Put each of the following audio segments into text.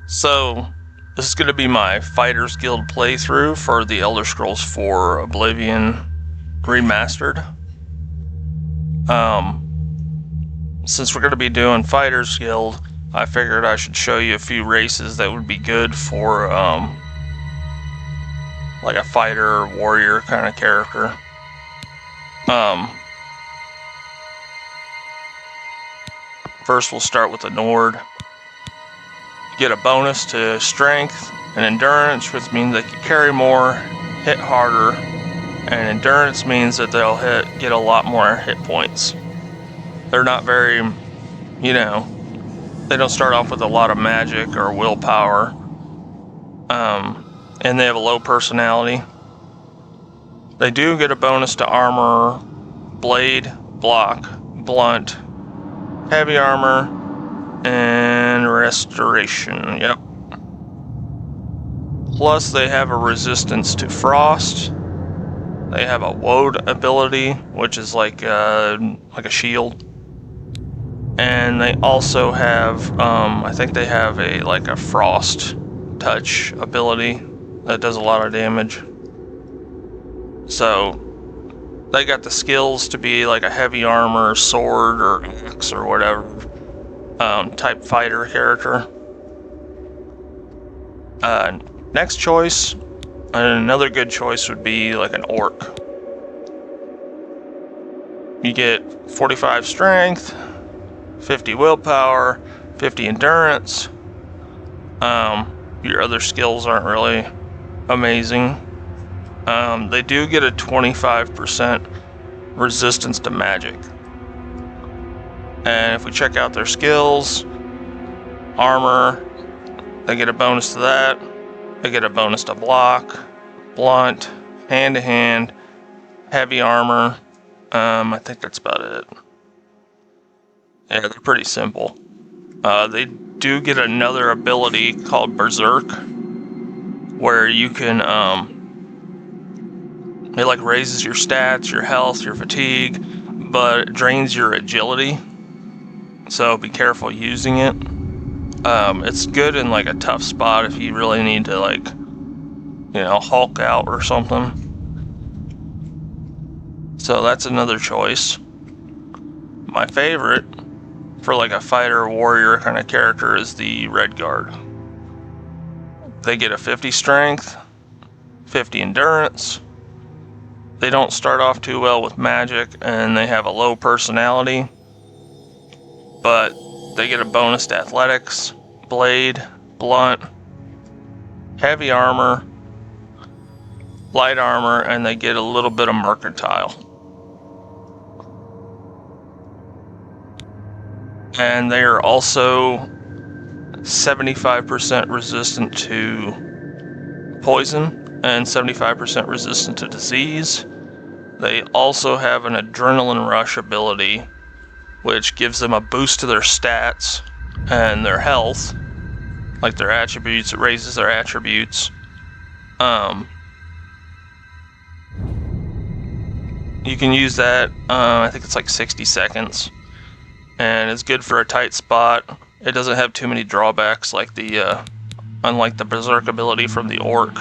So, this is going to be my Fighters Guild playthrough for the Elder Scrolls 4 Oblivion Remastered. Since we're going to be doing Fighters Guild, I figured I should show you a few races that would be good for, like a fighter or warrior kind of character. First we'll start with the Nord. You get a bonus to strength and endurance, which means they can carry more, hit harder, and endurance means that they'll get a lot more hit points. They're not very, they don't start off with a lot of magic or willpower, and they have a low personality. They do get a bonus to armor, blade, block, blunt, heavy armor, and restoration. Yep. Plus they have a resistance to frost. They have a woad ability, which is like a shield. And they also have, I think they have a frost touch ability that does a lot of damage. So they got the skills to be like a heavy armor, sword, or axe, or whatever type fighter character. Next choice, another good choice would be like an orc. You get 45 strength, 50 willpower, 50 endurance. Your other skills aren't really amazing. They do get a 25% resistance to magic. And if we check out their skills, armor, they get a bonus to that. They get a bonus to block, blunt, hand-to-hand, heavy armor. I think that's about it. Yeah, they're pretty simple. They do get another ability called Berserk, where you can, it like raises your stats, your health, your fatigue, but it drains your agility. So be careful using it. It's good in like a tough spot if you really need to Hulk out or something. So that's another choice. My favorite for like a fighter or warrior kind of character is the Red Guard. They get a 50 strength, 50 endurance. They don't start off too well with magic, and they have a low personality, but they get a bonus to athletics, blade, blunt, heavy armor, light armor, and they get a little bit of mercantile. And they are also 75% resistant to poison and 75% resistant to disease. They also have an adrenaline rush ability, which gives them a boost to their stats and their health, like their attributes. It raises their attributes. You can use that, I think it's like 60 seconds. And it's good for a tight spot. It doesn't have too many drawbacks like unlike the Berserk ability from the Orc.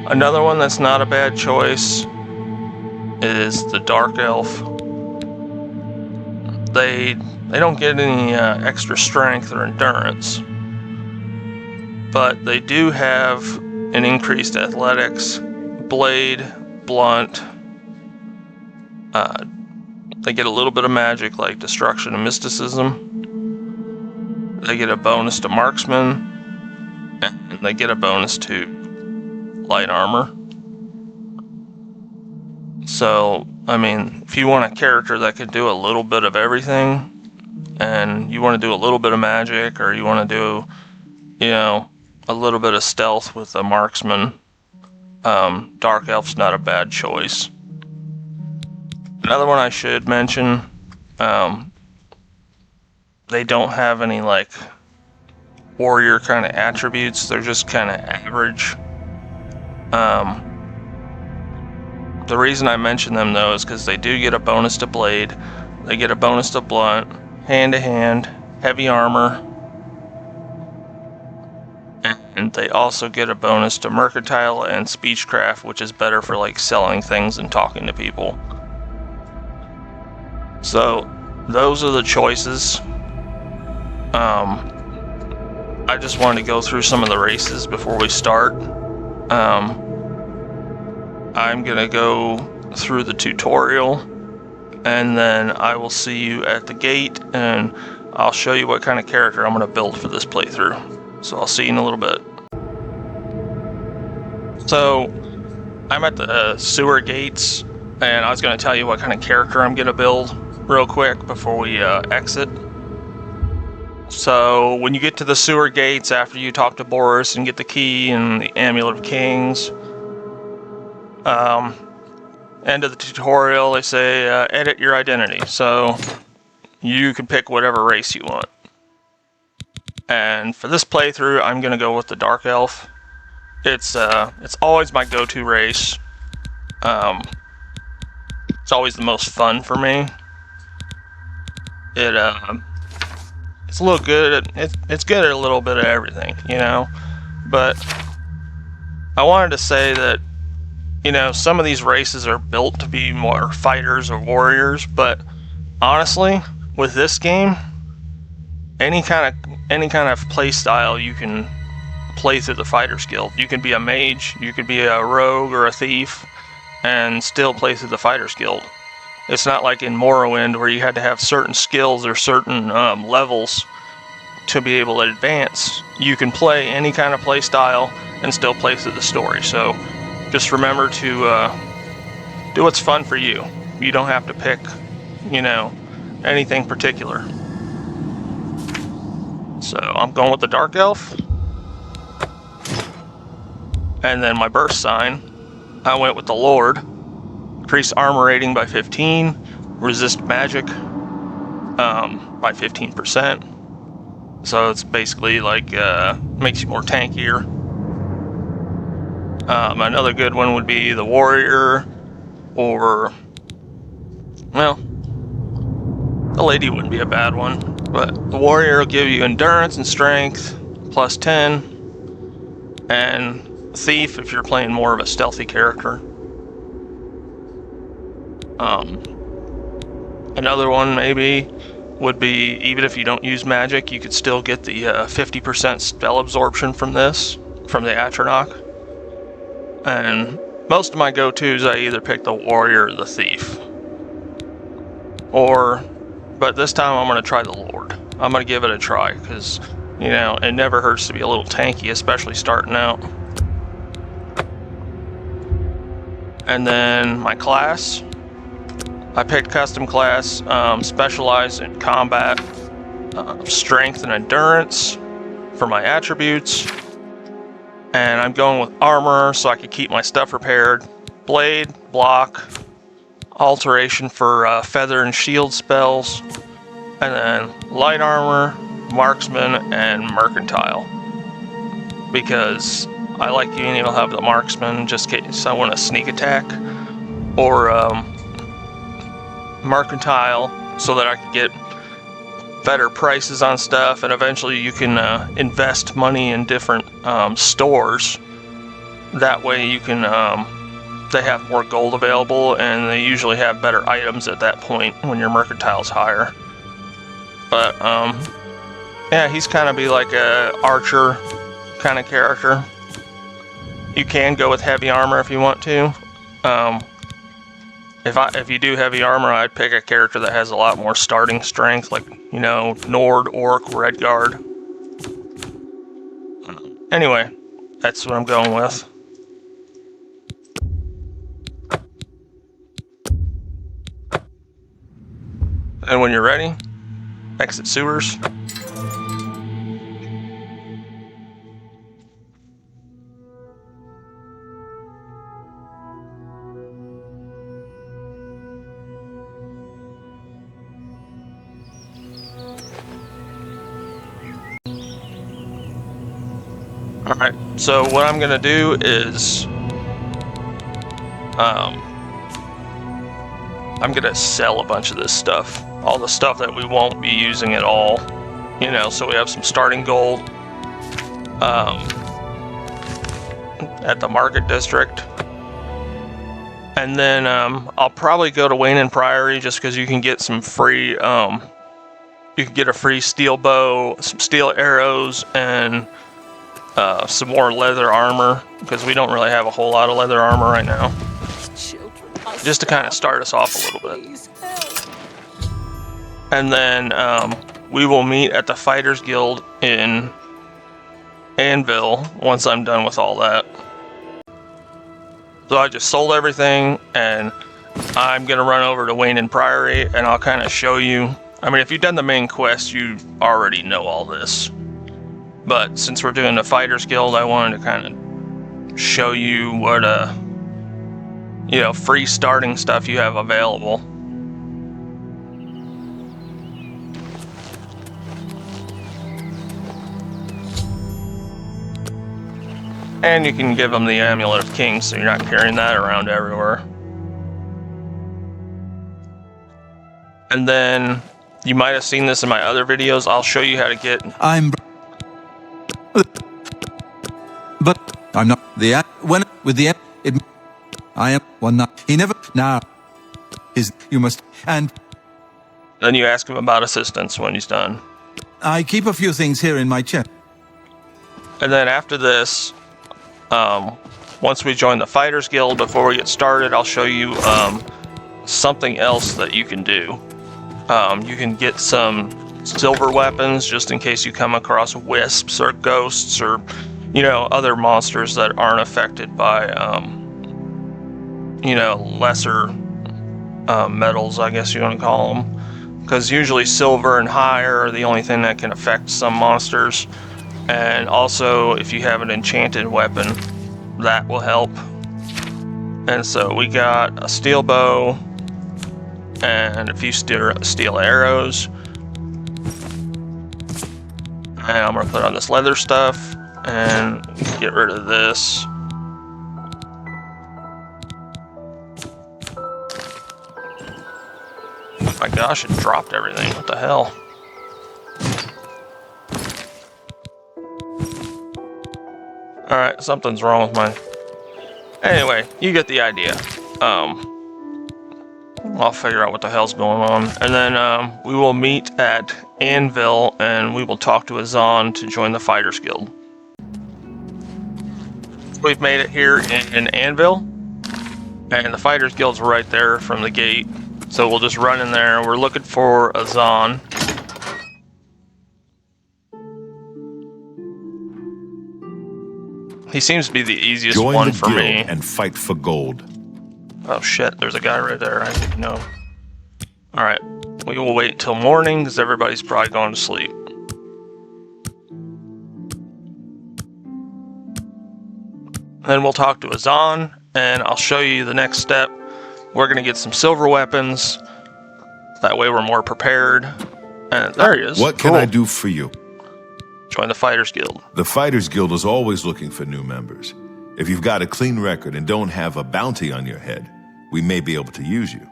Another one that's not a bad choice is the Dark Elf. They don't get any extra strength or endurance, but they do have an increased athletics, blade, blunt. They get a little bit of magic like destruction and mysticism. They get a bonus to marksman, and they get a bonus to light armor. So, if you want a character that can do a little bit of everything, and you want to do a little bit of magic, or you want to do, a little bit of stealth with a marksman, Dark Elf's not a bad choice. Another one I should mention, they don't have any warrior kind of attributes. They're just kind of average. The reason I mention them though is because they do get a bonus to blade, they get a bonus to blunt, hand-to-hand, heavy armor, and they also get a bonus to Mercantile and Speechcraft, which is better for like selling things and talking to people. So those are the choices. I just wanted to go through some of the races before we start. I'm gonna go through the tutorial, and then I will see you at the gate, and I'll show you what kind of character I'm gonna build for this playthrough. So I'll see you in a little bit. So I'm at the sewer gates, and I was gonna tell you what kind of character I'm gonna build real quick before we exit. So when you get to the sewer gates, after you talk to Boris and get the key and the Amulet of Kings, end of the tutorial, they say edit your identity. So you can pick whatever race you want. And for this playthrough, I'm gonna go with the Dark Elf. It's always my go-to race. It's always the most fun for me. It's a little good. It's good at a little bit of everything, you know. But I wanted to say that, you know, some of these races are built to be more fighters or warriors, but honestly, with this game, any kind of play style you can play through the Fighters Guild. You can be a mage, you could be a rogue or a thief, and still play through the Fighters Guild. It's not like in Morrowind where you had to have certain skills or certain levels to be able to advance. You can play any kind of play style and still play through the story. So just remember to do what's fun for you. You don't have to pick, you know, anything particular. So I'm going with the Dark Elf. And then my burst sign, I went with the Lord. Increase armor rating by 15, resist magic by 15%. So it's basically like makes you more tankier. Another good one would be the Warrior, or, well, the Lady wouldn't be a bad one, but the Warrior will give you endurance and strength plus 10, and Thief if you're playing more of a stealthy character. Another one maybe would be, even if you don't use magic, you could still get the 50% spell absorption from this, from the Atronach. And most of my go-tos, I either pick the Warrior or the Thief. But this time I'm going to try the Lord. I'm going to give it a try, because, you know, it never hurts to be a little tanky, especially starting out. And then my class, I picked custom class, specialized in combat, strength and endurance for my attributes. And I'm going with armor so I can keep my stuff repaired. Blade, block, alteration for feather and shield spells. And then light armor, marksman, and mercantile. Because I like being able to have the marksman just in case I want a sneak attack. Or mercantile so that I can get better prices on stuff, and eventually you can invest money in different stores. That way you can they have more gold available, and they usually have better items at that point when your mercantile's higher. But yeah, he's kind of be like a archer kind of character. You can go with heavy armor if you want to. If you do heavy armor, I'd pick a character that has a lot more starting strength, like, you know, Nord, Orc, Redguard. Anyway, that's what I'm going with. And when you're ready, exit sewers. Alright, so what I'm gonna do is I'm gonna sell a bunch of this stuff. All the stuff that we won't be using at all. You know, so we have some starting gold. at the Market District. And then I'll probably go to Wayne and Priory just because you can get some free, you can get a free steel bow, some steel arrows, and some more leather armor, because we don't really have a whole lot of leather armor right now. Just to kind of start us off a little bit. And then we will meet at the Fighters Guild in Anvil once I'm done with all that. So I just sold everything, and I'm going to run over to Wayne and Priory, and I'll kind of show you. I mean, if you've done the main quest, you already know all this. But since we're doing the Fighters Guild, I wanted to kind of show you what, you know, free starting stuff you have available. And you can give them the Amulet of Kings, so you're not carrying that around everywhere. And then, you might have seen this in my other videos, I'll show you how to get... But I'm not the when with the it I am one not he never now is you must and then you ask him about assistance when he's done. I keep a few things here in my chest. And then after this, once we join the Fighters Guild, before we get started, I'll show you something else that you can do. You can get some silver weapons just in case you come across wisps or ghosts or, you know, other monsters that aren't affected by, you know, lesser metals, I guess you want to call them. Because usually silver and higher are the only thing that can affect some monsters. And also, if you have an enchanted weapon, that will help. And so we got a steel bow and a few steel arrows. And I'm going to put on this leather stuff and get rid of this. Oh my gosh, it dropped everything. What the hell? Alright, something's wrong with mine. Anyway, you get the idea. I'll figure out what the hell's going on. And then we will meet at Anvil, and we will talk to Azan to join the Fighters Guild. We've made it here in Anvil, and the Fighters Guild's right there from the gate. So we'll just run in there. We're looking for Azan. He seems to be the easiest one for me. Join the guild and fight for gold. Oh shit, there's a guy right there. I didn't know. Alright, we will wait till morning because everybody's probably going to sleep. Then we'll talk to Azan, and I'll show you the next step. We're going to get some silver weapons. That way we're more prepared. And there he is. What can I do for you? Join the Fighters Guild. The Fighters Guild is always looking for new members. If you've got a clean record and don't have a bounty on your head, we may be able to use you.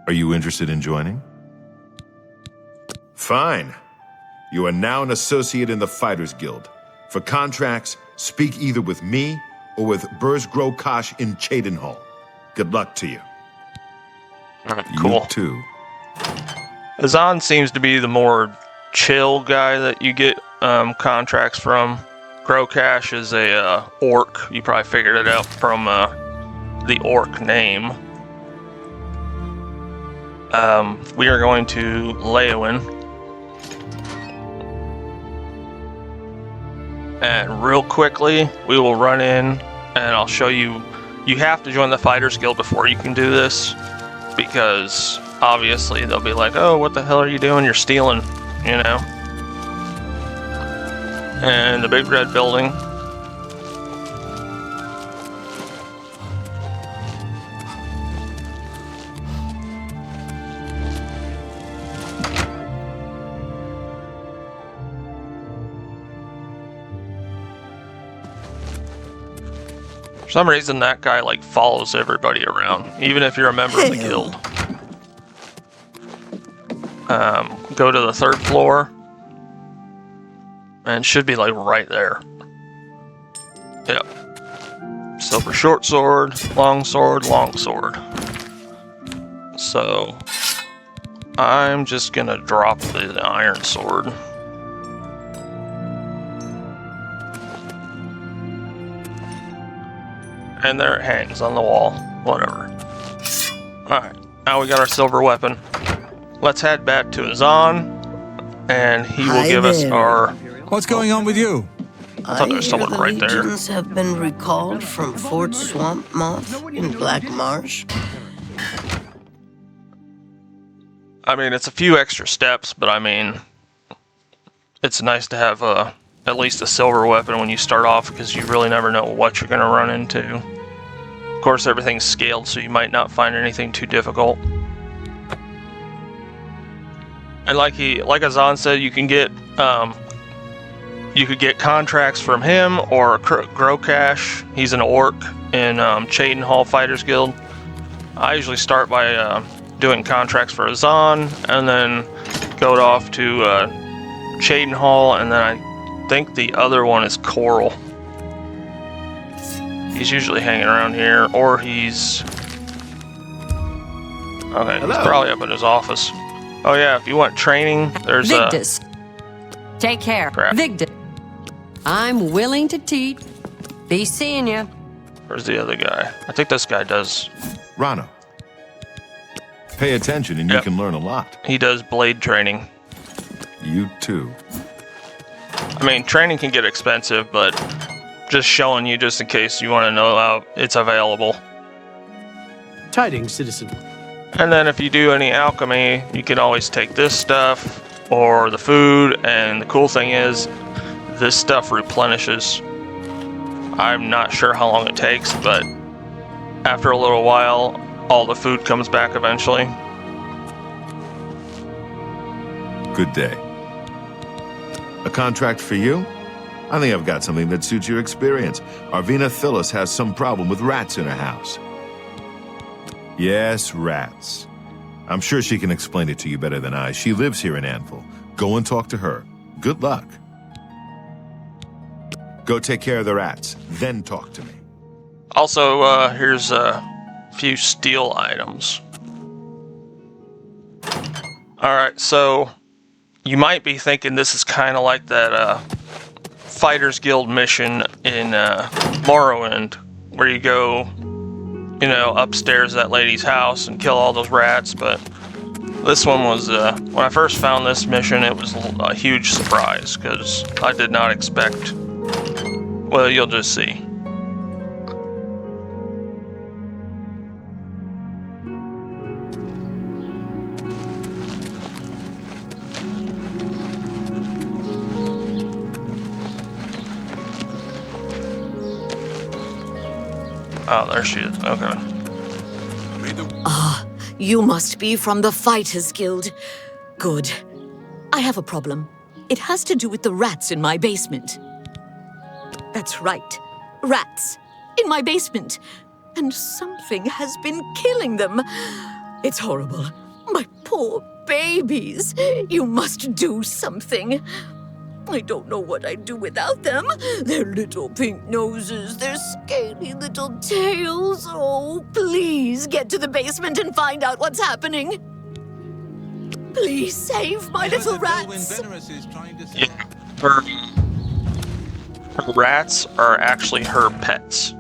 Are you interested in joining? Fine. You are now an associate in the Fighters Guild. For contracts, speak either with me or with Burzgro Kosh in Cheydinhal. Good luck to you. Alright, cool. You too. Azan seems to be the more chill guy that you get contracts from. Grokash is a orc. You probably figured it out from the orc name. We are going to Leowin. And real quickly, we will run in and I'll show you. You have to join the Fighters Guild before you can do this, because obviously they'll be like, oh, what the hell are you doing? You're stealing, you know? And the big red building. For some reason, that guy like follows everybody around, even if you're a member of the guild. Go to the third floor, and it should be like right there. Yep. silver short sword, long sword, long sword. So I'm just gonna drop the iron sword. And there it hangs on the wall. Whatever. Alright, now we got our silver weapon. Let's head back to Azan, and he will Hi give us there. our... What's going on with you? I thought there was someone the right there. legions have been recalled from Fort Swamp Moth in Black Marsh. I mean, it's a few extra steps, but I mean, it's nice to have at least a silver weapon when you start off, because you really never know what you're going to run into. Of course, everything's scaled, so you might not find anything too difficult. And like Azan said, you can get you could get contracts from him or Grokash. He's an orc in Cheydinhall Fighters Guild. I usually start by doing contracts for Azan, and then go off to Cheydinhall, and then I think the other one is Coral. He's usually hanging around here, or he's... Okay, he's probably up in his office. Oh yeah, if you want training, there's Victus. Take care. Crap. Victus. I'm willing to teach. Be seeing ya. Where's the other guy? I think this guy does... Rano. Pay attention and you Yep. can learn a lot. He does blade training. You too. I mean, training can get expensive, but just showing you just in case you want to know how it's available. Tidings, citizen. And then if you do any alchemy, you can always take this stuff or the food, and the cool thing is this stuff replenishes. I'm not sure how long it takes, but after a little while, all the food comes back eventually. Good day. A contract for you? I think I've got something that suits your experience. Arvina Phyllis has some problem with rats in her house. Yes, rats. I'm sure she can explain it to you better than I. She lives here in Anvil. Go and talk to her. Good luck. Go take care of the rats, then talk to me. Also, here's a few steel items. Alright, so you might be thinking this is kind of like that Fighters Guild mission in Morrowind, where you go, you know, upstairs at that lady's house and kill all those rats, but this one was, when I first found this mission, it was a huge surprise, because I did not expect, well, you'll just see. Oh, there she is. Okay. You must be from the Fighters Guild. Good. I have a problem. It has to do with the rats in my basement. That's right. Rats. In my basement. And something has been killing them. It's horrible. My poor babies. You must do something. I don't know what I'd do without them. Their little pink noses, their scaly little tails. Oh, please get to the basement and find out what's happening. Please save my little rats. Yeah, her rats are actually her pets.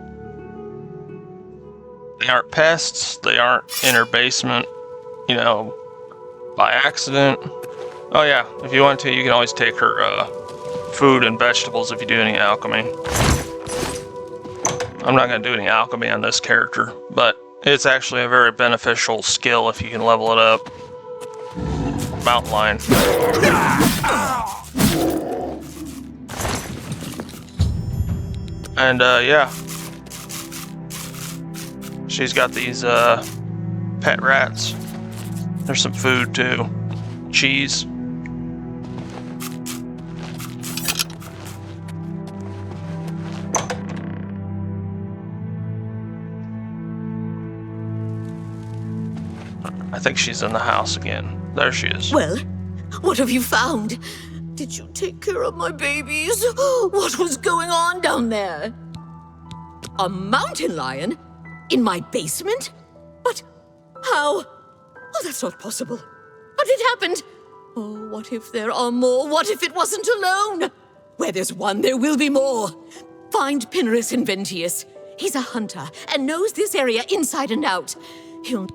They aren't pests, they aren't in her basement, you know, by accident. Oh yeah, if you want to, you can always take her food and vegetables if you do any alchemy. I'm not going to do any alchemy on this character, but it's actually a very beneficial skill if you can level it up. Mountain lion. And yeah. She's got these pet rats. There's some food too. Cheese. I think she's in the house again. There she is. Well, what have you found? Did you take care of my babies? What was going on down there? A mountain lion? In my basement? But how? Oh, that's not possible. But it happened. Oh, what if there are more? What if it wasn't alone? Where there's one, there will be more. Find Pinarus Inventius. He's a hunter and knows this area inside and out. He'll...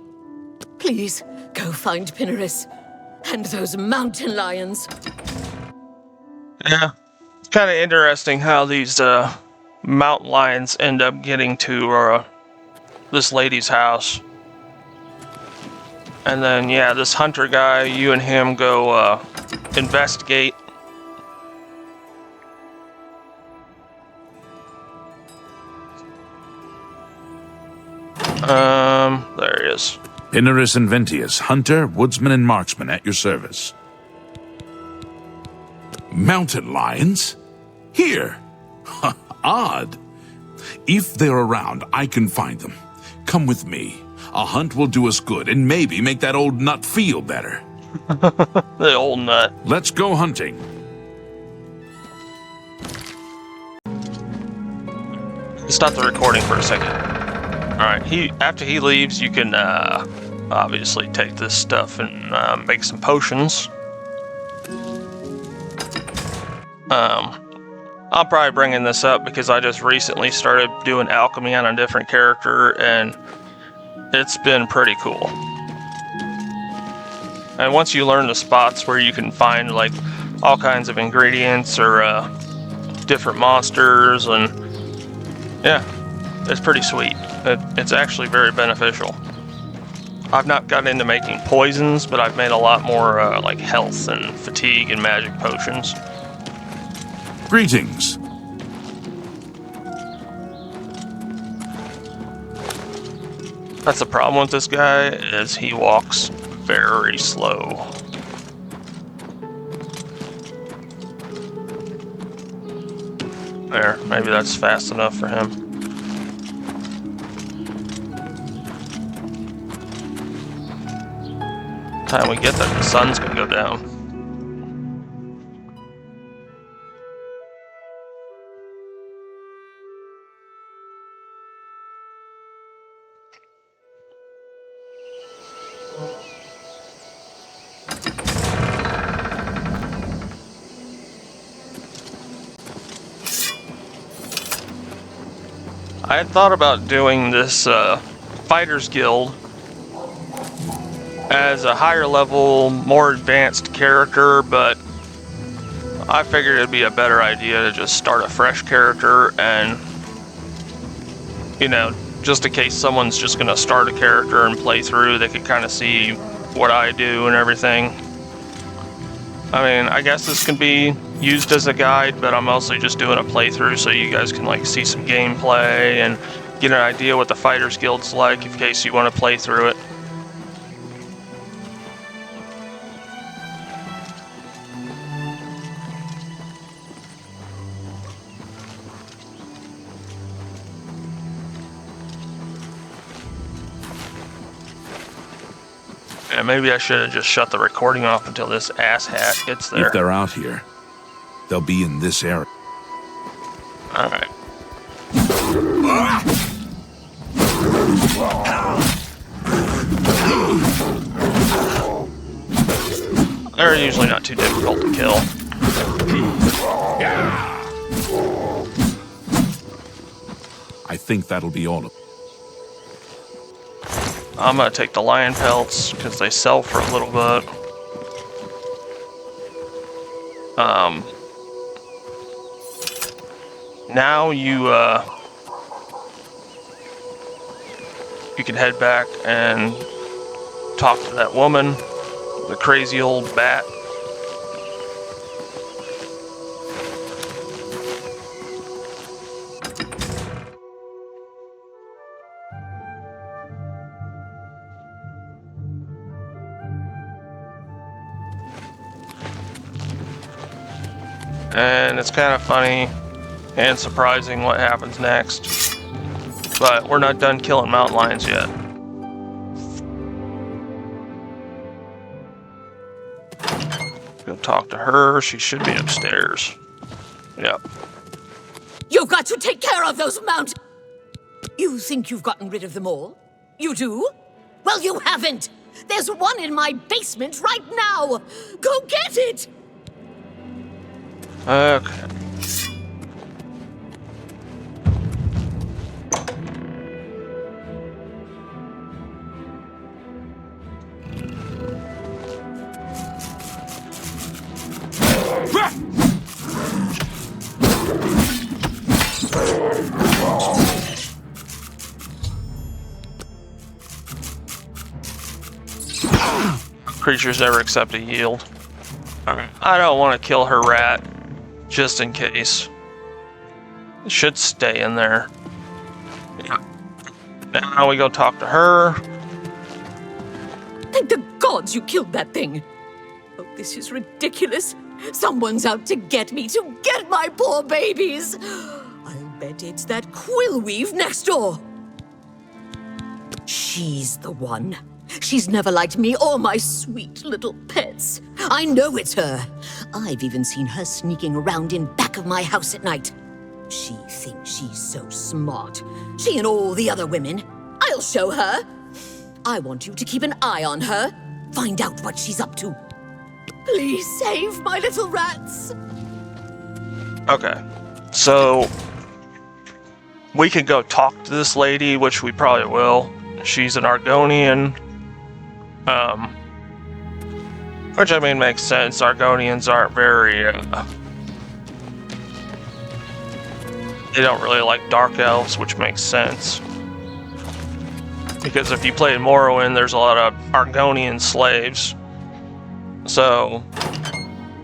Please, go find Pinarus. And those mountain lions. Yeah. It's kind of interesting how these mountain lions end up getting to this lady's house. And then, yeah, this hunter guy, you and him go investigate. There he is. Pinarus Inventius, hunter, woodsman, and marksman at your service. Mountain lions? Here? Odd. If they're around, I can find them. Come with me. A hunt will do us good and maybe make that old nut feel better. The old nut. Let's go hunting. Stop the recording for a second. Alright, after he leaves, you can obviously take this stuff and make some potions. I'm probably bringing this up because I just recently started doing alchemy on a different character, and it's been pretty cool. And once you learn the spots where you can find like all kinds of ingredients or different monsters, and yeah, it's pretty sweet. It's actually very beneficial. I've not gotten into making poisons, but I've made a lot more like health and fatigue and magic potions. Greetings. That's the problem with this guy, is he walks very slow. There, maybe that's fast enough for him. Time we get there, the sun's gonna go down. I had thought about doing this Fighters Guild as a higher level, more advanced character, but I figured it'd be a better idea to just start a fresh character and, you know, just in case someone's just gonna start a character and play through, they could kind of see what I do and everything. I mean, I guess this can be used as a guide, but I'm mostly just doing a playthrough so you guys can like see some gameplay and get an idea what the Fighters Guild's like in case you want to play through it. Yeah, maybe I should have just shut the recording off until this asshat gets there. If they're out here, they'll be in this area. Alright. They're usually not too difficult to kill. I think that'll be all of them. I'm gonna take the lion pelts because they sell for a little bit. Now you can head back and talk to that woman, the crazy old bat. And it's kind of funny and surprising what happens next. But we're not done killing mountain lions yet. Go talk to her. She should be upstairs. Yep. You've got to take care of those mountains. You think you've gotten rid of them all? You do? Well, you haven't! There's one in my basement right now! Go get it! Okay. Creatures never accept a yield. I don't want to kill her rat, just in case. It should stay in there. Now we go talk to her. Thank the gods you killed that thing! Oh, this is ridiculous. Someone's out to get me, to get my poor babies! I'll bet it's that Quillweave next door. She's the one. She's never liked me or my sweet little pets. I know it's her. I've even seen her sneaking around in back of my house at night. She thinks she's so smart. She and all the other women. I'll show her. I want you to keep an eye on her. Find out what she's up to. Please save my little rats. Okay, so we can go talk to this lady, which we probably will. She's an Argonian. Which I mean makes sense. Argonians aren't very, they don't really like dark elves, which makes sense. Because if you play Morrowind, there's a lot of Argonian slaves. So,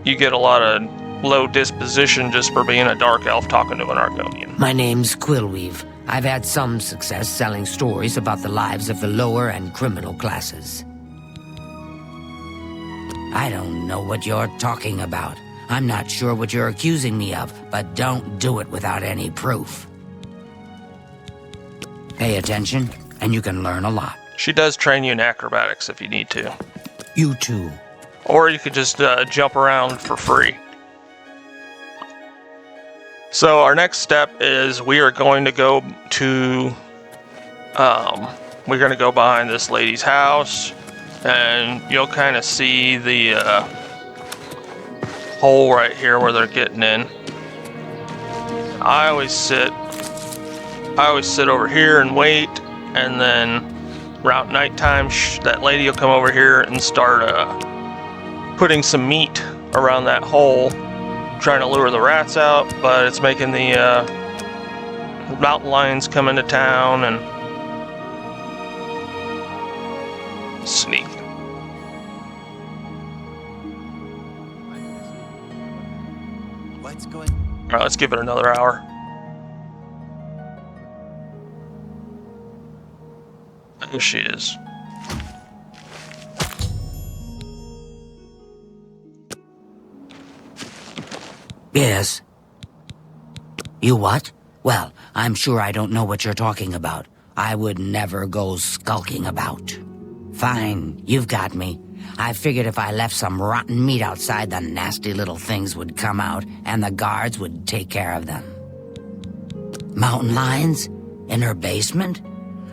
you get a lot of low disposition just for being a dark elf talking to an Argonian. My name's Quillweave. I've had some success selling stories about the lives of the lower and criminal classes. I don't know what you're talking about. I'm not sure what you're accusing me of, but don't do it without any proof. Pay attention, and you can learn a lot. She does train you in acrobatics if you need to. You too. Or you could just jump around for free. So our next step is we are going to go to, we're going to go behind this lady's house, and you'll kind of see the hole right here where they're getting in. I always sit over here and wait, and then around nighttime, that lady will come over here and start putting some meat around that hole, trying to lure the rats out, but it's making the mountain lions come into town and sneak. What's going? All right, let's give it another hour. There she is. Yes. You what? Well, I'm sure I don't know what you're talking about. I would never go skulking about. Fine, you've got me. I figured if I left some rotten meat outside, the nasty little things would come out, and the guards would take care of them. Mountain lions? In her basement?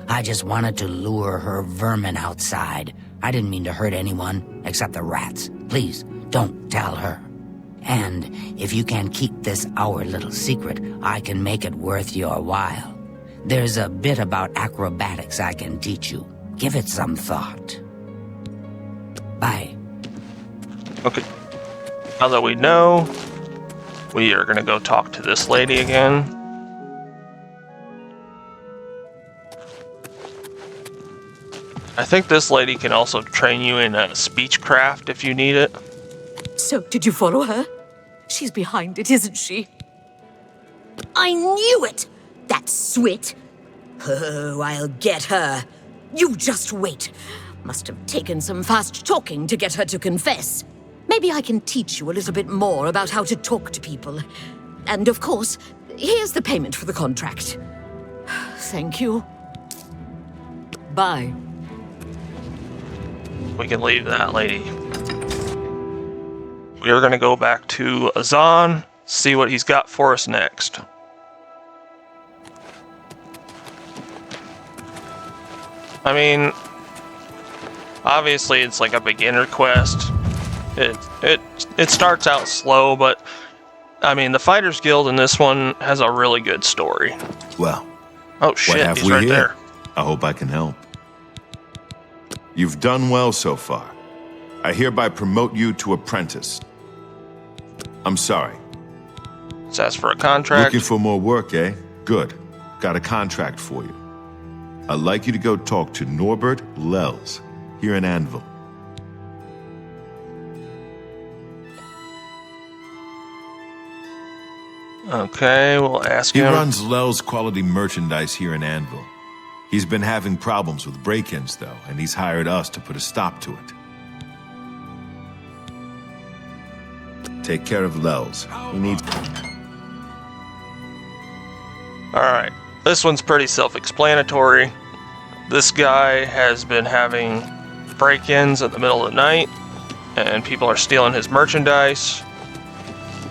I just wanted to lure her vermin outside. I didn't mean to hurt anyone, except the rats. Please, don't tell her. And if you can keep this our little secret, I can make it worth your while. There's a bit about acrobatics I can teach you. Give it some thought. Bye. Okay. Now that we know, we are going to go talk to this lady again. I think this lady can also train you in speechcraft if you need it. So, did you follow her? She's behind it, isn't she? I knew it! That swit! Oh, I'll get her. You just wait. Must have taken some fast talking to get her to confess. Maybe I can teach you a little bit more about how to talk to people. And of course, here's the payment for the contract. Thank you. Bye. We can leave that lady. We are going to go back to Azan, see what he's got for us next. I mean, obviously it's like a beginner quest. It starts out slow, but I mean, the Fighters Guild in this one has a really good story. Well, Oh what shit, have he's we right here? there. I hope I can help. You've done well so far. I hereby promote you to apprentice. I'm sorry. Let's ask for a contract. Looking for more work, eh? Good. Got a contract for you. I'd like you to go talk to Norbert Lels here in Anvil. Okay, we'll ask He him. runs Lels Quality Merchandise here in Anvil. He's been having problems with break-ins, though, and he's hired us to put a stop to it. Take care of Lels. He needs... Alright, this one's pretty self-explanatory. This guy has been having break-ins at the middle of the night, and people are stealing his merchandise.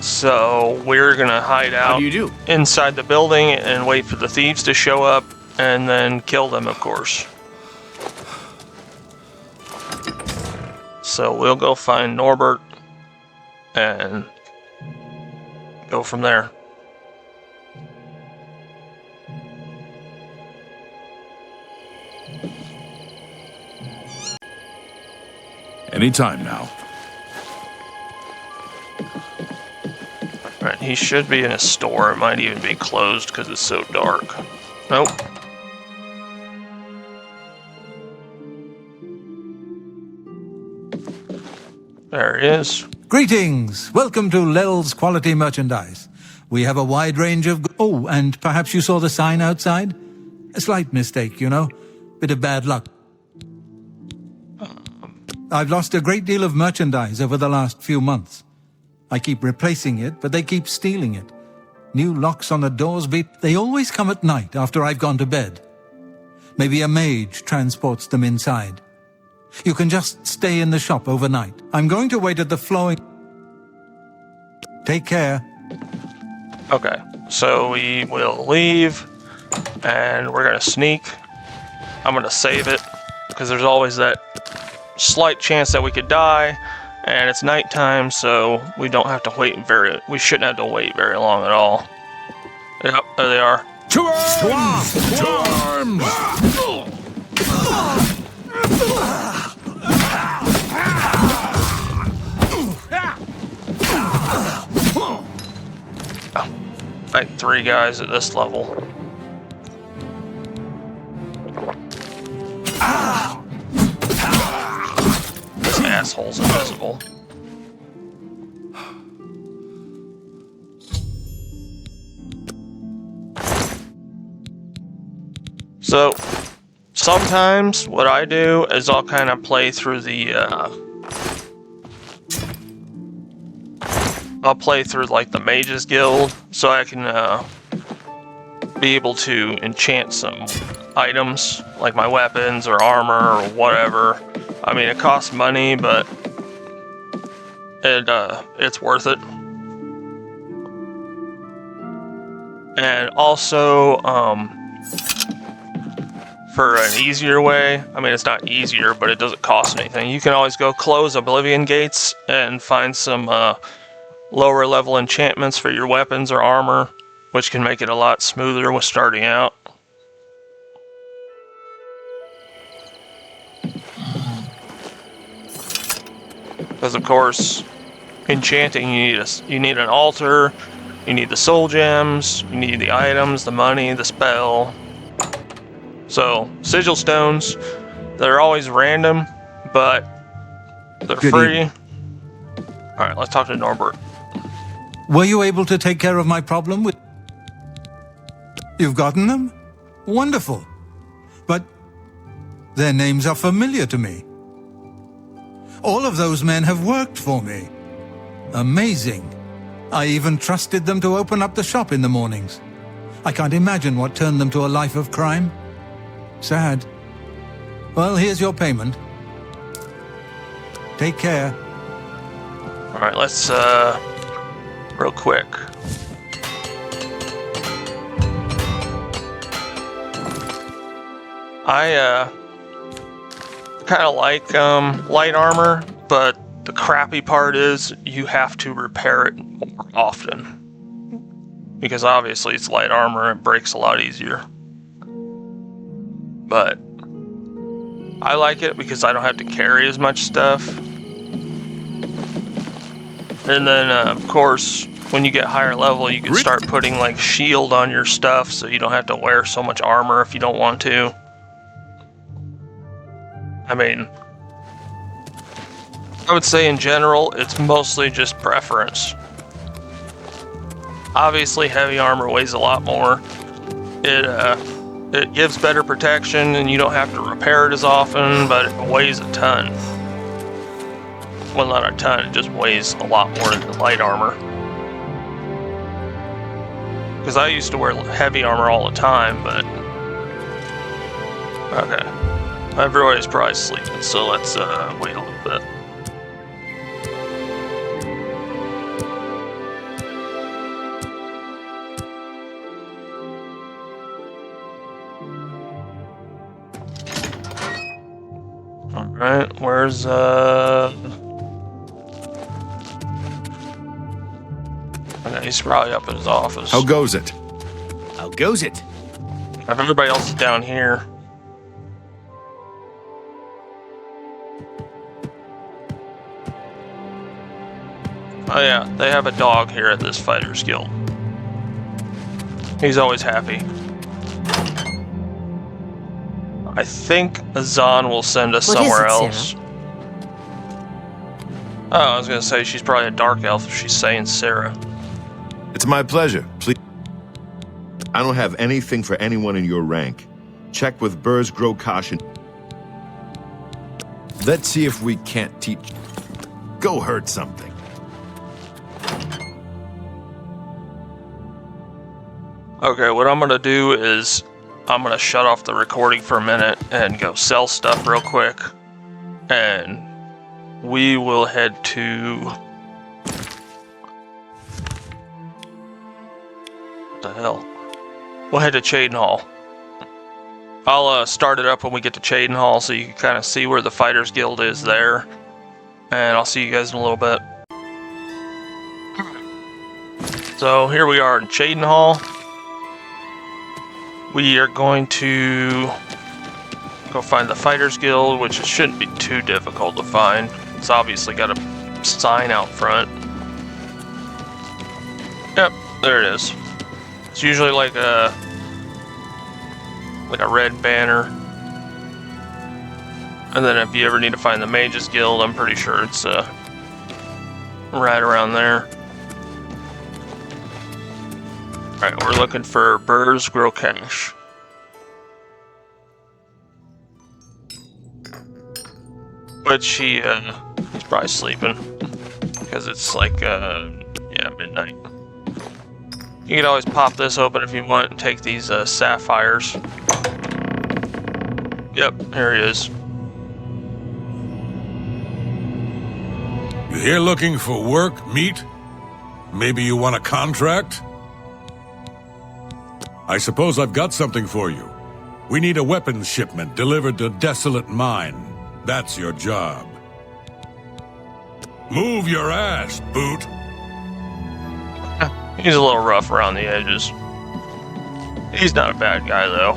So we're gonna hide out How do you do? inside the building and wait for the thieves to show up, and then kill them, of course. So we'll go find Norbert and go from there. Anytime now. Alright, he should be in a store. It might even be closed because it's so dark. Nope. There he is. Greetings! Welcome to Lel's Quality Merchandise. We have a wide range of... Oh, and perhaps you saw the sign outside? A slight mistake, you know. Bit of bad luck. I've lost a great deal of merchandise over the last few months. I keep replacing it, but they keep stealing it. New locks on the doors they always come at night after I've gone to bed. Maybe a mage transports them inside. You can just stay in the shop overnight. I'm going to wait at the flowing... Take care. Okay, so we will leave, and we're gonna sneak. I'm gonna save it, because there's always that slight chance that we could die, and it's nighttime, so we don't have to wait we shouldn't have to wait very long at all. Yep, there they are. To arms! Like 3 guys at this level. This asshole's invisible. So, sometimes what I do is I'll kind of play through the, I'll play through like the Mages Guild so I can be able to enchant some items like my weapons or armor or whatever. I mean, it costs money, but it's worth it. And also, for an easier way, I mean, it's not easier, but it doesn't cost anything. You can always go close Oblivion gates and find some lower level enchantments for your weapons or armor, which can make it a lot smoother with starting out. Because of course, enchanting, you need an altar, you need the soul gems, you need the items, the money, the spell. So, sigil stones, they're always random, but they're Good free. evening. Alright, let's talk to Norbert. Were you able to take care of my problem with... You've gotten them? Wonderful. But their names are familiar to me. All of those men have worked for me. Amazing. I even trusted them to open up the shop in the mornings. I can't imagine what turned them to a life of crime. Sad. Well, here's your payment. Take care. Alright, let's, real quick. kind of like light armor, but the crappy part is you have to repair it more often. Because obviously it's light armor, it breaks a lot easier. But I like it because I don't have to carry as much stuff. And then, of course, when you get higher level, you can start putting like shield on your stuff so you don't have to wear so much armor if you don't want to. I mean, I would say in general, it's mostly just preference. Obviously, heavy armor weighs a lot more. It gives better protection and you don't have to repair it as often, but it weighs a ton. Well, not a ton, it just weighs a lot more than light armor. Because I used to wear heavy armor all the time, but... Okay. Everybody's probably sleeping, so let's wait a little bit. Alright, where's Okay, he's probably up in his office. How goes it? How goes it? If everybody else is down here. Oh yeah, they have a dog here at this Fighters Guild. He's always happy. I think Azan will send us somewhere else. Sarah? Oh, I was gonna say she's probably a dark elf if she's saying Sarah. It's my pleasure. Please. I don't have anything for anyone in your rank. Check with Burz Grokash and... Let's see if we can't teach... Go hurt something. Okay, what I'm gonna do is I'm gonna shut off the recording for a minute and go sell stuff real quick. And we will head to... What the hell? We'll head to Chaden Hall. I'll start it up when we get to Chaden Hall so you can kind of see where the Fighters Guild is there. And I'll see you guys in a little bit. So here we are in Chaden Hall. We are going to go find the Fighters Guild, which it shouldn't be too difficult to find. It's obviously got a sign out front. Yep, there it is. It's usually like a red banner. And then if you ever need to find the Mages Guild, I'm pretty sure it's right around there. Alright, we're looking for Burz Grokash. Which he's probably sleeping. Because it's like, yeah, midnight. You can always pop this open if you want and take these sapphires. Yep, here he is. You here looking for work, meat? Maybe you want a contract? I suppose I've got something for you. We need a weapons shipment delivered to Desolate Mine. That's your job. Move your ass, Boot. He's a little rough around the edges. He's not a bad guy, though.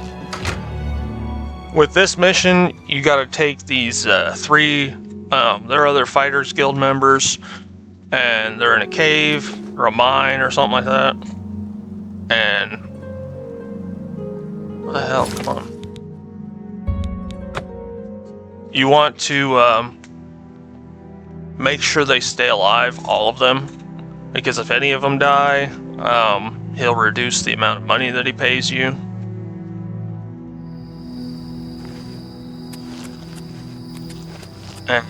With this mission, you gotta take these three... they're other Fighters Guild members. And they're in a cave, or a mine, or something like that. And... What the hell? Come on. You want to make sure they stay alive, all of them. Because if any of them die, he'll reduce the amount of money that he pays you. And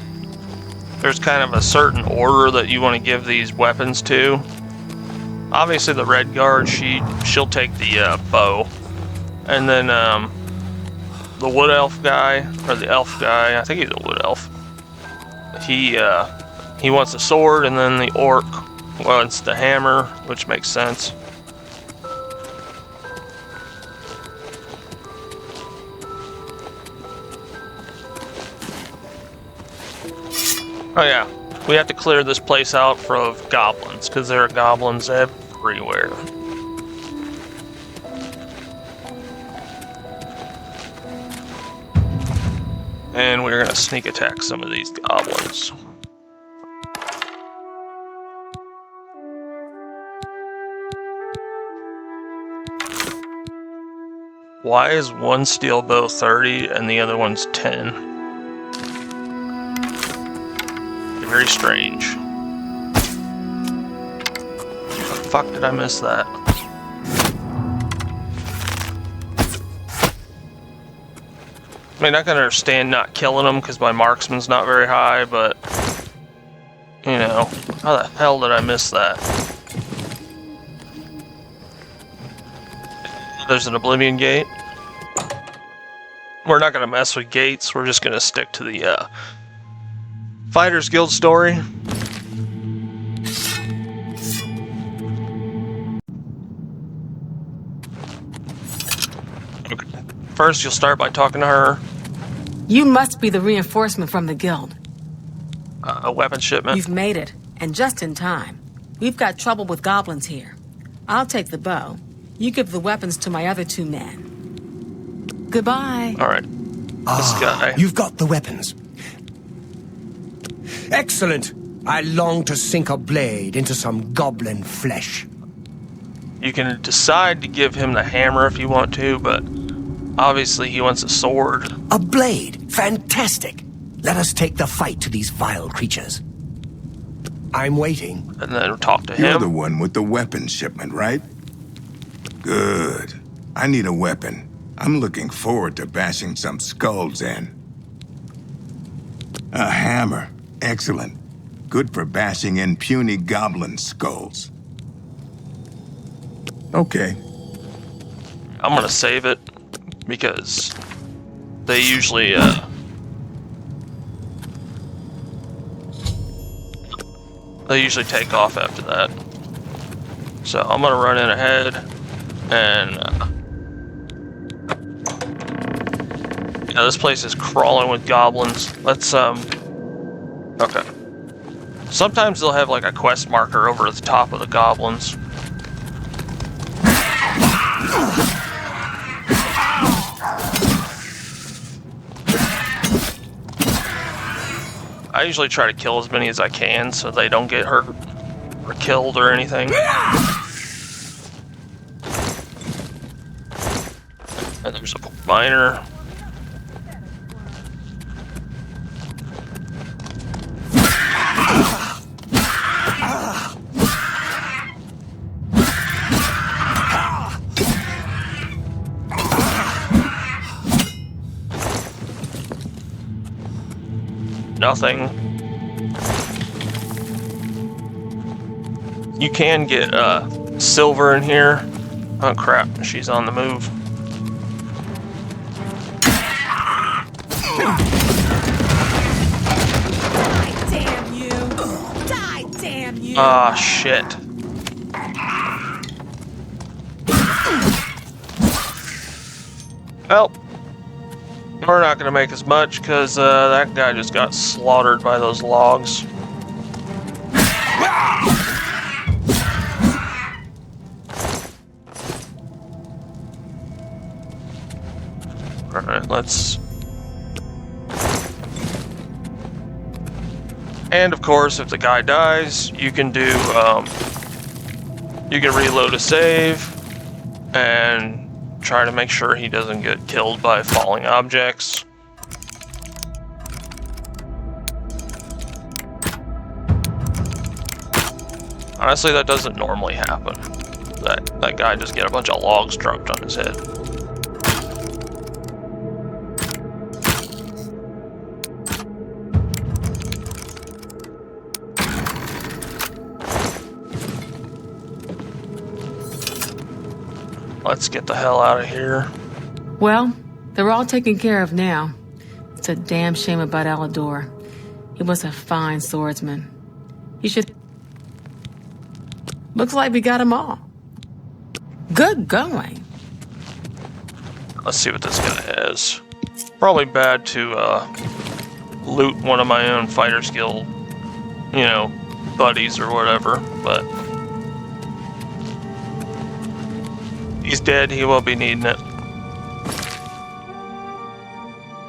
there's kind of a certain order that you want to give these weapons to. Obviously the Red Guard, she'll take the bow. And then the Wood Elf guy, or the Elf guy, I think he's a Wood Elf. He wants the sword, and then the Orc wants the hammer, which makes sense. Oh yeah, we have to clear this place out for goblins, because there are goblins everywhere. And we're gonna sneak attack some of these goblins. Why is one steel bow 30 and the other one's 10? Very strange. How the fuck did I miss that? I mean, I can understand not killing them because my marksman's not very high, but you know, how the hell did I miss that? There's an Oblivion gate. We're not going to mess with gates. We're just going to stick to the Fighters Guild story. Okay. First, you'll start by talking to her. You must be the reinforcement from the guild. A weapon shipment. You've made it, and just in time. We've got trouble with goblins here. I'll take the bow. You give the weapons to my other 2 men. Goodbye. All right. This guy. You've got the weapons. Excellent. I long to sink a blade into some goblin flesh. You can decide to give him the hammer if you want to, but obviously he wants a sword. A blade. Fantastic. Let us take the fight to these vile creatures. I'm waiting. And then talk to him. You're the one with the weapon shipment, right? Good. I need a weapon. I'm looking forward to bashing some skulls in. A hammer. Excellent. Good for bashing in puny goblin skulls. Okay. I'm gonna save it because they usually take off after that. So I'm gonna run in ahead and yeah, this place is crawling with goblins. Let's okay. Sometimes they'll have like a quest marker over at the top of the goblins. I usually try to kill as many as I can so they don't get hurt or killed or anything. And there's a miner. Nothing. You can get silver in here. Oh crap, she's on the move. Die, damn you! Die, damn you! Ah, shit. Well, we're not gonna make as much because that guy just got slaughtered by those logs. Alright, let's... And of course, if the guy dies, you can do, you can reload a save and try to make sure he doesn't get killed by falling objects. Honestly, that doesn't normally happen. That guy just get a bunch of logs dropped on his head. Let's get the hell out of here. Well, they're all taken care of now. It's a damn shame about Alador. He was a fine swordsman. You should... Looks like we got them all. Good going. Let's see what this guy has. Probably bad to loot one of my own Fighters Guild you know, buddies or whatever, but he's dead, he won't be needing it.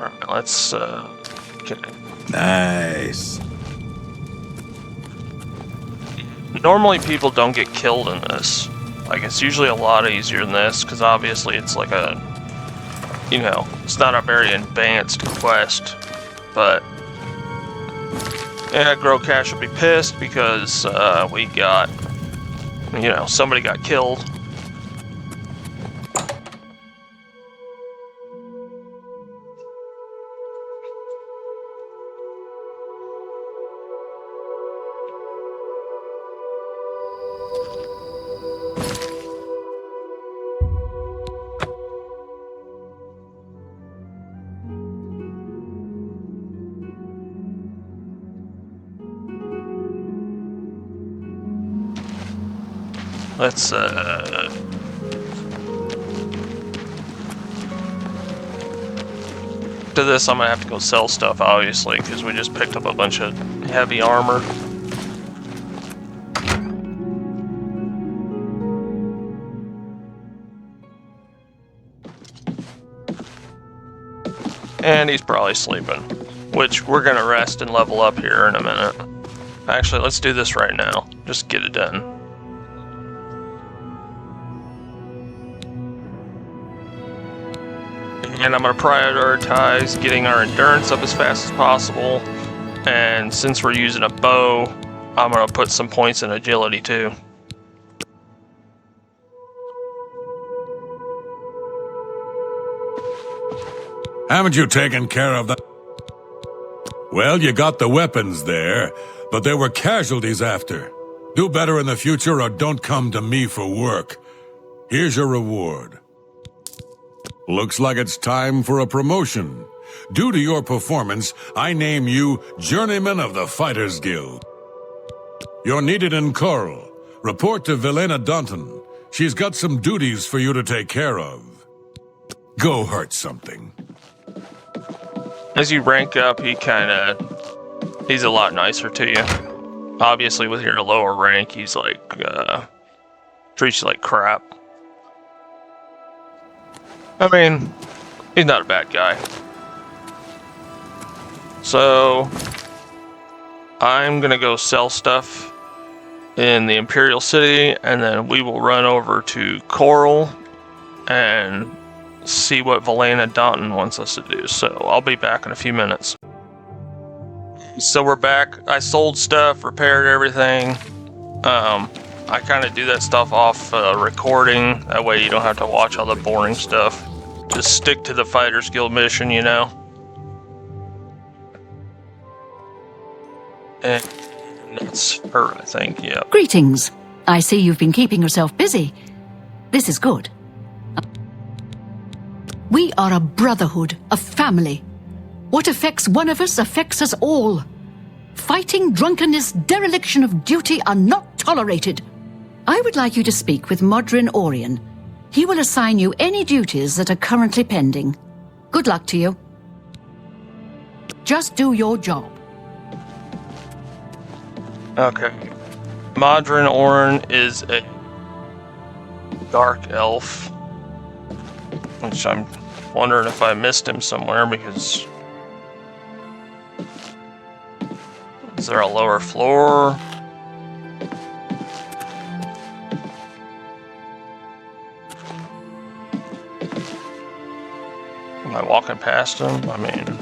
Alright, let's, okay. Nice. Normally people don't get killed in this. Like, it's usually a lot easier than this, because obviously it's like a, you know, it's not a very advanced quest, but yeah, Grow Cash will be pissed because we got, you know, somebody got killed. Let's, to this I'm gonna have to go sell stuff, obviously, because we just picked up a bunch of heavy armor. And he's probably sleeping, which we're gonna rest and level up here in a minute. Actually, let's do this right now. Just get it done. And I'm going to prioritize getting our endurance up as fast as possible. And since we're using a bow, I'm going to put some points in agility too. Haven't you taken care of that? Well, you got the weapons there, but there were casualties after. Do better in the future or don't come to me for work. Here's your reward. Looks like it's time for a promotion. Due to your performance, I name you Journeyman of the Fighters Guild. You're needed in Coral. Report to Velena Dunton. She's got some duties for you to take care of. Go hurt something. As you rank up, he's a lot nicer to you. Obviously, with your lower rank, he's like, treats you like crap. I mean, he's not a bad guy. So, I'm gonna go sell stuff in the Imperial City, and then we will run over to Coral and see what Velena Daunton wants us to do. So, I'll be back in a few minutes. So we're back. I sold stuff, repaired everything. I kind of do that stuff off recording. That way you don't have to watch all the boring stuff. Just stick to the Fighters Guild mission, you know. And that's her, I think, yeah. Greetings. I see you've been keeping yourself busy. This is good. We are a brotherhood, a family. What affects one of us affects us all. Fighting, drunkenness, dereliction of duty are not tolerated. I would like you to speak with Modrin Orion. He will assign you any duties that are currently pending. Good luck to you. Just do your job. Okay. Modrin Orion is a dark elf, which I'm wondering if I missed him somewhere because... Is there a lower floor? Am I walking past him? I mean...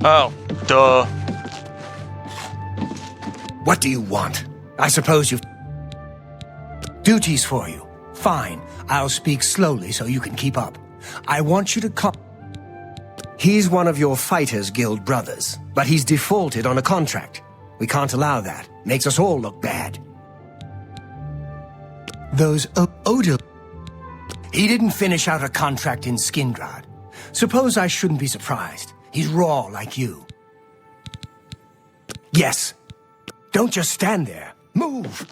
Oh, duh. What do you want? I suppose you've... Duties for you. Fine. I'll speak slowly so you can keep up. I want you to come... He's one of your Fighters Guild brothers, but he's defaulted on a contract. We can't allow that. Makes us all look bad. Those Odil... He didn't finish out a contract in Skindrad. Suppose I shouldn't be surprised. He's raw like you. Yes. Don't just stand there. Move!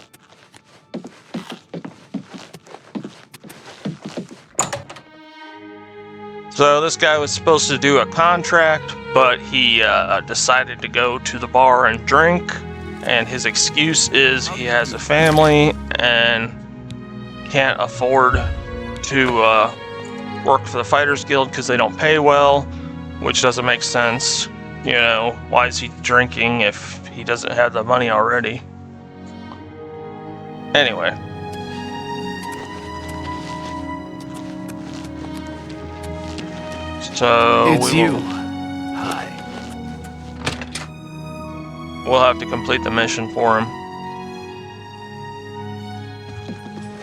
So this guy was supposed to do a contract, but he decided to go to the bar and drink, and his excuse is he has a family and can't afford to work for the Fighters Guild because they don't pay well, which doesn't make sense. You know, why is he drinking if he doesn't have the money already? Anyway. So It's we you. will, Hi. we'll have to complete the mission for him.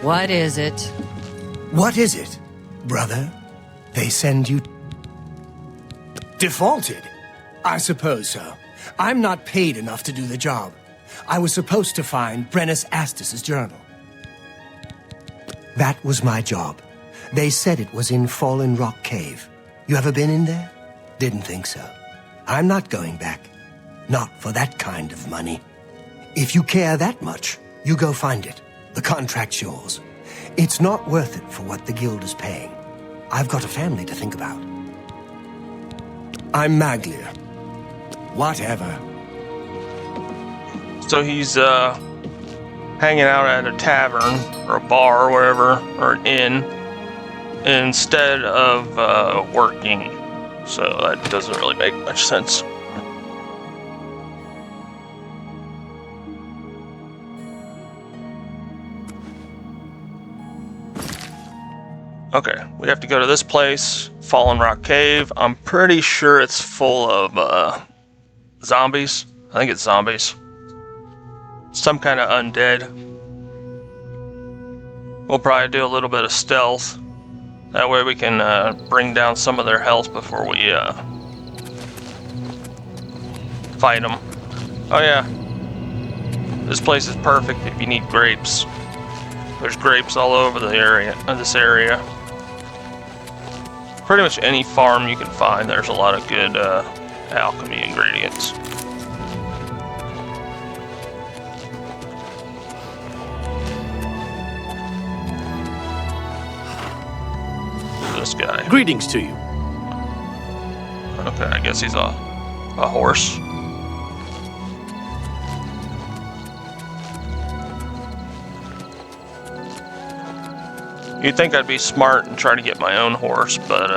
What is it? What is it, brother? They send you... Defaulted? I suppose so. I'm not paid enough to do the job. I was supposed to find Brennus Astus's journal. That was my job. They said it was in Fallen Rock Cave. You ever been in there? Didn't think so. I'm not going back. Not for that kind of money. If you care that much, you go find it. The contract's yours. It's not worth it for what the guild is paying. I've got a family to think about. I'm Maglia. Whatever. So he's hanging out at a tavern or a bar or wherever, or an inn, instead of working. So that doesn't really make much sense. Okay, we have to go to this place, Fallen Rock Cave. I'm pretty sure it's full of zombies. I think it's zombies. Some kind of undead. We'll probably do a little bit of stealth. That way we can bring down some of their health before we fight them. Oh yeah. This place is perfect if you need grapes. There's grapes all over the area, this area. Pretty much any farm you can find, there's a lot of good alchemy ingredients. This guy. Greetings to you. Okay, I guess he's a horse. You'd think I'd be smart and try to get my own horse, but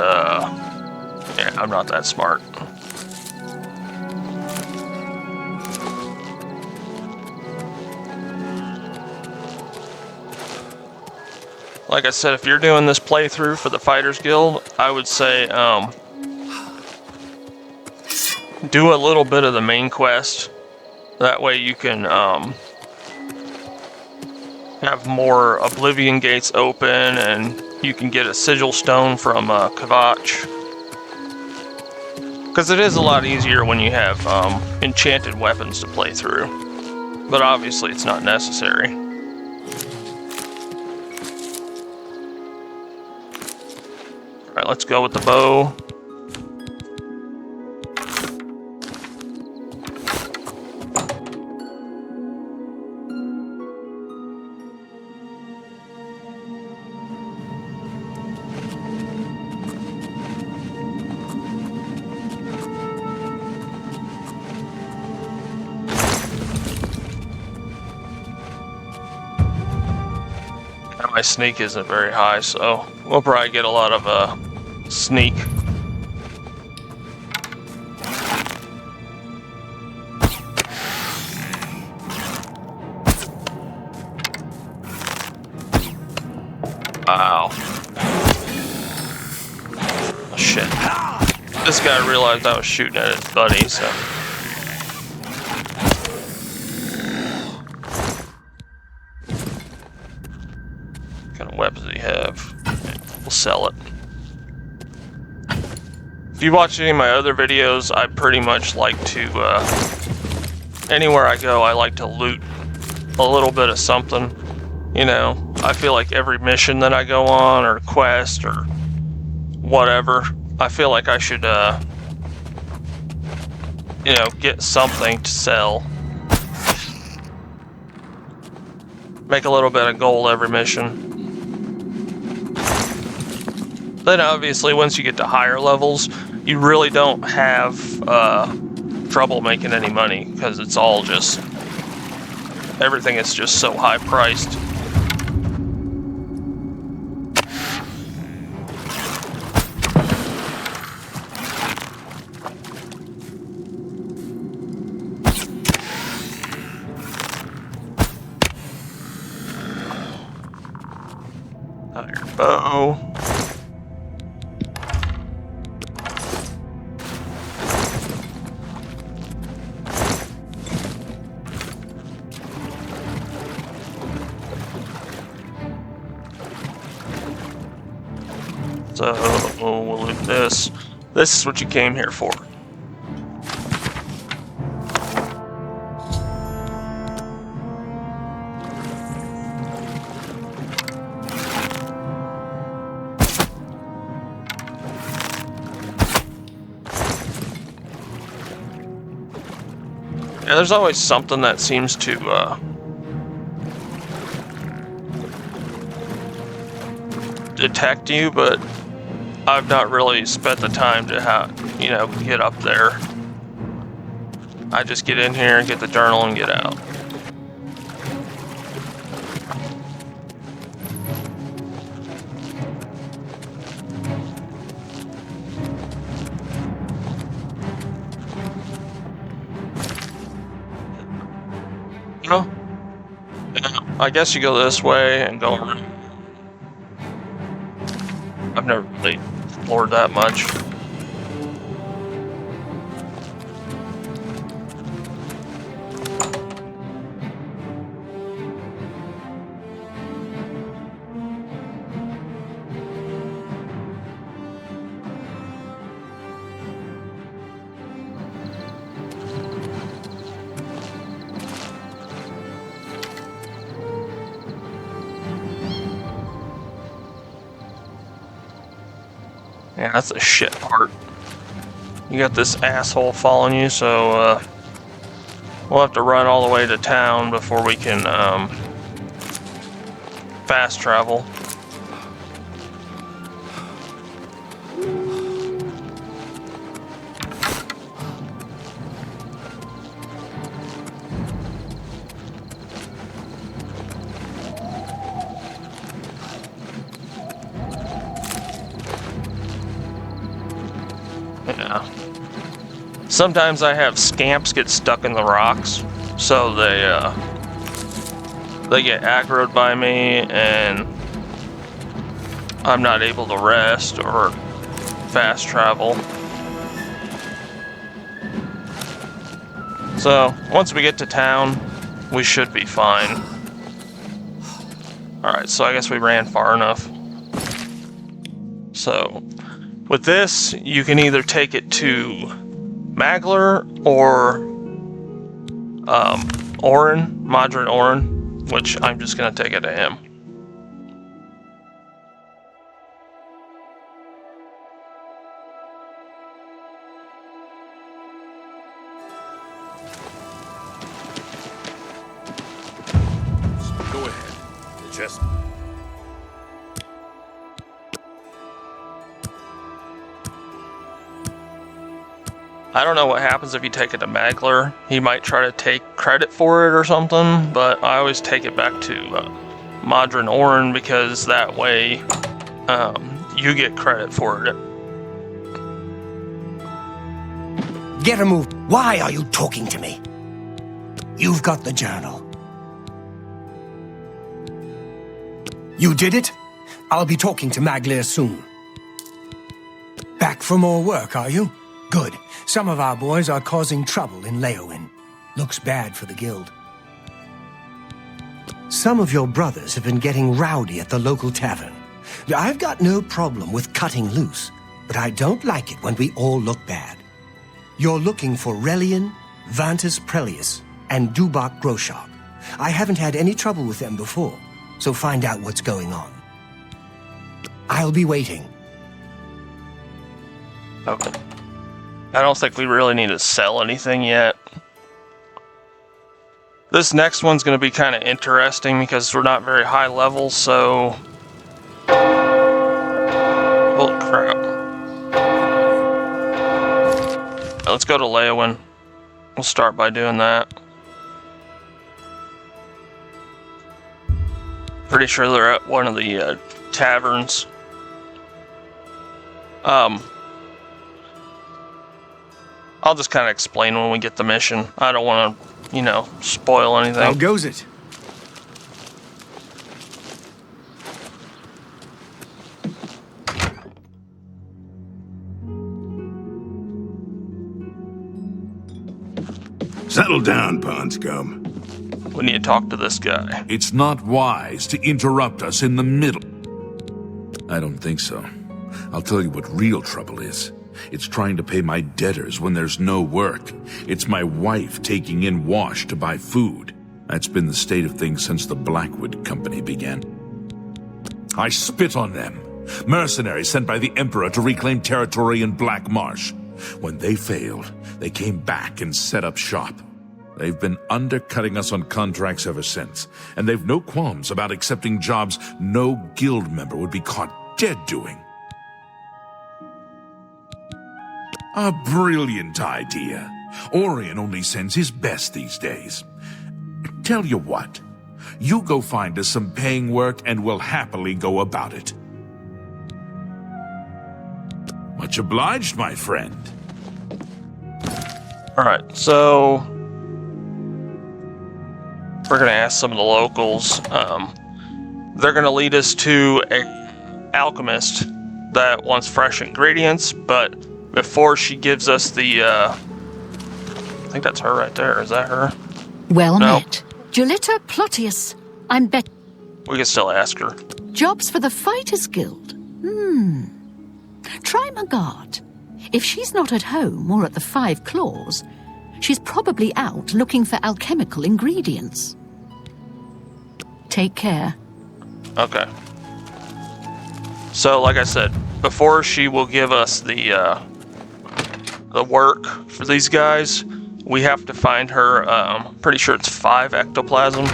yeah, I'm not that smart. Like I said, if you're doing this playthrough for the Fighters Guild, I would say do a little bit of the main quest. That way you can have more Oblivion gates open, and you can get a sigil stone from Kavach. Because it is a lot easier when you have enchanted weapons to play through. But obviously it's not necessary. Alright, let's go with the bow. My sneak isn't very high, so we'll probably get a lot of sneak. Wow. Oh, shit. This guy realized I was shooting at his buddy, so. What kind of weapons do you have? We'll sell it. If you watch any of my other videos, I pretty much like to, anywhere I go, I like to loot a little bit of something. You know, I feel like every mission that I go on, or quest, or whatever, I feel like I should, you know, get something to sell. Make a little bit of gold every mission. Then obviously once you get to higher levels, you really don't have trouble making any money because it's all just, everything is just so high priced. Iron bow. So we'll loot this. This is what you came here for. Yeah, there's always something that seems to detect you, but I've not really spent the time to get up there. I just get in here and get the journal and get out. Oh. Yeah, I guess you go this way and go around. I've never really explored that much. Yeah, that's the shit part. You got this asshole following you, so we'll have to run all the way to town before we can fast travel. Yeah. Sometimes I have scamps get stuck in the rocks, so they get aggroed by me, and I'm not able to rest or fast travel. So once we get to town, we should be fine. Alright, so I guess we ran far enough. So with this, you can either take it to Magler or Modern Orin, which I'm just going to take it to him. Go ahead. Just... I don't know what happens if you take it to Magler. He might try to take credit for it or something, but I always take it back to Modern Orin because that way you get credit for it. Get a move. Why are you talking to me? You've got the journal. You did it? I'll be talking to Magler soon. Back for more work, are you? Good. Some of our boys are causing trouble in Leowin. Looks bad for the guild. Some of your brothers have been getting rowdy at the local tavern. I've got no problem with cutting loose, but I don't like it when we all look bad. You're looking for Relian, Vantus Prelius, and Dubak Groshok. I haven't had any trouble with them before, so find out what's going on. I'll be waiting. Okay. I don't think we really need to sell anything yet. This next one's going to be kind of interesting because we're not very high level, so... Holy Alright, let's go to Leowin. We'll start by doing that. Pretty sure they're at one of the taverns. I'll just kind of explain when we get the mission. I don't want to, spoil anything. How goes it? Settle down, Pond Scum. We need to talk to this guy. It's not wise to interrupt us in the middle. I don't think so. I'll tell you what real trouble is. It's trying to pay my debtors when there's no work. It's my wife taking in wash to buy food. That's been the state of things since the Blackwood Company began. I spit on them. Mercenaries sent by the Emperor to reclaim territory in Black Marsh. When they failed, they came back and set up shop. They've been undercutting us on contracts ever since, and they've no qualms about accepting jobs no guild member would be caught dead doing. A brilliant idea. Orion only sends his best these days. Tell you what, you go find us some paying work and we'll happily go about it. Much obliged, my friend. Alright, so we're going to ask some of the locals. They're going to lead us to an alchemist that wants fresh ingredients, but before she gives us the, I think that's her right there. Is that her? Well No. met. Julita Plotius. I'm bet. We can still ask her. Jobs for the Fighters Guild. Try Magard. If she's not at home or at the Five Claws, she's probably out looking for alchemical ingredients. Take care. Okay. So, like I said, before she will give us the work for these guys, we have to find her, pretty sure it's 5 ectoplasm.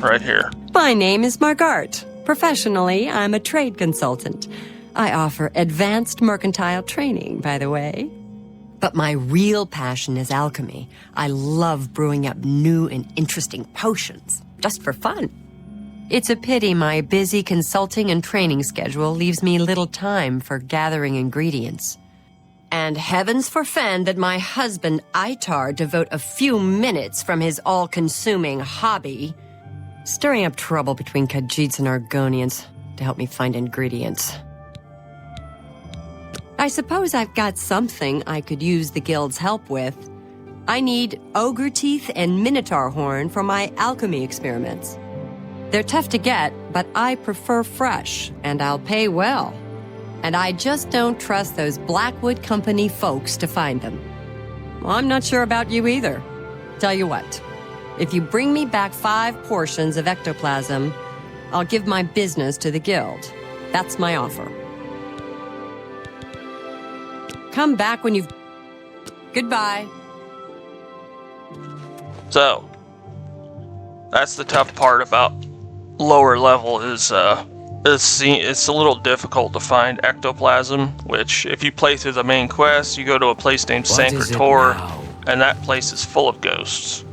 Right here. My name is Margart. Professionally, I'm a trade consultant. I offer advanced mercantile training, by the way. But my real passion is alchemy. I love brewing up new and interesting potions, just for fun. It's a pity my busy consulting and training schedule leaves me little time for gathering ingredients. And heavens forfend that my husband, Itar, devote a few minutes from his all-consuming hobby, stirring up trouble between Khajiits and Argonians, to help me find ingredients. I suppose I've got something I could use the guild's help with. I need ogre teeth and minotaur horn for my alchemy experiments. They're tough to get, but I prefer fresh, and I'll pay well. And I just don't trust those Blackwood Company folks to find them. Well, I'm not sure about you either. Tell you what, if you bring me back 5 portions of ectoplasm, I'll give my business to the guild. That's my offer. Come back when you've... Goodbye. So, that's the tough part about lower level is, it's a little difficult to find ectoplasm, which if you play through the main quest, you go to a place named Sancretor, and that place is full of ghosts.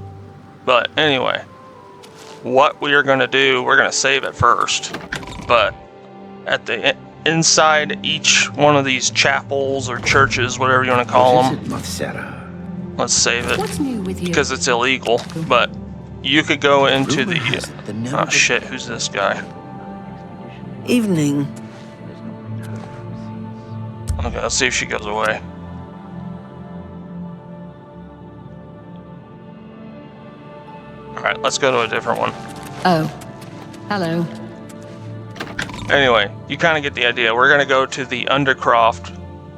But anyway, what we are going to do, we're going to save it first. But at the inside each one of these chapels or churches, whatever you want to call them, let's save it. What's new with you? Because it's illegal. But you could go into the... Oh shit, who's this guy? Evening. Okay, let's see if she goes away. Alright, let's go to a different one. Oh. Hello. Anyway, you kind of get the idea. We're going to go to the Undercroft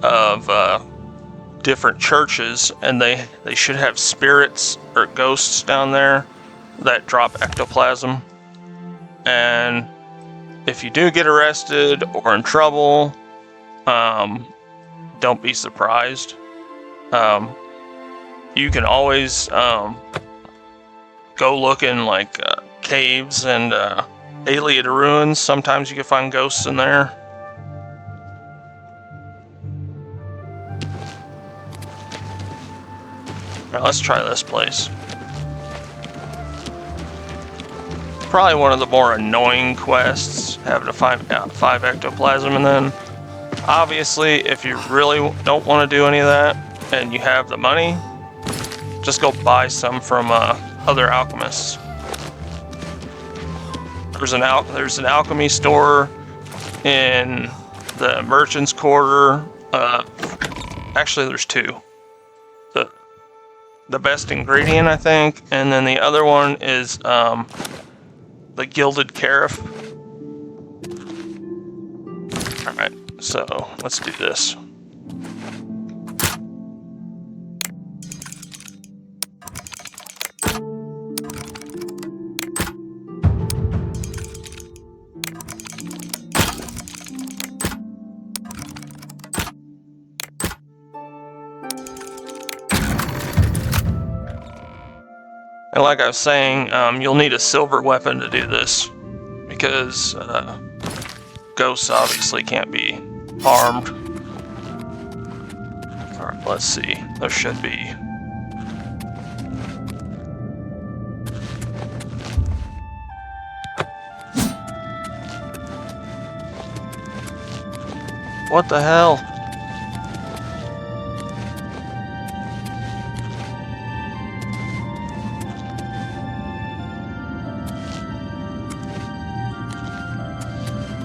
of different churches, and they should have spirits or ghosts down there that drop ectoplasm. And if you do get arrested or in trouble, don't be surprised. You can always go look in like caves and Aliad ruins. Sometimes you can find ghosts in there. Alright, let's try this place. Probably one of the more annoying quests, having to find 5 ectoplasm, and then obviously if you really don't want to do any of that and you have the money, just go buy some from other alchemists. There's an alchemy store in the Merchant's Quarter. Actually, there's 2. The Best Ingredient, I think, and then the other one is the Gilded Carafe. Alright, so let's do this. And like I was saying, you'll need a silver weapon to do this, because ghosts obviously can't be harmed. Alright, let's see. There should be. What the hell?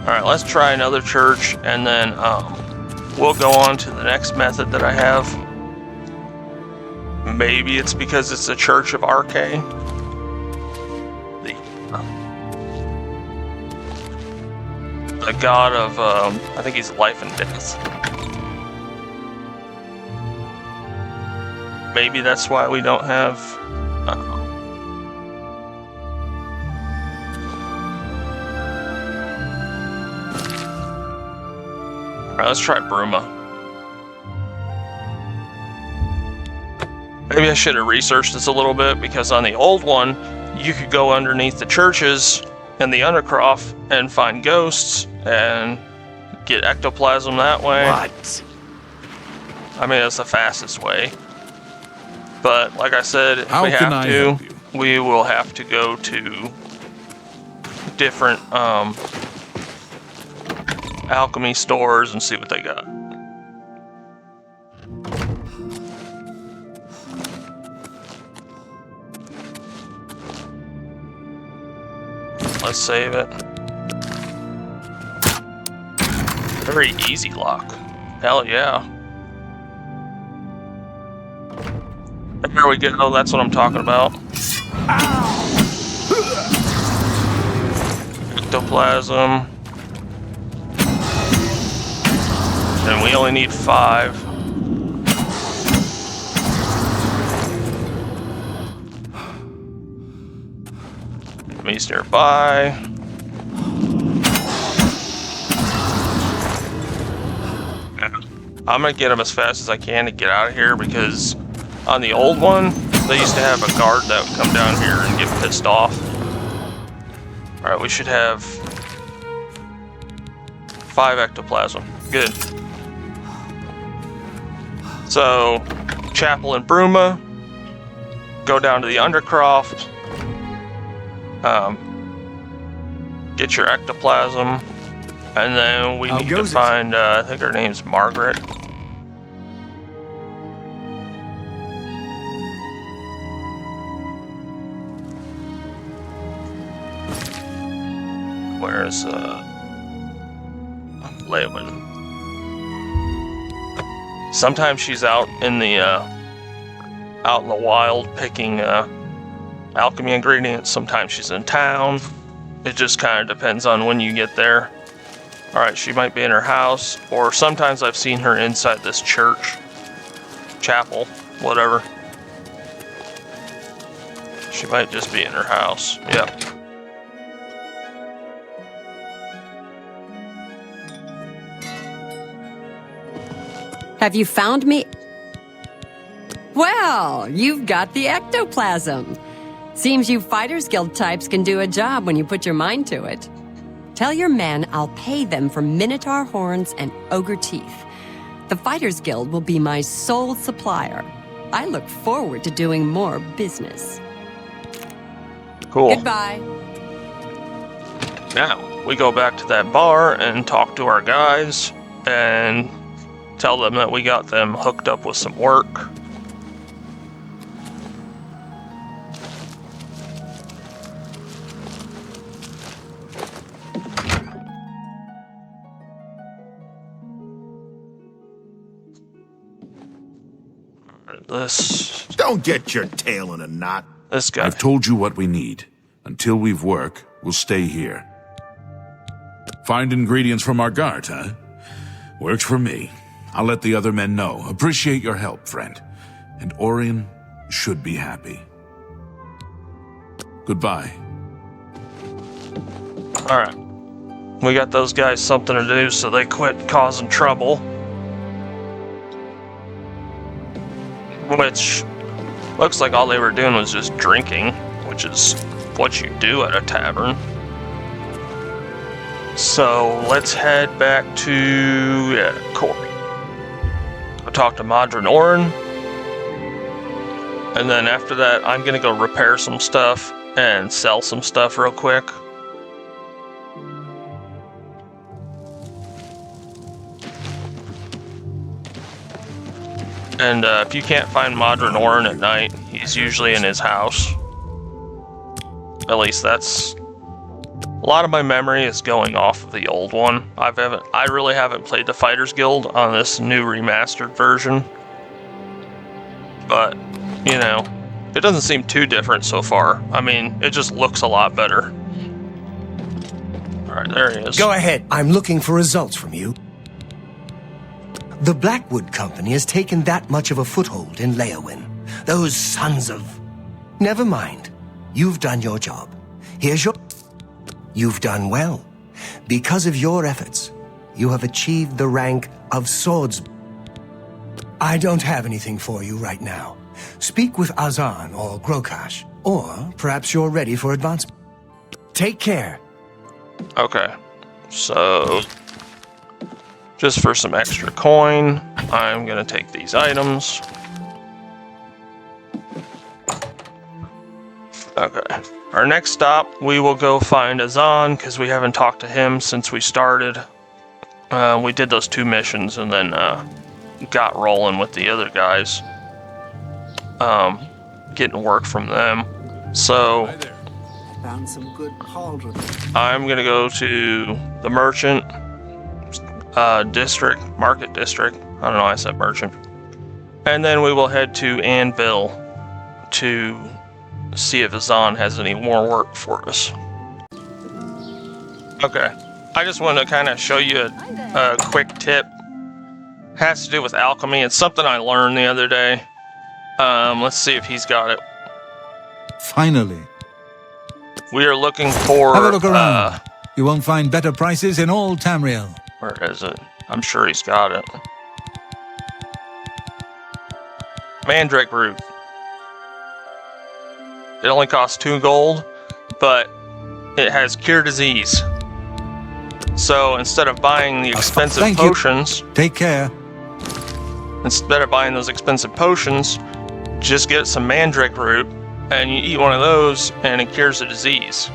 Alright, let's try another church, and then we'll go on to the next method that I have. Maybe it's because it's the Church of Arche. The god of, I think he's life and death. Maybe that's why we don't have... Alright, let's try Bruma. Maybe I should have researched this a little bit, because on the old one, you could go underneath the churches in the Undercroft and find ghosts and get ectoplasm that way. What? I mean, it's the fastest way. But like I said, if How we can have I to, help you? we will have to go to different alchemy stores and see what they got. Let's save it. Very easy lock. Hell yeah. There we go. That's what I'm talking about. Ectoplasm. And we only need 5. Enemies nearby. I'm gonna get them as fast as I can to get out of here, because on the old one, they used to have a guard that would come down here and get pissed off. Alright, we should have 5 ectoplasm. Good. So, Chapel and Bruma. Go down to the Undercroft. Get your ectoplasm. And then we need to find, I think her name's Margaret. Where's, Lewin? Sometimes she's out in the wild picking, alchemy ingredients. Sometimes she's in town. It just kind of depends on when you get there. Alright, she might be in her house, or sometimes I've seen her inside this church. Chapel, whatever. She might just be in her house. Yep. Have you found me? Well, you've got the ectoplasm. Seems you Fighters Guild types can do a job when you put your mind to it. Tell your men I'll pay them for Minotaur horns and ogre teeth. The Fighters Guild will be my sole supplier. I look forward to doing more business. Cool. Goodbye. Now, we go back to that bar and talk to our guys and tell them that we got them hooked up with some work. This... Don't get your tail in a knot. This guy. I've told you what we need. Until we've work, we'll stay here. Find ingredients from our guard, huh? Works for me. I'll let the other men know. Appreciate your help, friend. And Orion should be happy. Goodbye. Alright. We got those guys something to do so they quit causing trouble. Which looks like all they were doing was just drinking, which is what you do at a tavern. So let's head back to Corey. I'll talk to Madron Oren. And then after that, I'm gonna go repair some stuff and sell some stuff real quick. And if you can't find Madron Oren at night, he's usually in his house. At least that's... A lot of my memory is going off of the old one. I really haven't played the Fighters Guild on this new remastered version. But, you know, it doesn't seem too different so far. I mean, it just looks a lot better. Alright, there he is. Go ahead. I'm looking for results from you. The Blackwood Company has taken that much of a foothold in Leowin. Those sons of... Never mind. You've done your job. Here's your... You've done well. Because of your efforts, you have achieved the rank of swords. I don't have anything for you right now. Speak with Azan or Grokash, or perhaps you're ready for advancement. Take care. Okay, so... Just for some extra coin, I'm gonna take these items. Okay. Our next stop, we will go find Azan, because we haven't talked to him since we started. We did those 2 missions and then got rolling with the other guys. Getting work from them. So, Found some good cauldron. I'm going to go to the merchant market district. I don't know why I said merchant. And then we will head to Anvil to see if Azan has any more work for us. Okay, I just wanted to kind of show you a quick tip. It has to do with alchemy. It's something I learned the other day. Let's see if he's got it. Finally. We are looking for... Have a look around. You won't find better prices in all Tamriel. Where is it? I'm sure he's got it. Mandrake root. It only costs 2 gold, but it has cure disease. So instead of buying the expensive potions... Take care. Instead of buying those expensive potions, just get some mandrake root, and you eat one of those, and it cures the disease.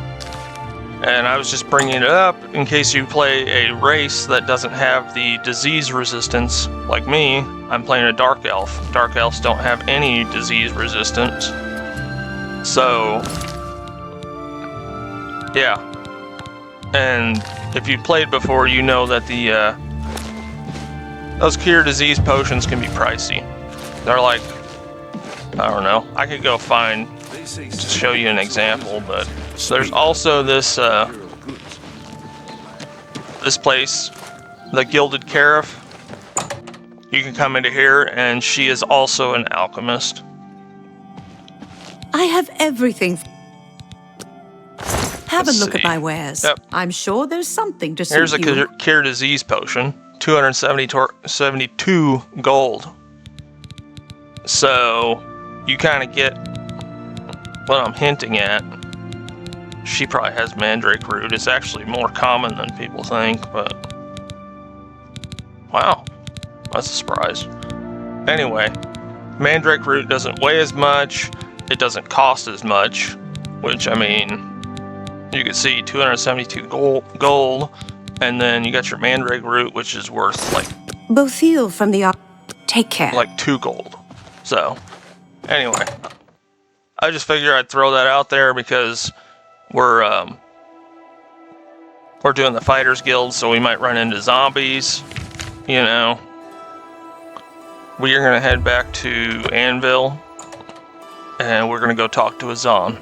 And I was just bringing it up in case you play a race that doesn't have the disease resistance, like me. I'm playing a Dark Elf. Dark Elves don't have any disease resistance. So, yeah. And if you played before, you know that those cure disease potions can be pricey. They're like, I don't know. I could go find to show you an example, but there's also this this place, the Gilded Carif. You can come into here, and she is also an alchemist. I have everything. Have a look at my wares. Yep. I'm sure there's something to suit Here's a you. cure disease potion, 272 gold. So you kind of get what I'm hinting at. She probably has mandrake root. It's actually more common than people think, but wow, that's a surprise. Anyway, Mandrake root doesn't weigh as much. It doesn't cost as much, which, I mean, you can see 272 gold, and then you got your Mandrake root, which is worth like Bothil from the... Take care. like 2 gold. So, anyway, I just figured I'd throw that out there because we're doing the Fighters Guild, so we might run into zombies, you know. We are gonna head back to Anvil, and we're gonna go talk to Azan.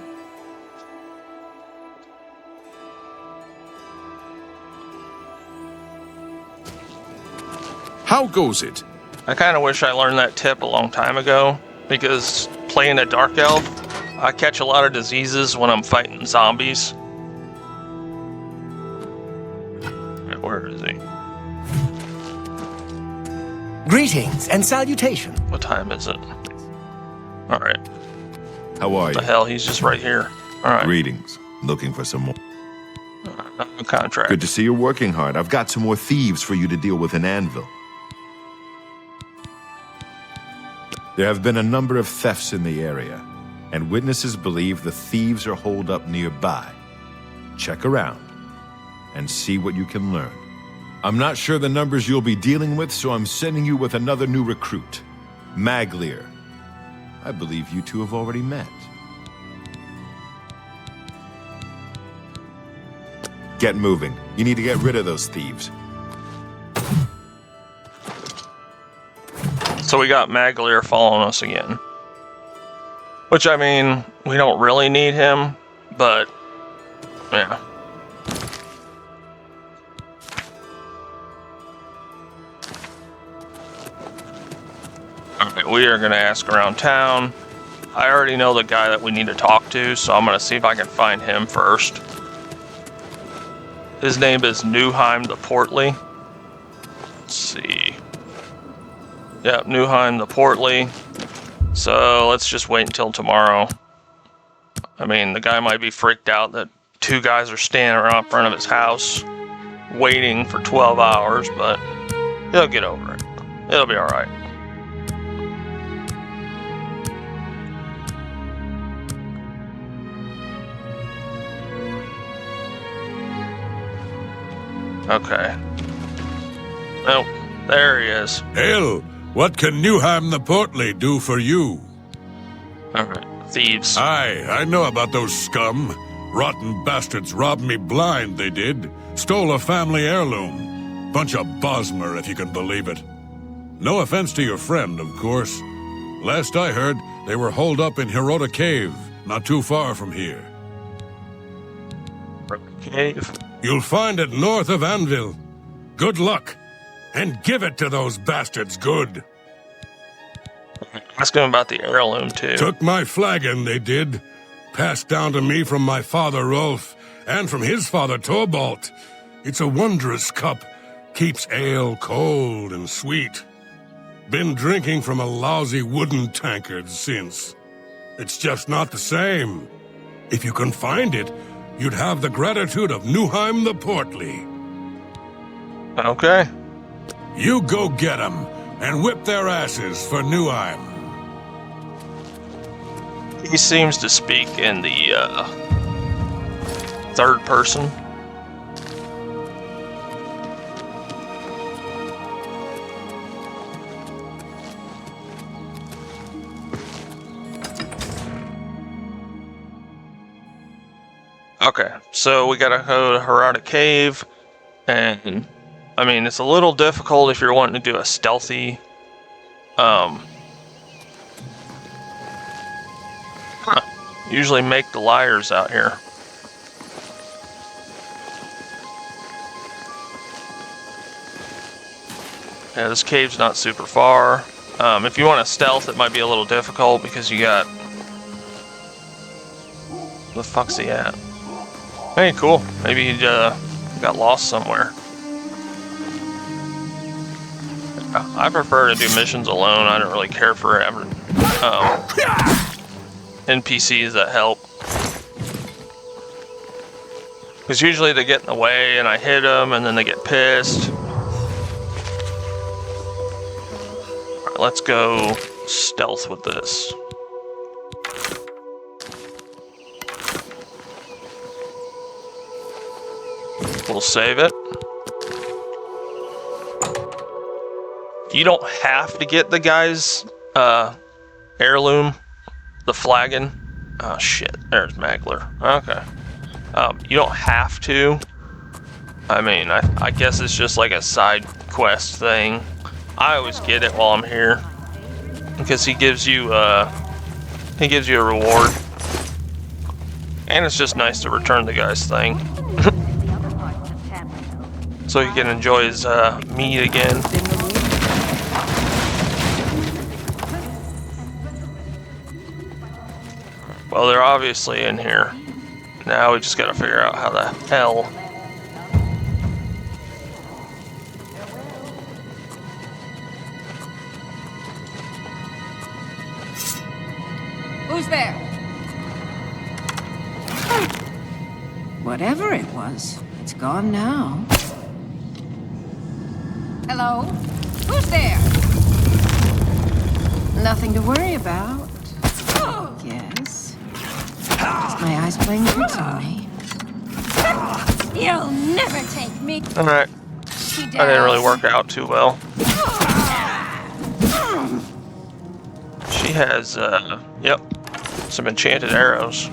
How goes it? I kind of wish I learned that tip a long time ago, because playing a Dark Elf, I catch a lot of diseases when I'm fighting zombies. Where is he? Greetings and salutations. What time is it? Alright. How are you? The hell, he's just right here. Alright. Greetings. Looking for some more. No contract. Good to see you're working hard. I've got some more thieves for you to deal with in Anvil. There have been a number of thefts in the area, and witnesses believe the thieves are holed up nearby. Check around and see what you can learn. I'm not sure the numbers you'll be dealing with, so I'm sending you with another new recruit, Maglier. I believe you two have already met. Get moving. You need to get rid of those thieves. So we got Maglier following us again. Which, I mean, we don't really need him, but, yeah. Alright, we are going to ask around town. I already know the guy that we need to talk to, so I'm going to see if I can find him first. His name is Newheim the Portly. Let's see. Yep, Newheim the Portly. So let's just wait until tomorrow. I mean, the guy might be freaked out that 2 guys are standing around in front of his house waiting for 12 hours, but he'll get over it. It'll be alright. Okay. Nope. There he is. Hail! What can Newheim the Portly do for you? Alright. Thieves. Aye, I know about those scum. Rotten bastards robbed me blind, they did. Stole a family heirloom. Bunch of Bosmer, if you can believe it. No offense to your friend, of course. Last I heard, they were holed up in Hirota Cave, not too far from here. Cave? You'll find it north of Anvil. Good luck. And give it to those bastards good. Ask him about the heirloom, too. Took my flagon, they did. Passed down to me from my father Rolf, and from his father Torvald. It's a wondrous cup. Keeps ale cold and sweet. Been drinking from a lousy wooden tankard since. It's just not the same. If you can find it, you'd have the gratitude of Newheim the Portly. Okay. You go get 'em, and whip their asses for Newheim. He seems to speak in the, third person. Okay, so we gotta go to Hirota Cave, and I mean, it's a little difficult if you're wanting to do a stealthy, usually make the liars out here. Yeah, this cave's not super far. If you want to stealth, it might be a little difficult because you got... Where the fuck's he at? Hey, cool. Maybe he got lost somewhere. I prefer to do missions alone. I don't really care for NPCs that help. Because usually they get in the way and I hit them and then they get pissed. Alright, let's go stealth with this. We'll save it. You don't have to get the guy's heirloom, the flagon. Oh shit, there's Magler. Okay. You don't have to. I mean, I guess it's just like a side quest thing. I always get it while I'm here because he gives you a reward, and it's just nice to return the guy's thing so he can enjoy his meat again. Well, they're obviously in here. Now we just gotta figure out how the hell. Who's there? Whatever it was, it's gone now. Hello? Who's there? Nothing to worry about. Yes. Just my eyes playing tricks on me. You'll never take me. Alright. That didn't really work out too well. She has, yep, some enchanted arrows.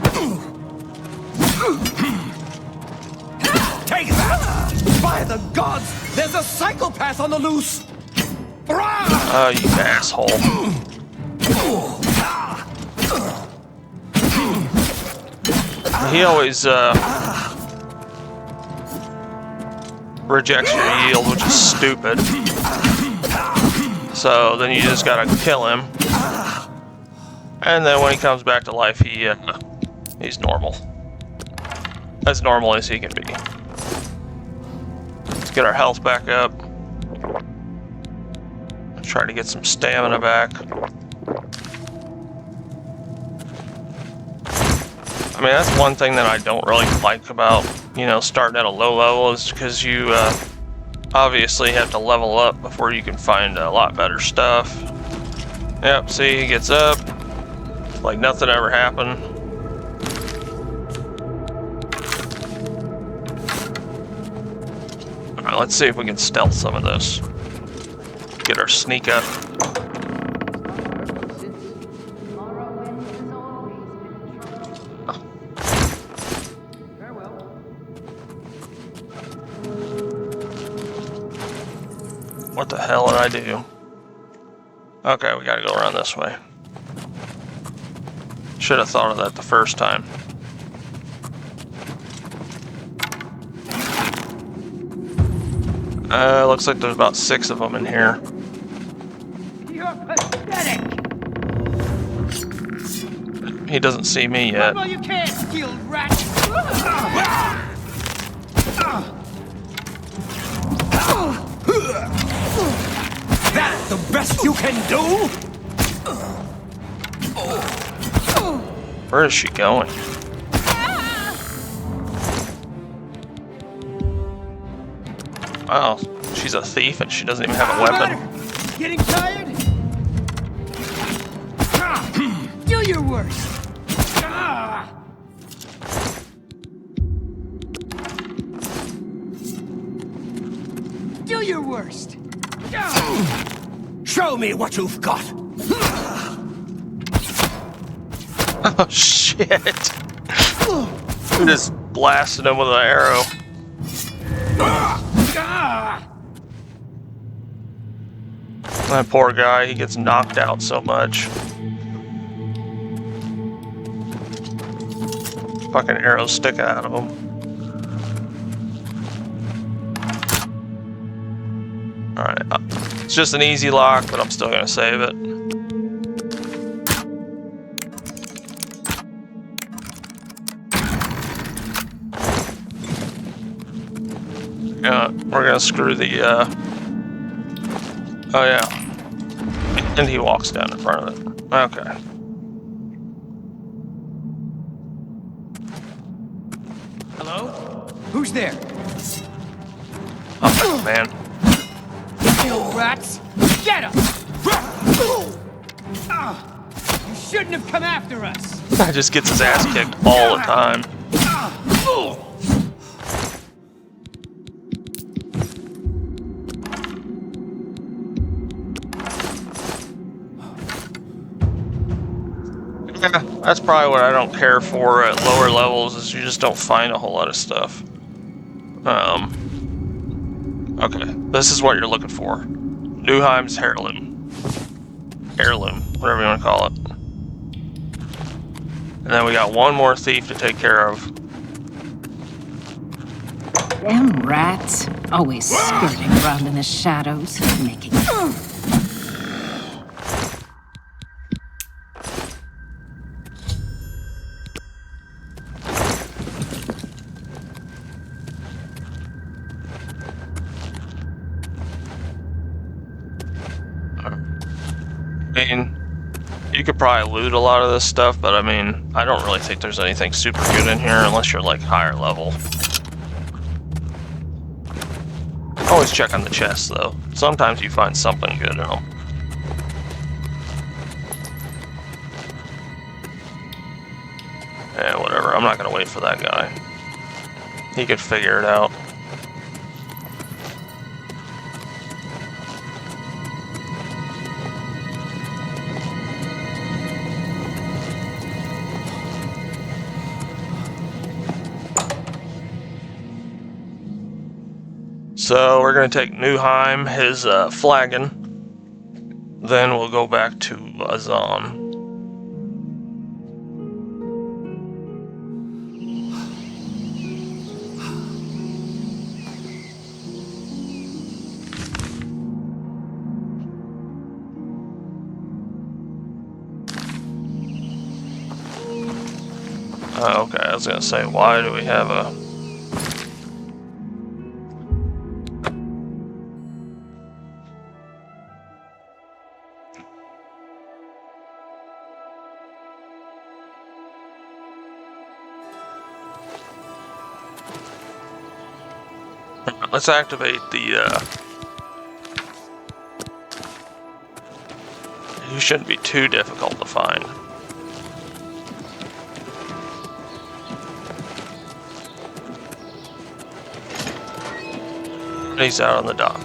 Take that! By the gods, there's a psychopath on the loose! Oh, you asshole. He always, rejects your yield, which is stupid. So then you just gotta kill him. And then when he comes back to life, he's normal. As normal as he can be. Let's get our health back up. Try to get some stamina back. I mean, that's one thing that I don't really like about, you know, starting at a low level is because you obviously have to level up before you can find a lot better stuff. Yep, see, he gets up like nothing ever happened. Alright, let's see if we can stealth some of this. Get our sneak up. What the hell did I do? Okay, we gotta go around this way. Should have thought of that the first time. Looks like there's about 6 of them in here. You're pathetic! He doesn't see me yet. Well, you can't, skilled rat! That's the best you can do? Where is she going? Wow, she's a thief and she doesn't even have a weapon. Getting tired? Do your worst. Do your worst. Show me what you've got. Oh shit! Just blasted him with an arrow. That poor guy, he gets knocked out so much. Fucking arrows sticking out of him. Alright, it's just an easy lock, but I'm still gonna save it. We're gonna screw the, oh yeah. And he walks down in front of it. Okay. Hello? Who's there? Oh, man. You rats! Get him! You shouldn't have come after us. Guy just gets his ass kicked all the time. Yeah, that's probably what I don't care for at lower levels, is you just don't find a whole lot of stuff. Okay, this is what you're looking for. Newheim's heirloom. Heirloom, whatever you want to call it. And then we got one more thief to take care of. Them rats, always skirting around in the shadows, making... I mean, you could probably loot a lot of this stuff, but I mean, I don't really think there's anything super good in here unless you're like higher level. Always check on the chests though. Sometimes you find something good in them. Yeah, whatever. I'm not gonna wait for that guy. He could figure it out. So we're going to take Newheim, his flagon, then we'll go back to Azan. Okay, I was going to say, why do we have a... Let's activate the, You shouldn't be too difficult to find. He's out on the dock.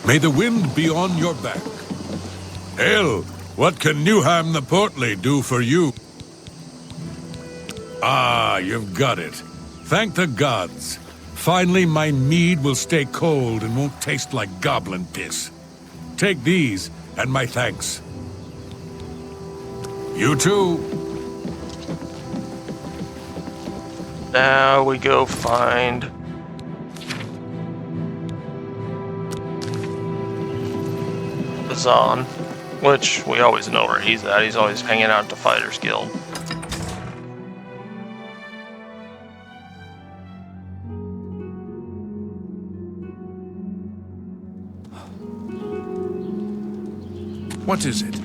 May the wind be on your back. Hail, what can Newheim the Portly do for you? Ah, you've got it. Thank the gods. Finally, my mead will stay cold and won't taste like goblin piss. Take these, and my thanks. You too. Now we go find... Azan, which we always know where he's at. He's always hanging out at the Fighters Guild. What is it?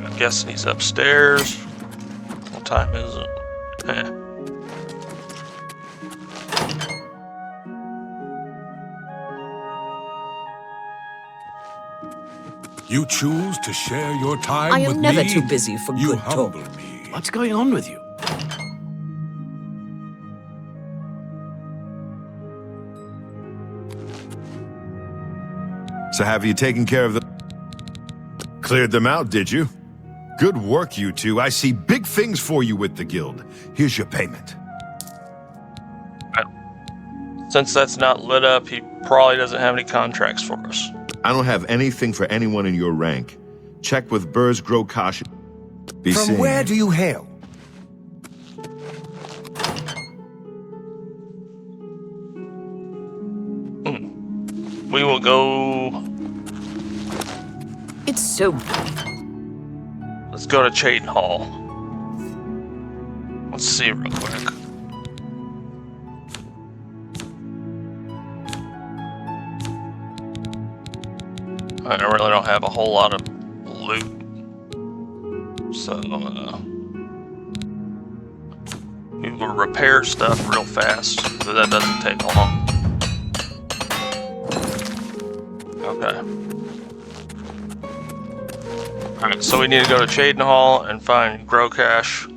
I'm guessing he's upstairs. What time is it? You choose to share your time I with am me? never too busy for You good talk. humble me. What's going on with you? So have you taken care of the... Cleared them out, did you? Good work, you two. I see big things for you with the guild. Here's your payment. Since that's not lit up, he probably doesn't have any contracts for us. I don't have anything for anyone in your rank. Check with Burrs Grokash. Be From seeing where you. do you hail? We will go... It's so... Let's go to Chaden Hall. Let's see real quick. I really don't have a whole lot of loot. So, we will repair stuff real fast, but that doesn't take long. Okay. Alright, so we need to go to Chaden Hall and find Grokash.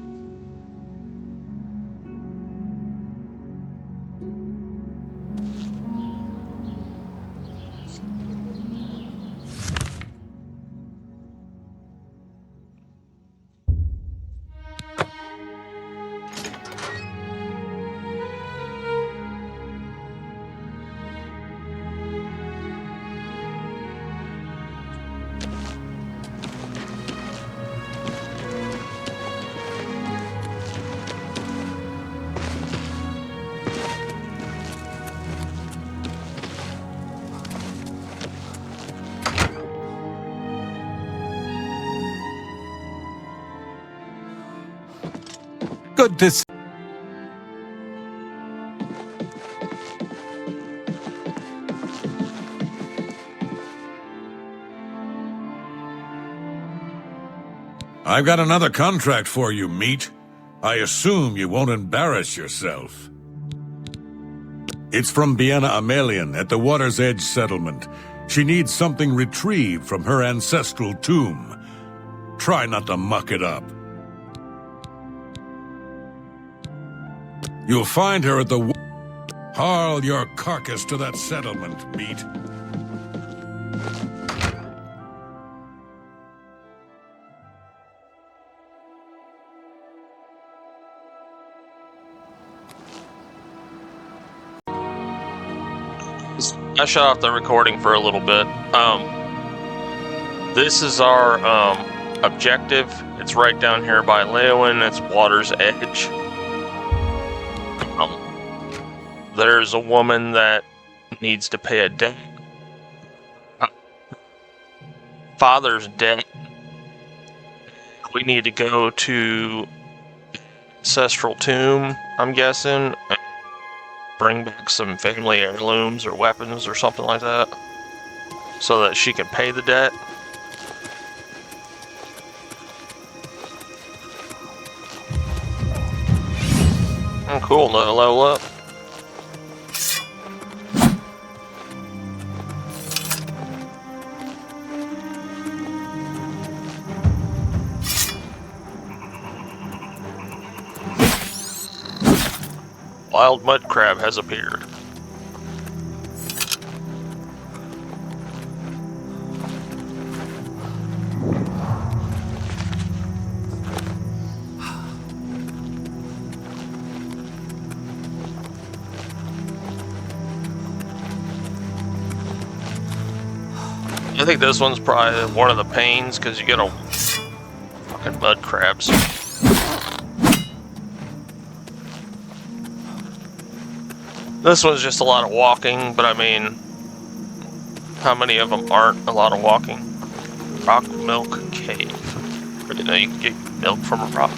Good to see. I've got another contract for you, meat. I assume you won't embarrass yourself. It's from Biena Amelian at the Water's Edge settlement. She needs something retrieved from her ancestral tomb. Try not to muck it up. You'll find her at the... Haul your carcass to that settlement, meat. I shut off the recording for a little bit. This is our objective. It's right down here by Leowin. It's Water's Edge. There's a woman that needs to pay a debt. Father's debt. We need to go to ancestral tomb, I'm guessing. Bring back some family heirlooms or weapons or something like that, so that she can pay the debt. Oh, cool, level up. Wild mud crab has appeared. I think this one's probably one of the pains because you get a fucking mud crabs. This one's just a lot of walking, but I mean, how many of them aren't a lot of walking? Rock Milk Cave. I didn't know you can get milk from a rock.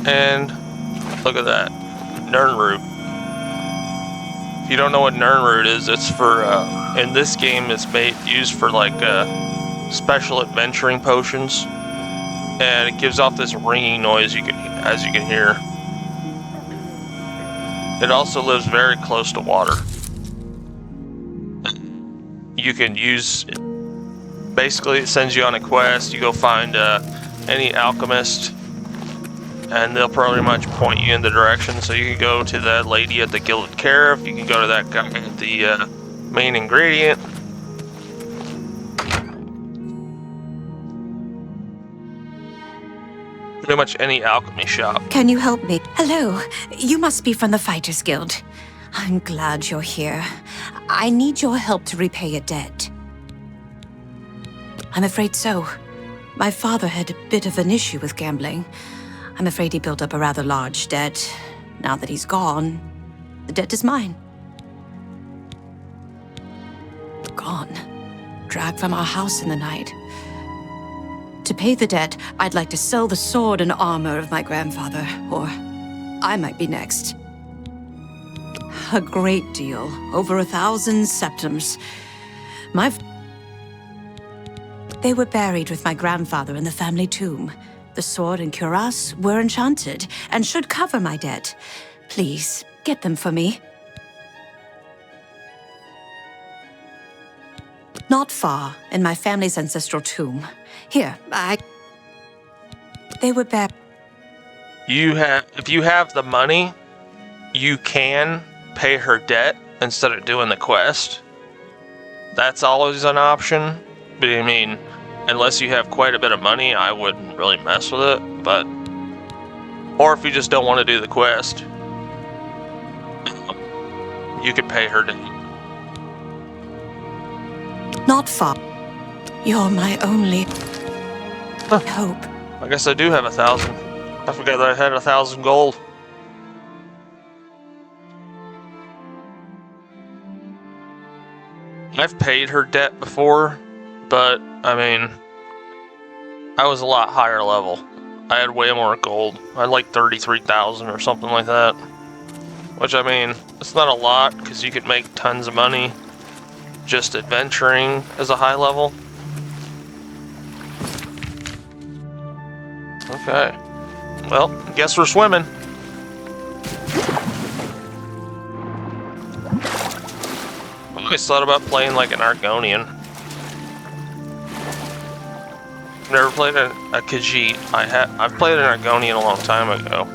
And look at that, Nernroot. If you don't know what Nernroot is, it's for, in this game it's used for like special adventuring potions. And it gives off this ringing noise as you can hear. It also lives very close to water. You can use... Basically, it sends you on a quest. You go find any alchemist, and they'll pretty much point you in the direction. So you can go to that lady at the Gilded Carafe. You can go to that guy at the main ingredient. Pretty much any alchemy shop. Can you help me? Hello, you must be from the Fighters Guild. I'm glad you're here. I need your help to repay a debt. I'm afraid so. My father had a bit of an issue with gambling. I'm afraid he built up a rather large debt. Now that he's gone, the debt is mine. Gone. Dragged from our house in the night. To pay the debt, I'd like to sell the sword and armor of my grandfather, or I might be next. A great deal. Over 1,000 septims. They were buried with my grandfather in the family tomb. The sword and cuirass were enchanted and should cover my debt. Please, get them for me. Not far, in my family's ancestral tomb. Here, They were buried. If you have the money, you can pay her debt instead of doing the quest. That's always an option. But I mean, unless you have quite a bit of money, I wouldn't really mess with it. But, or if you just don't want to do the quest, you could pay her debt. Not far. You're my only hope. I guess I do have 1,000. I forgot that I had 1,000 gold. I've paid her debt before, but I mean, I was a lot higher level. I had way more gold. I had like 33,000 or something like that. Which, I mean, it's not a lot because you could make tons of money just adventuring as a high level. Okay. Well, guess we're swimming. I always thought about playing like an Argonian. Never played a Khajiit. I've played an Argonian a long time ago.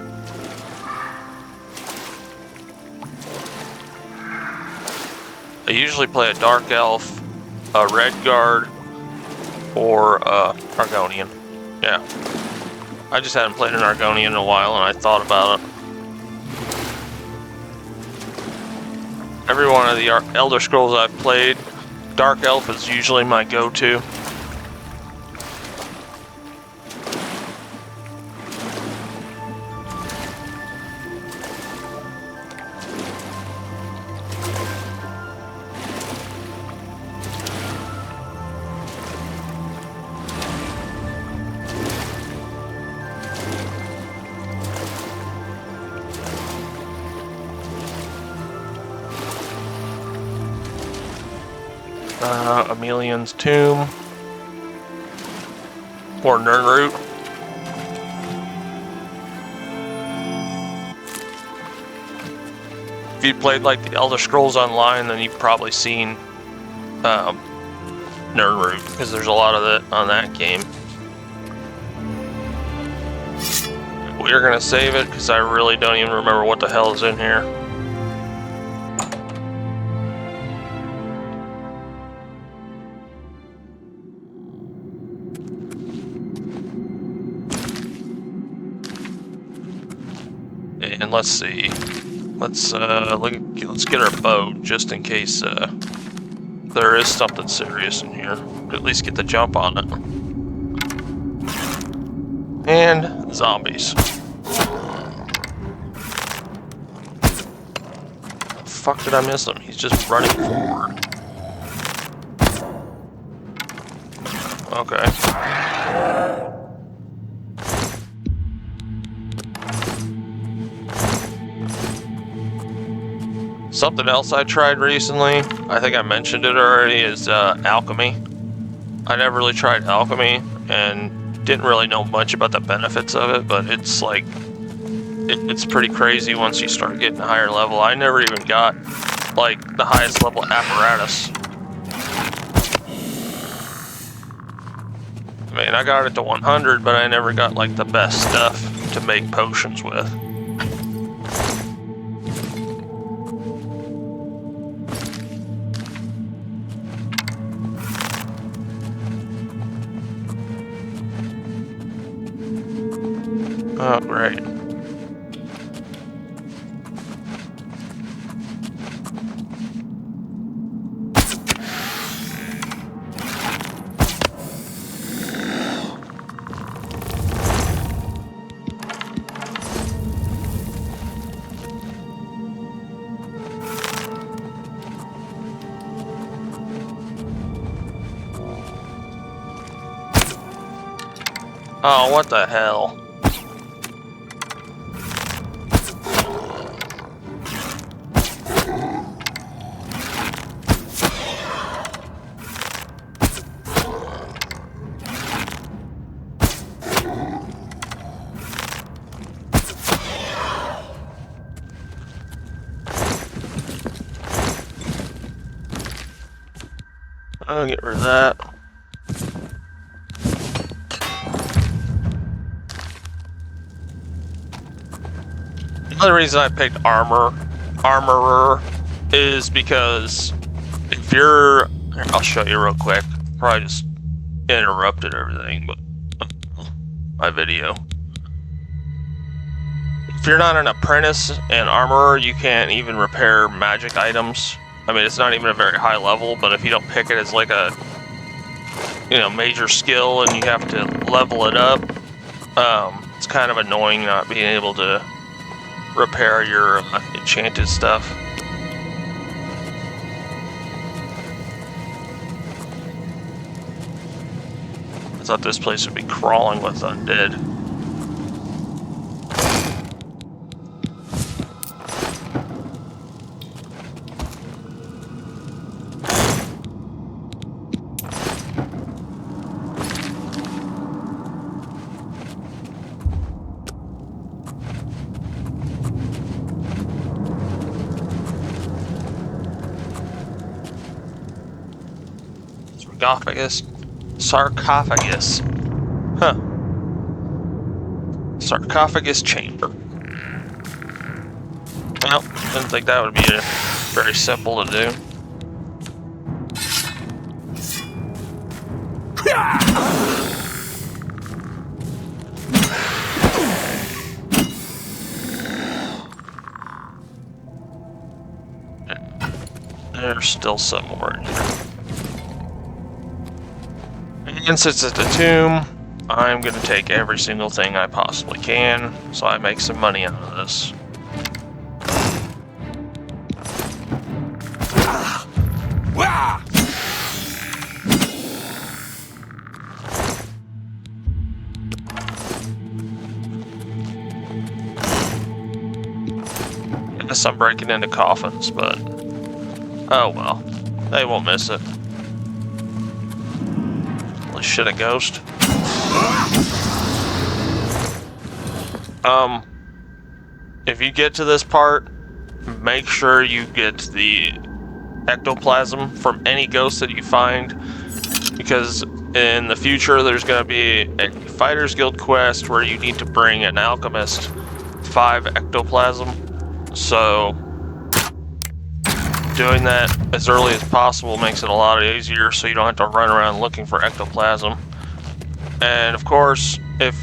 I usually play a Dark Elf, a Red Guard, or a Argonian. Yeah. I just hadn't played an Argonian in a while and I thought about it. Every one of the Elder Scrolls I've played, Dark Elf is usually my go-to. Emelian's Tomb, or Nernroot. If you played like the Elder Scrolls Online, then you've probably seen Nernroot, because there's a lot of it on that game. We're gonna save it because I really don't even remember what the hell is in here. And let's see. Let's get our bow just in case there is something serious in here. At least get the jump on it. And zombies. Fuck, did I miss him? He's just running forward. Okay. Something else I tried recently, I think I mentioned it already, is alchemy. I never really tried alchemy and didn't really know much about the benefits of it, but it's like, it's pretty crazy once you start getting a higher level. I never even got like the highest level apparatus. I mean, I got it to 100, but I never got like the best stuff to make potions with. Oh, great. Oh, what the hell? I'll get rid of that. The other reason I picked armorer is because if you're, here, I'll show you real quick. Probably just interrupted everything, but my video. If you're not an apprentice and armorer, you can't even repair magic items. I mean, it's not even a very high level, but if you don't pick it as like a, you know, major skill and you have to level it up, it's kind of annoying not being able to repair your enchanted stuff. I thought this place would be crawling with undead. Sarcophagus. Huh. Sarcophagus chamber. Well, didn't think that would be very simple to do. There's still some more in here. And since it's a tomb, I'm going to take every single thing I possibly can, so I make some money out of this. Guess I'm breaking into coffins, but oh well, they won't miss it. Shit, a ghost. If you get to this part, make sure you get the ectoplasm from any ghost that you find, because in the future there's going to be a Fighters Guild quest where you need to bring an alchemist 5 ectoplasm. So doing that as early as possible makes it a lot easier, so you don't have to run around looking for ectoplasm. And of course, if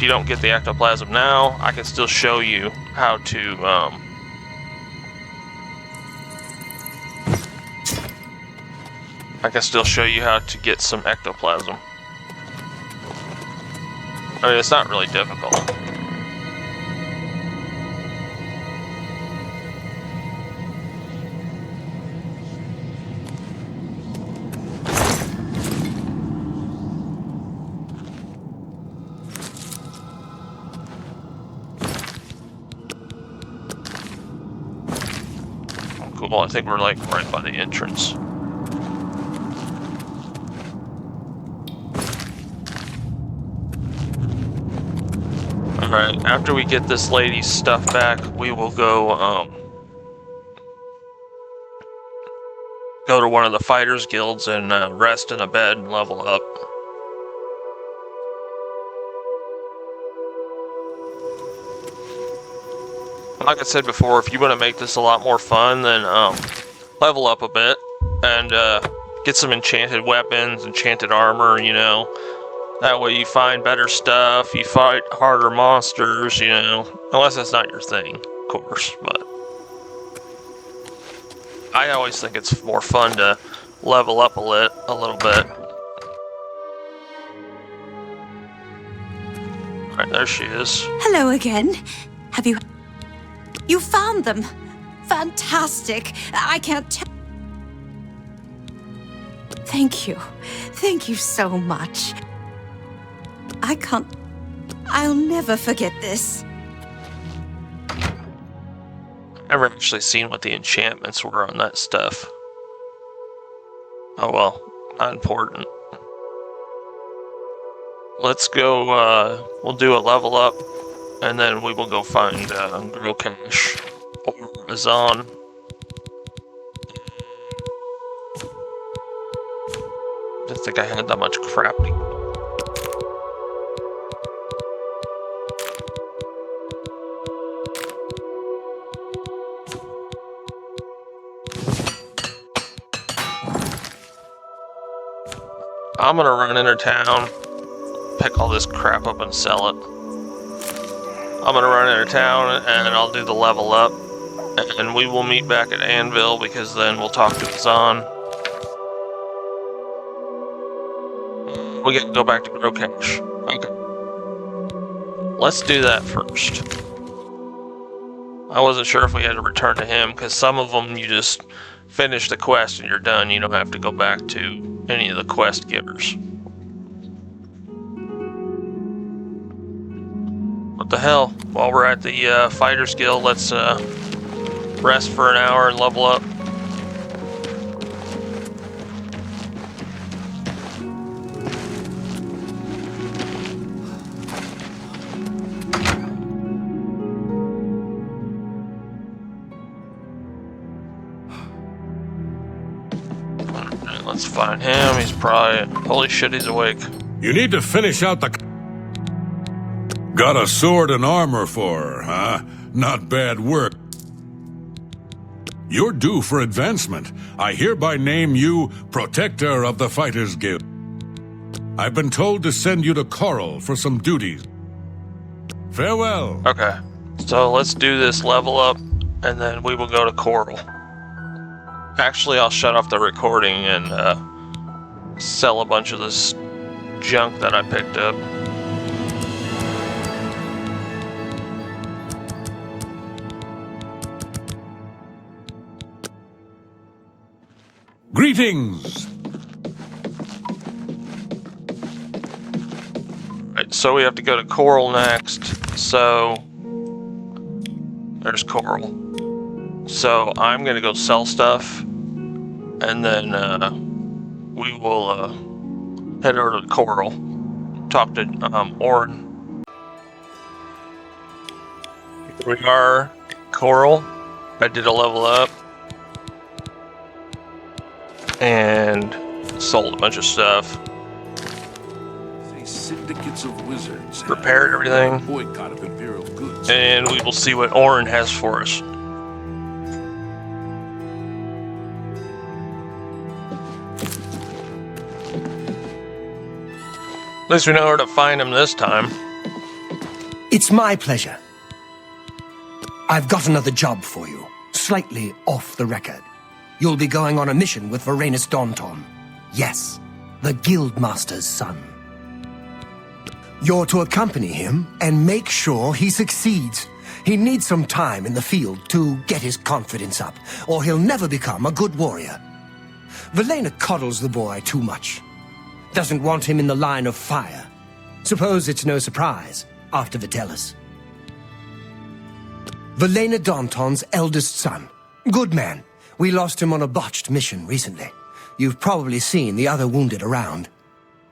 you don't get the ectoplasm now, I can still show you how to get some ectoplasm. I mean, it's not really difficult. Cool, I think we're like right by the entrance. Alright, after we get this lady's stuff back, we will go to one of the Fighters Guilds and rest in a bed and level up. Like I said before, if you want to make this a lot more fun, then level up a bit and get some enchanted weapons, enchanted armor, you know. That way you find better stuff, you fight harder monsters, you know. Unless that's not your thing, of course, but I always think it's more fun to level up a little bit. Alright, there she is. Hello again. Have you... You found them! Fantastic! I can't tell... Thank you. Thank you so much. I can't... I'll never forget this. I've never actually seen what the enchantments were on that stuff. Oh well, not important. Let's go, we'll do a level up, and then we will go find Grokash or Azan. Didn't think I had that much crap. I'm gonna run into town, pick all this crap up and sell it. I'm gonna run into town and I'll do the level up, and we will meet back at Anvil because then we'll talk to Azan. We get to go back to Grokash. Okay. Let's do that first. I wasn't sure if we had to return to him, because some of them you just finish the quest and you're done. You don't have to go back to any of the quest givers. What the hell? While we're at the Fighters Guild, let's rest for an hour and level up. Let's find him. He's probably... Holy shit, he's awake. You need to finish out the... Got a sword and armor for her, huh? Not bad work. You're due for advancement. I hereby name you Protector of the Fighters Guild. I've been told to send you to Coral for some duties. Farewell. Okay. So let's do this level up, and then we will go to Coral. Actually, I'll shut off the recording and sell a bunch of this junk that I picked up. Greetings. Right, so we have to go to Coral next. So there's Coral. So I'm gonna go sell stuff, and then we will head over to Coral, talk to Orin. Here we are, Coral. I did a level up and sold a bunch of stuff. Syndicates of wizards Repaired everything, boycott of imperial goods, and we will see what Orin has for us. At least we know where to find him this time. It's my pleasure. I've got another job for you, slightly off the record. You'll be going on a mission with Varanus Daunton. Yes, the Guildmaster's son. You're to accompany him and make sure he succeeds. He needs some time in the field to get his confidence up, or he'll never become a good warrior. Valena coddles the boy too much. Doesn't want him in the line of fire. Suppose it's no surprise, after Vitellis. Valena Daunton's eldest son. Good man. We lost him on a botched mission recently. You've probably seen the other wounded around.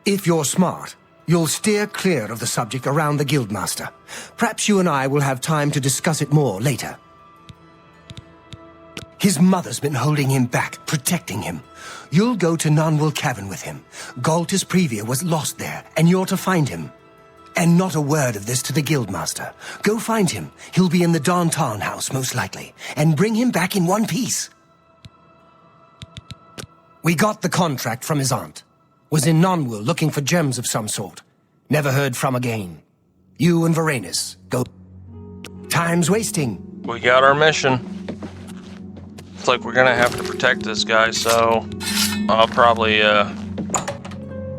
If you're smart, you'll steer clear of the subject around the Guildmaster. Perhaps you and I will have time to discuss it more later. His mother's been holding him back, protecting him. You'll go to Nonwell Cavern with him. Galtus Previa was lost there, and you're to find him. And not a word of this to the Guildmaster. Go find him. He'll be in the Daunton house, most likely. And bring him back in one piece. We got the contract from his aunt. Was in Nonwell looking for gems of some sort. Never heard from again. You and Varanus, go. Time's wasting. We got our mission. Looks like we're gonna have to protect this guy, so I'll probably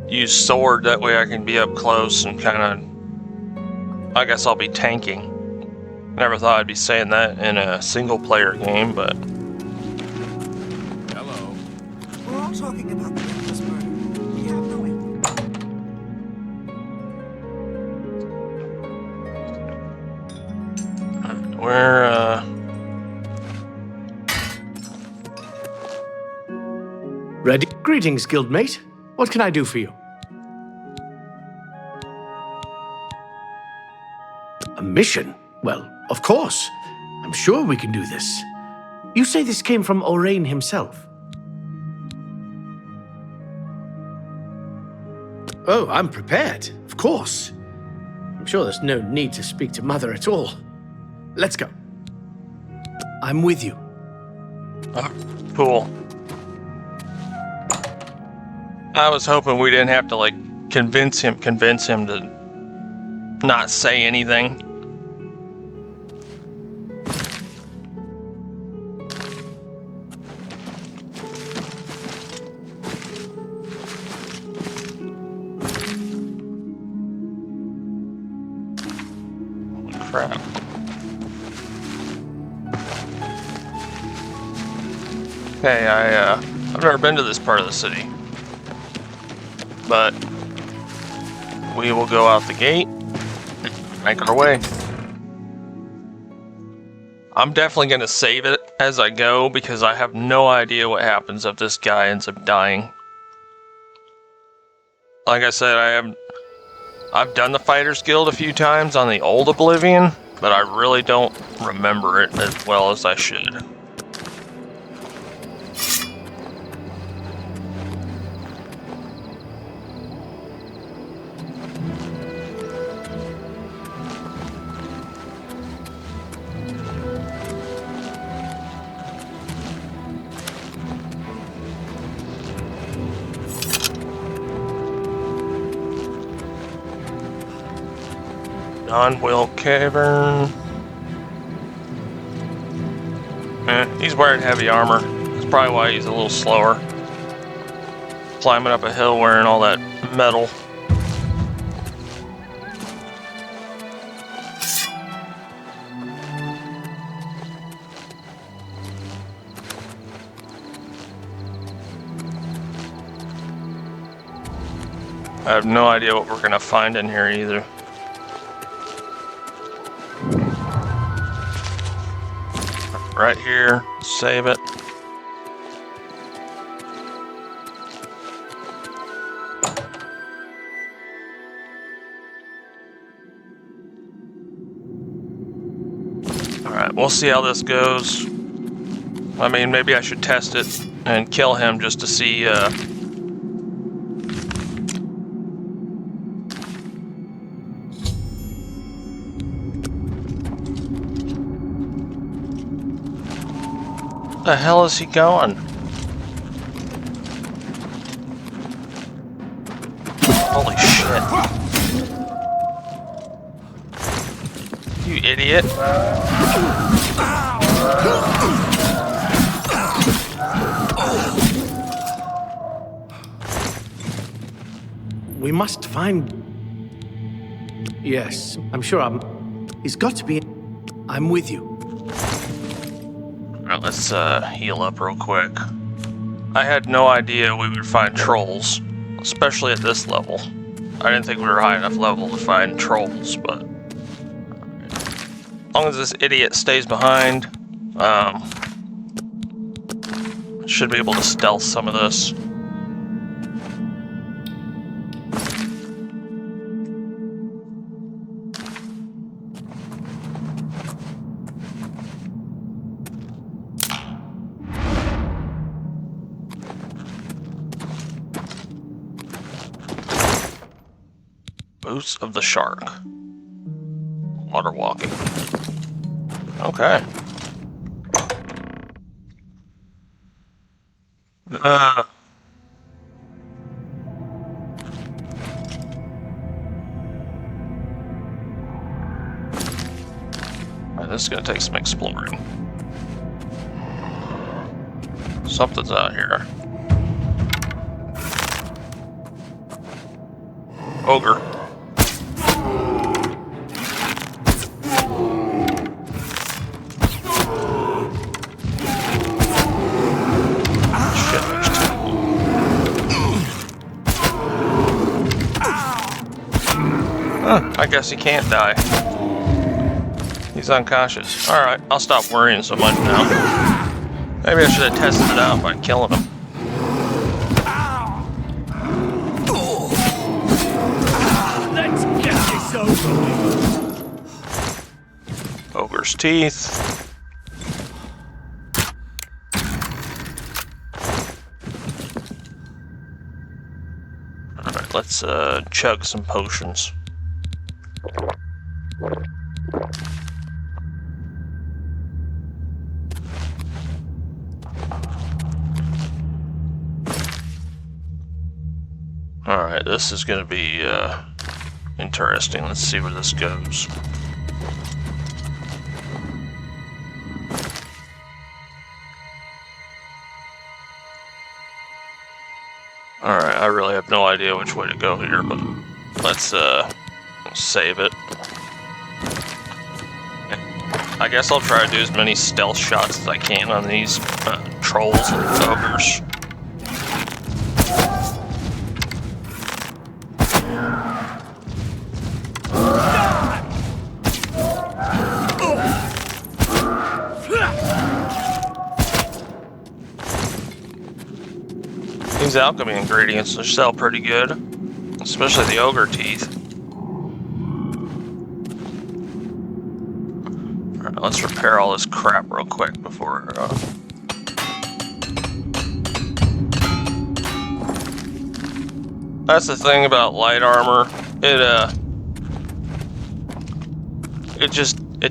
use sword. That way I can be up close and kind of... I guess I'll be tanking. Never thought I'd be saying that in a single-player game, but... Hello. We're all talking about the reckless murder. We have no Where, Ready? Greetings, guildmate. What can I do for you? A mission? Well, of course. I'm sure we can do this. You say this came from Orain himself? Oh, I'm prepared. Of course. I'm sure there's no need to speak to Mother at all. Let's go. I'm with you. oh, cool. I was hoping we didn't have to, like, convince him to not say anything. Crap. Okay, I've never been to this part of the city, but we will go out the gate, make our way. I'm definitely going to save it as I go because I have no idea what happens if this guy ends up dying. Like I said, I've done the Fighters Guild a few times on the old Oblivion, but I really don't remember it as well as I should. Non-Will Cavern. He's wearing heavy armor. That's probably why he's a little slower. Climbing up a hill wearing all that metal. I have no idea what we're gonna find in here either. Right here, save it. Alright, we'll see how this goes. I mean, maybe I should test it and kill him just to see, Where the hell is he going? Holy shit. You idiot. We must find... Yes, I'm sure He's got to be... I'm with you. Alright, let's heal up real quick. I had no idea we would find trolls, especially at this level. I didn't think we were high enough level to find trolls, but... As long as this idiot stays behind, should be able to stealth some of this. Boots of the Shark. Water walking. Okay. This is gonna take some exploring. Something's out here. Ogre. I guess he can't die. He's unconscious. Alright, I'll stop worrying so much now. Maybe I should have tested it out by killing him. Let's get this over with. Ogre's teeth. Alright, let's chug some potions. Alright, this is going to be interesting. Let's see where this goes. Alright, I really have no idea which way to go here, but let's save it. I guess I'll try to do as many stealth shots as I can on these trolls and ogres. These alchemy ingredients sell pretty good, especially the ogre teeth. Alright, let's repair all this crap real quick before... That's the thing about light armor. It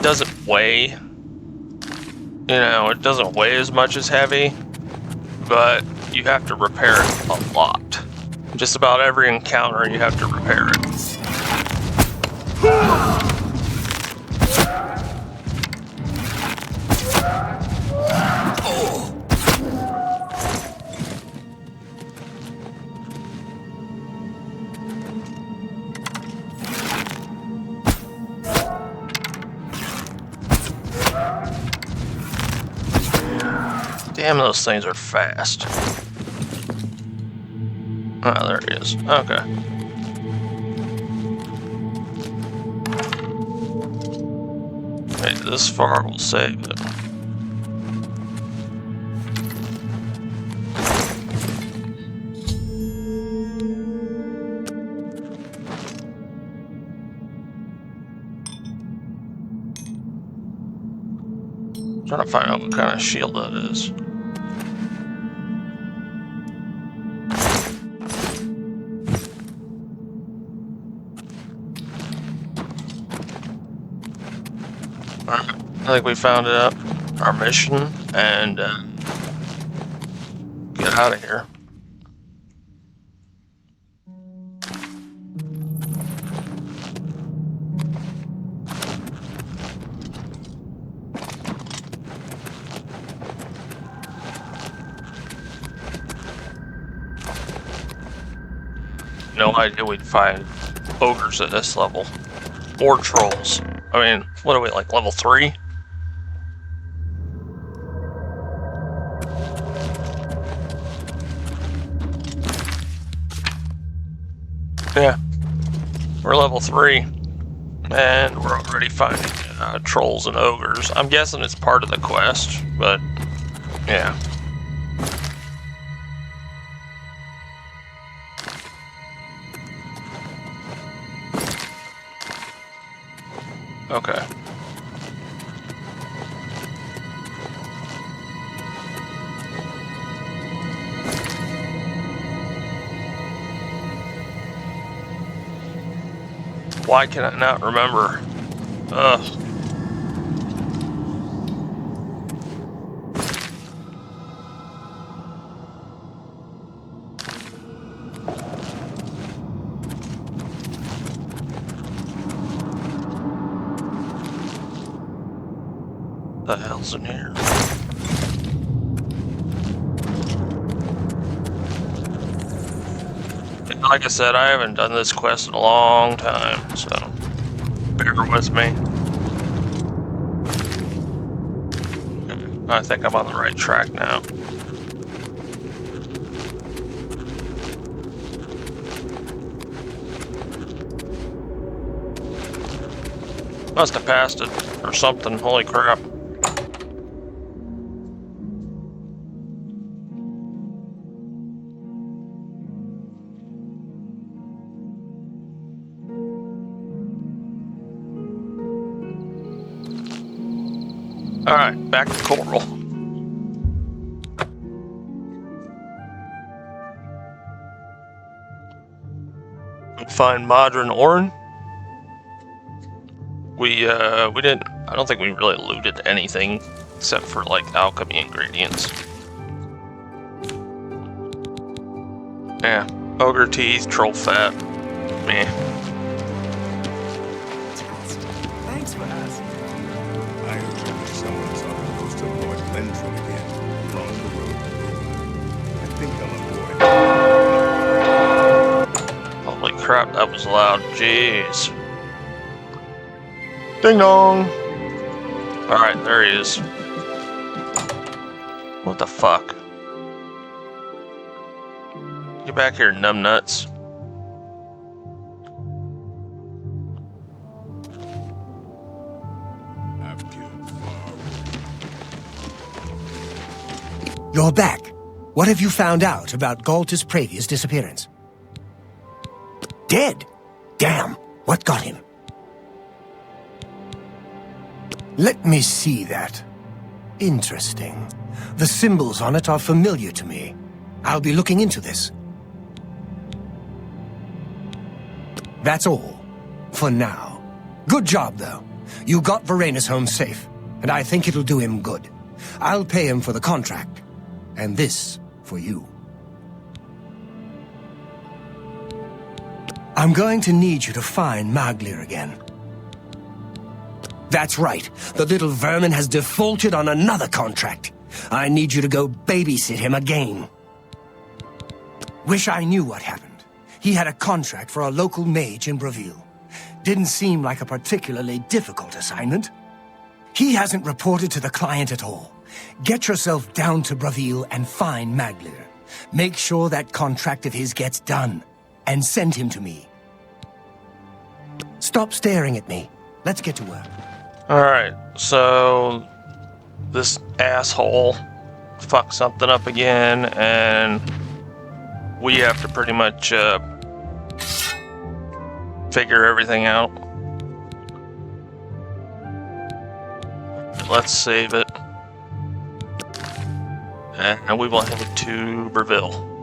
doesn't weigh. You know, it doesn't weigh as much as heavy, but you have to repair it a lot. Just about every encounter you have to repair it. Damn, those things are fast. Oh, there he is. Okay. Wait, this far will save it. I'm trying to find out what kind of shield that is. I think we found out our mission and get out of here. No idea we'd find ogres at this level. Or trolls. I mean, what are we, like level 3? Yeah, we're level 3, and we're already finding trolls and ogres. I'm guessing it's part of the quest, but yeah. Okay. Why can I not remember? Ugh. What the hell's in here? Like I said, I haven't done this quest in a long time, so bear with me. I think I'm on the right track now. Must have passed it or something. Holy crap. Alright, back to Coral. Find Modern Orin. We didn't, I don't think we really looted anything except for like alchemy ingredients. Yeah, ogre teeth, troll fat, meh. Thanks for asking. I heard that someone saw the ghost of Lord Lentrum again, across the road. I think I'll avoid. Holy crap, that was loud. Jeez. Ding dong! Alright, there he is. What the fuck? Get back here, numbnuts. You're back. What have you found out about Galtus Pravia's disappearance? Dead? Damn, what got him? Let me see that. Interesting. The symbols on it are familiar to me. I'll be looking into this. That's all. For now. Good job, though. You got Varanus home safe, and I think it'll do him good. I'll pay him for the contract, and this for you. I'm going to need you to find Maglir again. That's right. The little vermin has defaulted on another contract. I need you to go babysit him again. Wish I knew what happened. He had a contract for a local mage in Braville. Didn't seem like a particularly difficult assignment. He hasn't reported to the client at all. Get yourself down to Braville and find Maglir. Make sure that contract of his gets done, and send him to me. Stop staring at me. Let's get to work. Alright, so this asshole fucked something up again, and we have to pretty much figure everything out. Let's save it. And we will head to Braville.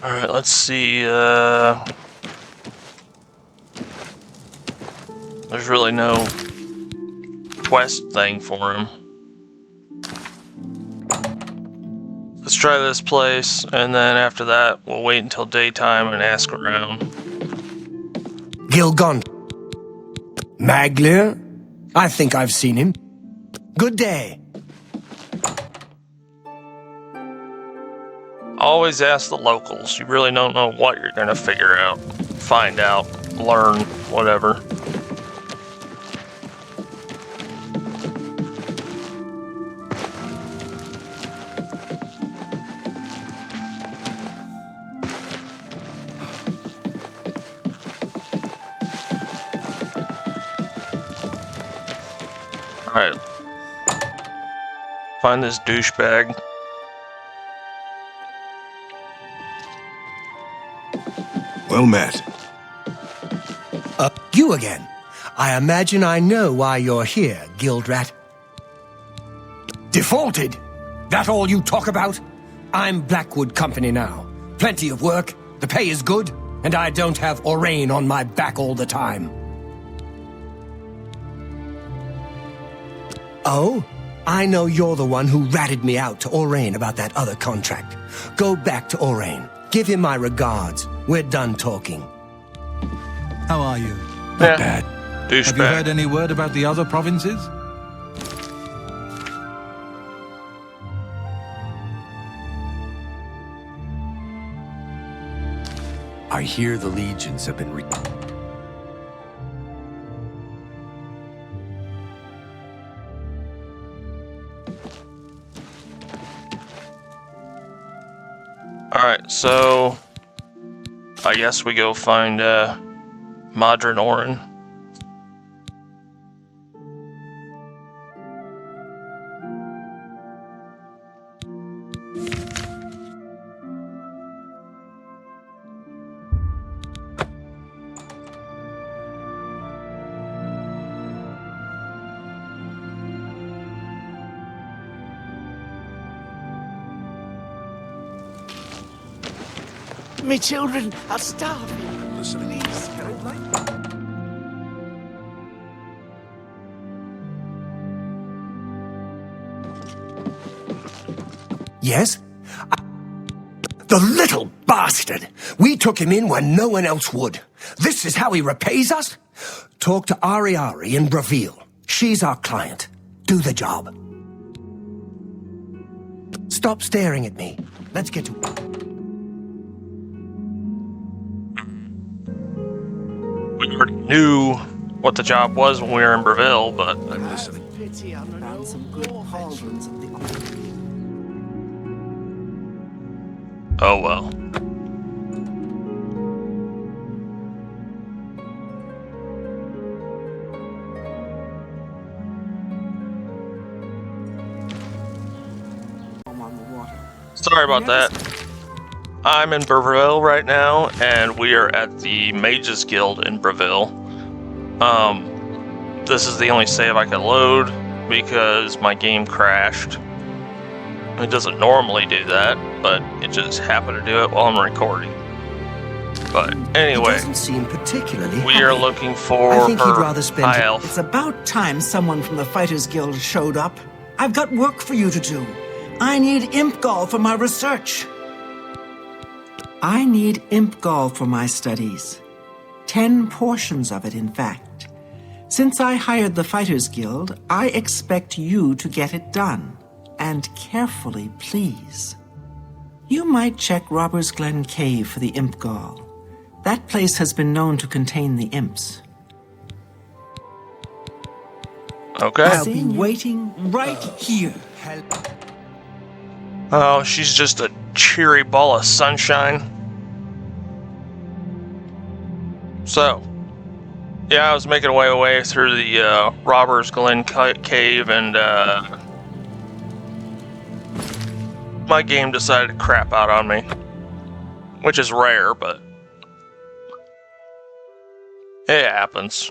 Alright, let's see, there's really no quest thing for him. Let's try this place, and then after that, we'll wait until daytime and ask around. Gilgon. Maglir? I think I've seen him. Good day. Always ask the locals. You really don't know what you're gonna figure out, find out, learn, whatever. Alright. Find this douchebag. Well met. You again. I imagine I know why you're here, Guildrat. Defaulted? That all you talk about? I'm Blackwood Company now. Plenty of work, the pay is good, and I don't have Orain on my back all the time. Oh? I know you're the one who ratted me out to Orain about that other contract. Go back to Orain. Give him my regards. We're done talking. How are you? Not bad. Have you heard any word about the other provinces? I hear the legions have been Alright, so I guess we go find Modern Orin. Me children are starving. Please, can I play? Yes? The little bastard! We took him in when no one else would. This is how he repays us? Talk to Ari in Braville. She's our client. Do the job. Stop staring at me. Let's get to work. We already knew what the job was when we were in Braville, but I'm listening. Found some good pauldrons of the oh well. Sorry about that. I'm in Braville right now, and we are at the Mages Guild in Braville. This is the only save I could load because my game crashed. It doesn't normally do that, but it just happened to do it while I'm recording. But anyway, Doesn't seem particularly we happy. are looking for I think he'd her rather spend high elf. It's about time someone from the Fighters Guild showed up. I've got work for you to do. I need imp gall for my research. I need imp gall for my studies. 10 portions of it, in fact. Since I hired the Fighters Guild, I expect you to get it done. And carefully, please. You might check Robbers Glen Cave for the imp gall. That place has been known to contain the imps. Okay. I'll be waiting right here. Oh, she's just a cheery ball of sunshine. So, yeah, I was making my way through the Robbers Glen Cave, and my game decided to crap out on me, which is rare, but it happens.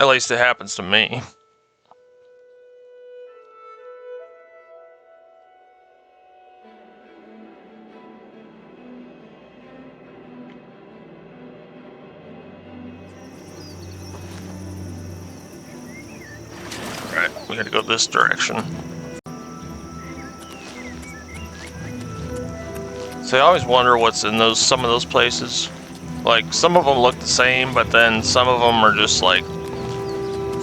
At least it happens to me. Alright, we gotta go this direction. So I always wonder what's in some of those places. Like, some of them look the same, but then some of them are just like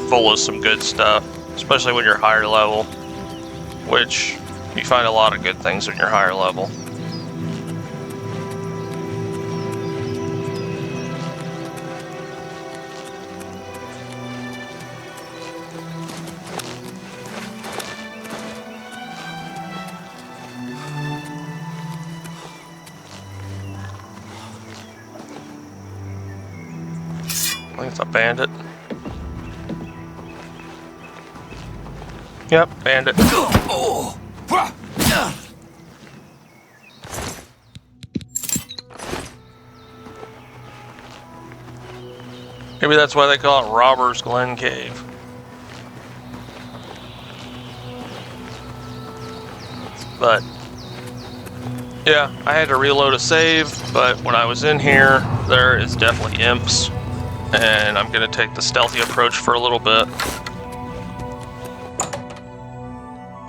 full of some good stuff, especially when you're higher level, which you find a lot of good things when you're higher level. I think it's a bandit. Yep, bandit. Maybe that's why they call it Robbers Glen Cave. But yeah, I had to reload a save, but when I was in here, there is definitely imps, and I'm gonna take the stealthy approach for a little bit.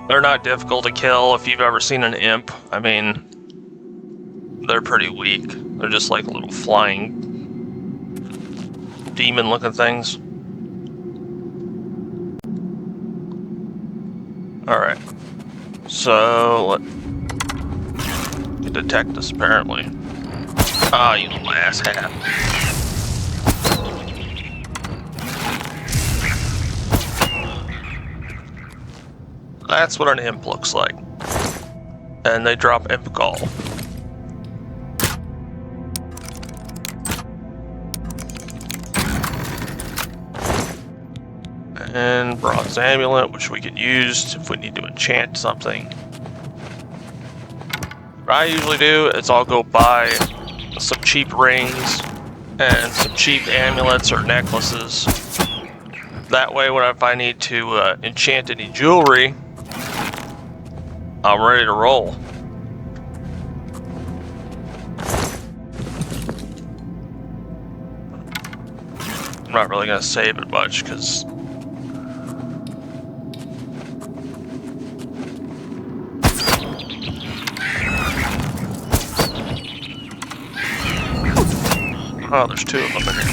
They're not difficult to kill if you've ever seen an imp. I mean, they're pretty weak. They're just like little flying demon-looking things. Alright. So, you detect us, apparently. Ah, you little asshat. That's what an imp looks like. and they drop Imp Gall. And Bronze Amulet, which we could use if we need to enchant something. What I usually do is I'll go buy some cheap rings and some cheap amulets or necklaces. That way, if I need to enchant any jewelry, I'm ready to roll. I'm not really going to save it much because oh, there's two of them in here.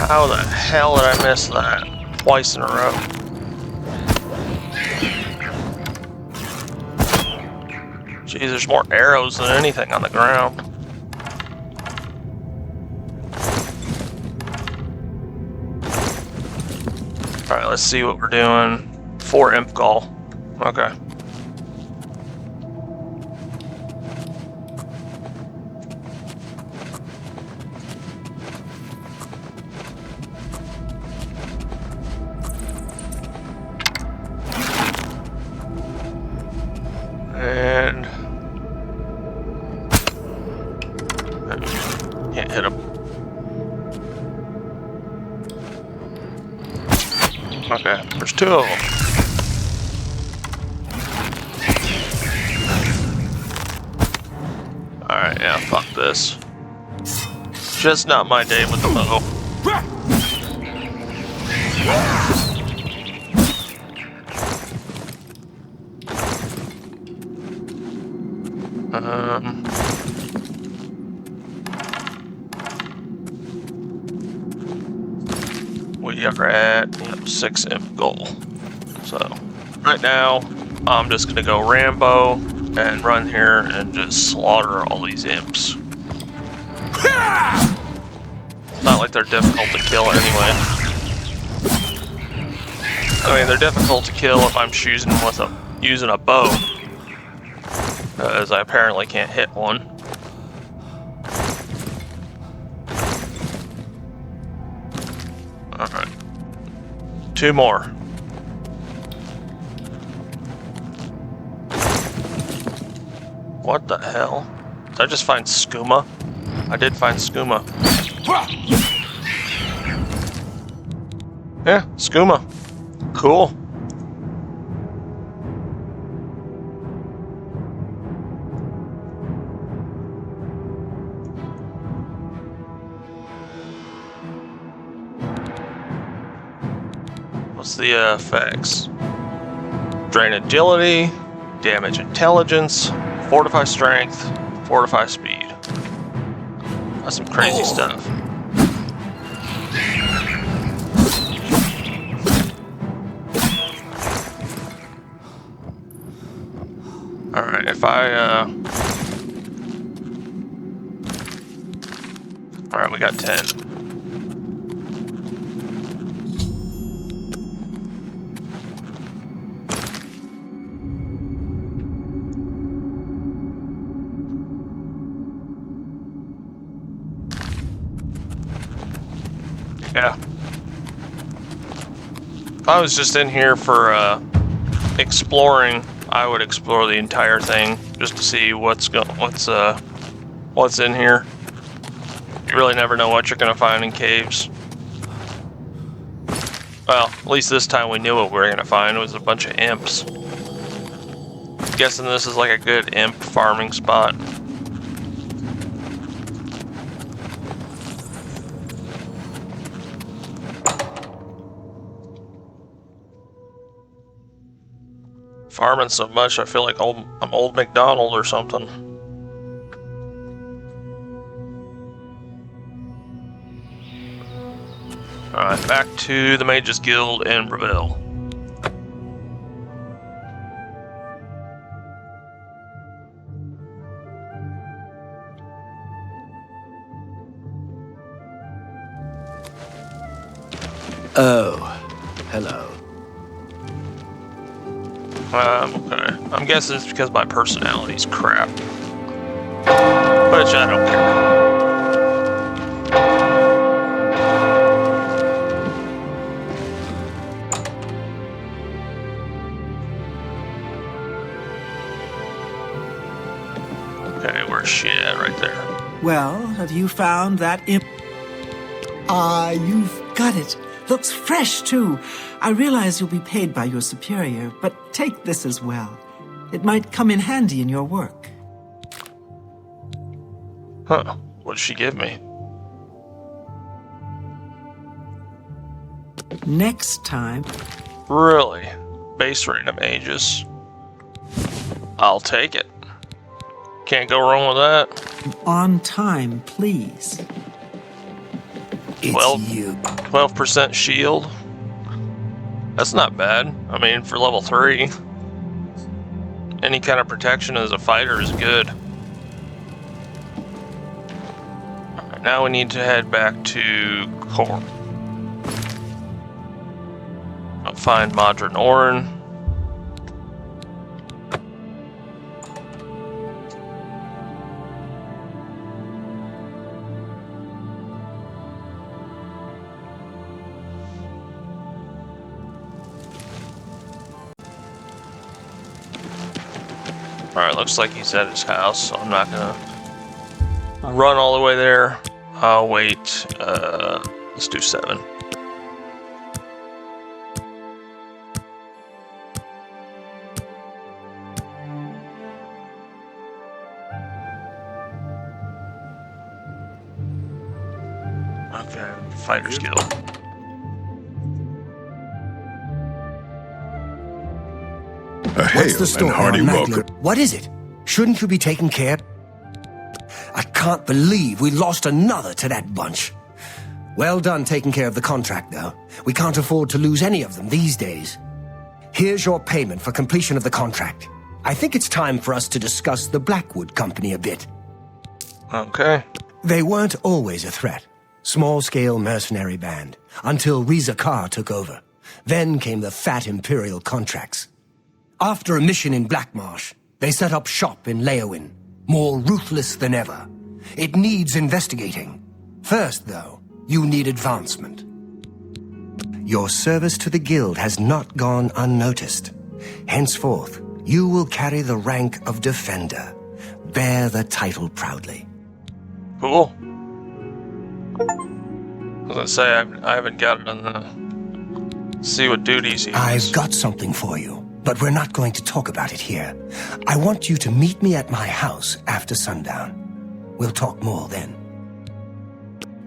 How the hell did I miss that twice in a row? Geez, there's more arrows than anything on the ground. Alright, let's see what we're doing. 4 Imp Gall. Okay. And can't hit him. Okay, there's 2 of them. Alright, yeah, fuck this. Just not my day with the bow. We are at 6 Imp Gall. So, right now, I'm just gonna go Rambo and run here and just slaughter all these imps. It's not like they're difficult to kill anyway. I mean, they're difficult to kill if I'm using a bow, as I apparently can't hit one. Alright. 2 more. What the hell? Did I just find skooma? I did find skooma. Yeah, skooma. Cool. What's the effects? Drain agility, damage intelligence, fortify strength, fortify speed. That's some crazy stuff. Alright, if I alright, we got 10. Yeah. If I was just in here for exploring, I would explore the entire thing just to see what's in here. You really never know what you're gonna find in caves. Well, at least this time we knew what we were gonna find. It was a bunch of imps. Guessing this is like a good imp farming spot. Farming so much, I feel like I'm old McDonald or something. Alright, back to the Mages Guild in Breville. Oh, Hello. Okay. I'm guessing it's because my personality's crap. Which I don't care. Okay, where's she at? Right there. Well, have you found that imp? Ah, you've got it. Looks fresh, too. I realize you'll be paid by your superior, but take this as well. It might come in handy in your work. Huh. What did she give me? Next time... Really? Base rate of ages. I'll take it. Can't go wrong with that. On time, please. It's you. 12% shield. That's not bad. I mean, for level 3, any kind of protection as a fighter is good. Alright, now we need to head back to Core. I'll find Madra Norin. Alright, looks like he's at his house, so I'm not gonna run all the way there. I'll wait, let's do 7. Okay, Fighter's Guild. What's the story hearty on welcome. Magler? What is it? Shouldn't you be taking care? I can't believe we lost another to that bunch. Well done taking care of the contract, though. We can't afford to lose any of them these days. Here's your payment for completion of the contract. I think it's time for us to discuss the Blackwood Company a bit. Okay. They weren't always a threat. Small-scale mercenary band, until Reza Kar took over. Then came the fat Imperial contracts. After a mission in Blackmarsh, they set up shop in Leowin, more ruthless than ever. It needs investigating. First, though, you need advancement. Your service to the Guild has not gone unnoticed. Henceforth, you will carry the rank of Defender. Bear the title proudly. Cool. I was gonna say, I haven't got it on the... See what duties he has. I've got something for you, but we're not going to talk about it here. I want you to meet me at my house after sundown. We'll talk more then.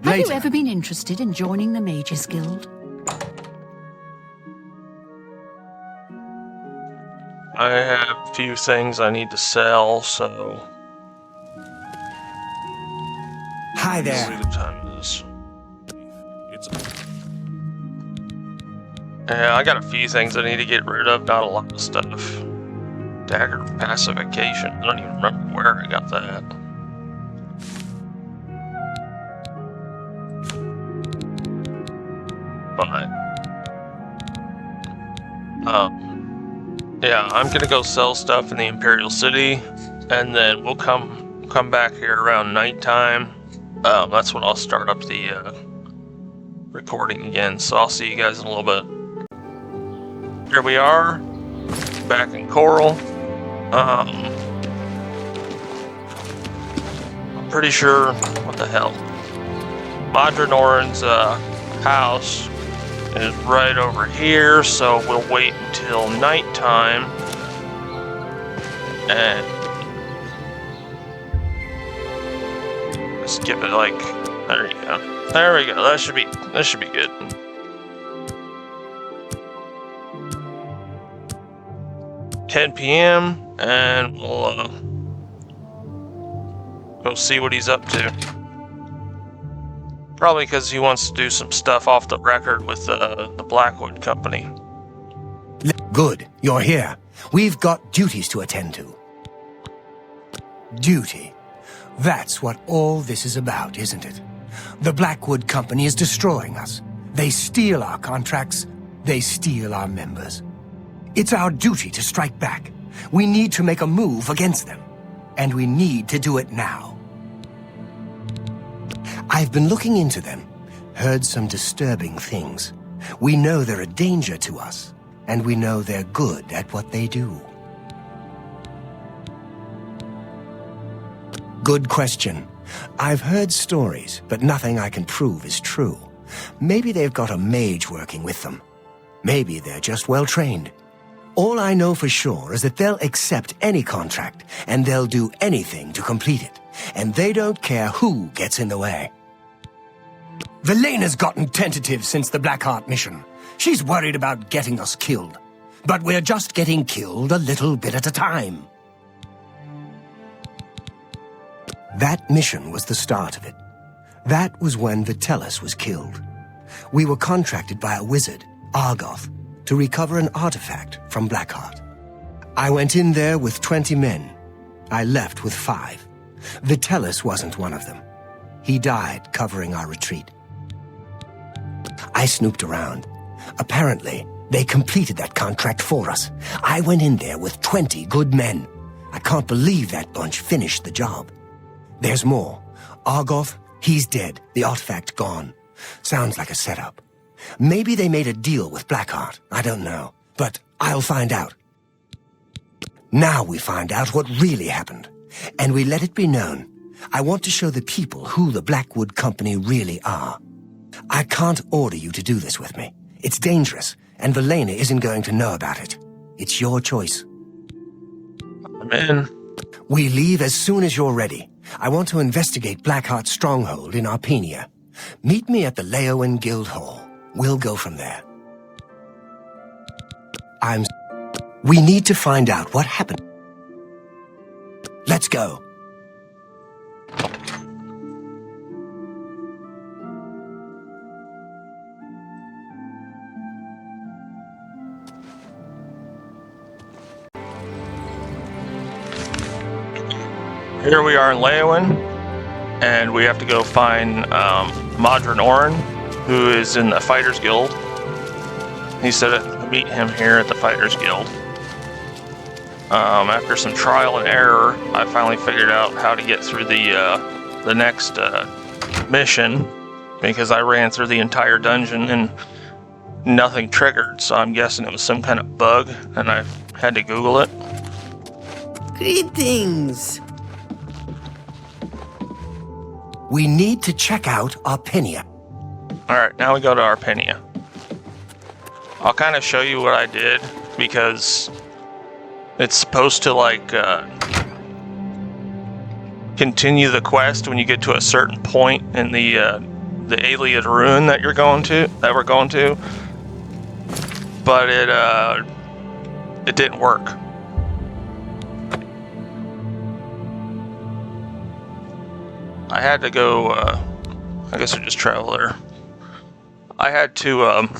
Have you ever been interested in joining the Mages Guild? I have a few things I need to sell, so... Hi there. Let's see what time it is. Yeah, I got a few things I need to get rid of, not a lot of stuff. Dagger pacification, I don't even remember where I got that. But, yeah, I'm gonna go sell stuff in the Imperial City, and then we'll come back here around nighttime. That's when I'll start up the recording again. So I'll see you guys in a little bit. Here we are, back in Coral. I'm pretty sure, what the hell? Madra Norin's house is right over here, so we'll wait until nighttime and skip it. Like, there you go. There we go. That should be good. $10 p.m. and we'll go see what he's up to. Probably because he wants to do some stuff off the record with the Blackwood Company. Good, you're here. We've got duties to attend to. Duty. That's what all this is about, isn't it? The Blackwood Company is destroying us. They steal our contracts, They steal our members. It's our duty to strike back. We need to make a move against them. And we need to do it now. I've been looking into them, heard some disturbing things. We know they're a danger to us, and we know they're good at what they do. Good question. I've heard stories, but nothing I can prove is true. Maybe they've got a mage working with them. Maybe they're just well trained. All I know for sure is that they'll accept any contract, and they'll do anything to complete it. And they don't care who gets in the way. Velena's gotten tentative since the Blackheart mission. She's worried about getting us killed. But we're just getting killed a little bit at a time. That mission was the start of it. That was when Vitellis was killed. We were contracted by a wizard, Argoth, to recover an artifact from Blackheart. I went in there with 20 men. I left with 5. Vitellis wasn't one of them. He died covering our retreat. I snooped around. Apparently, they completed that contract for us. I went in there with 20 good men. I can't believe that bunch finished the job. There's more. Argoth, he's dead. The artifact gone. Sounds like a setup. Maybe they made a deal with Blackheart. I don't know. But I'll find out. Now we find out what really happened. And we let it be known. I want to show the people who the Blackwood Company really are. I can't order you to do this with me. It's dangerous, and Velena isn't going to know about it. It's your choice. I'm in. We leave as soon as you're ready. I want to investigate Blackheart's stronghold in Arpenia. Meet me at the Leowen Guild Hall. We'll go from there. We need to find out what happened. Let's go. Here we are in Leowen, and we have to go find Modron Orin, who is in the Fighters Guild. He said to meet him here at the Fighters Guild. After some trial and error, I finally figured out how to get through the next mission, because I ran through the entire dungeon and nothing triggered, so I'm guessing it was some kind of bug, and I had to Google it. Greetings. We need to check out Arpenia. Alright, now we go to Arpenia. I'll kind of show you what I did, because it's supposed to, like, continue the quest when you get to a certain point in the Ayleid Ruin that we're going to. But it didn't work. I had to go, I guess I just travel there. I had to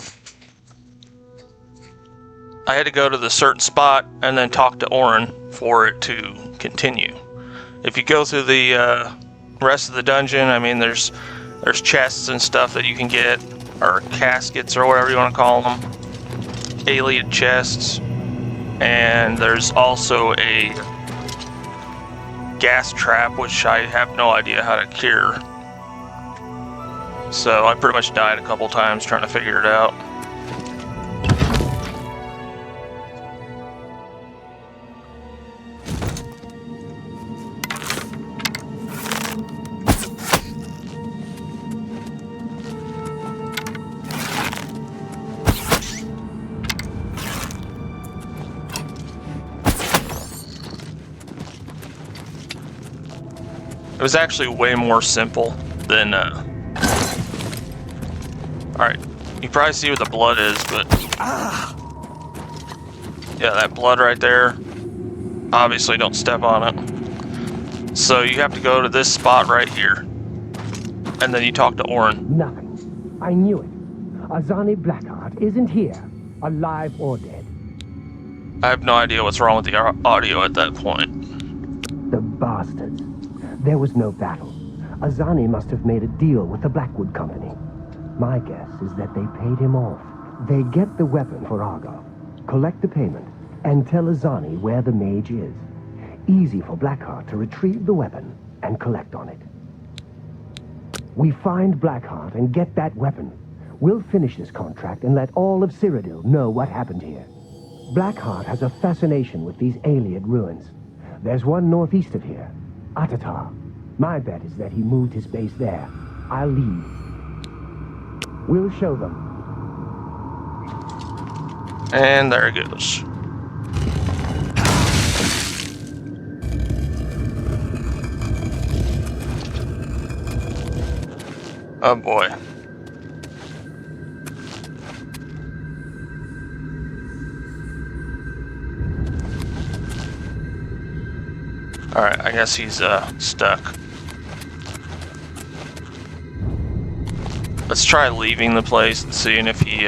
go to the certain spot and then talk to Orin for it to continue. If you go through the rest of the dungeon, I mean, there's chests and stuff that you can get, or caskets, or whatever you want to call them. Ayleid chests. And there's also a gas trap, which I have no idea how to cure. So I pretty much died a couple times trying to figure it out. It was actually way more simple than, Alright, you probably see what the blood is, but... Yeah, that blood right there. Obviously, don't step on it. So you have to go to this spot right here. And then you talk to Orin. Nothing. I knew it. Azani Blackheart isn't here, alive or dead. I have no idea what's wrong with the audio at that point. The bastards. There was no battle. Azani must have made a deal with the Blackwood Company. My guess is that they paid him off. They get the weapon for Argo, collect the payment, and tell Azani where the mage is. Easy for Blackheart to retrieve the weapon and collect on it. We find Blackheart and get that weapon. We'll finish this contract and let all of Cyrodiil know what happened here. Blackheart has a fascination with these Ayleid ruins. There's one northeast of here, Atatar. My bet is that he moved his base there. I'll lead. We'll show them. And there it goes. Oh boy. Alright, I guess he's stuck. Let's try leaving the place and seeing if he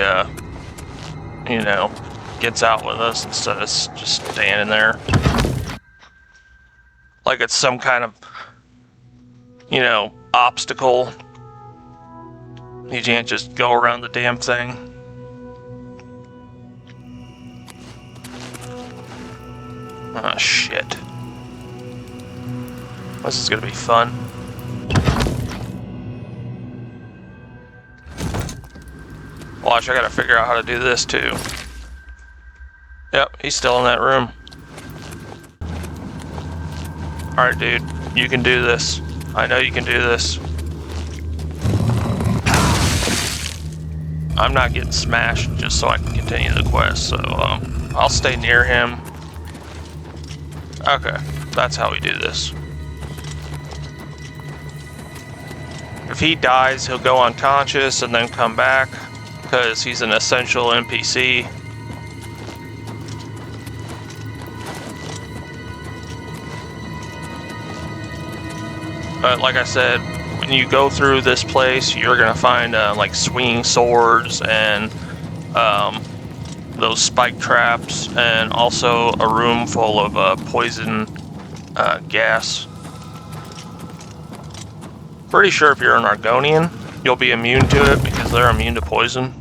you know, gets out with us instead of just standing there. Like it's some kind of, you know, obstacle. You can't just go around the damn thing. Oh shit. This is gonna be fun. Watch, I gotta figure out how to do this too. Yep, he's still in that room. Alright, dude, you can do this. I know you can do this. I'm not getting smashed just so I can continue the quest, so I'll stay near him. Okay, that's how we do this. If he dies, he'll go unconscious and then come back, because he's an essential NPC. But like I said, when you go through this place, you're gonna find like swinging swords and those spike traps, and also a room full of poison gas. Pretty sure if you're an Argonian, you'll be immune to it because they're immune to poison.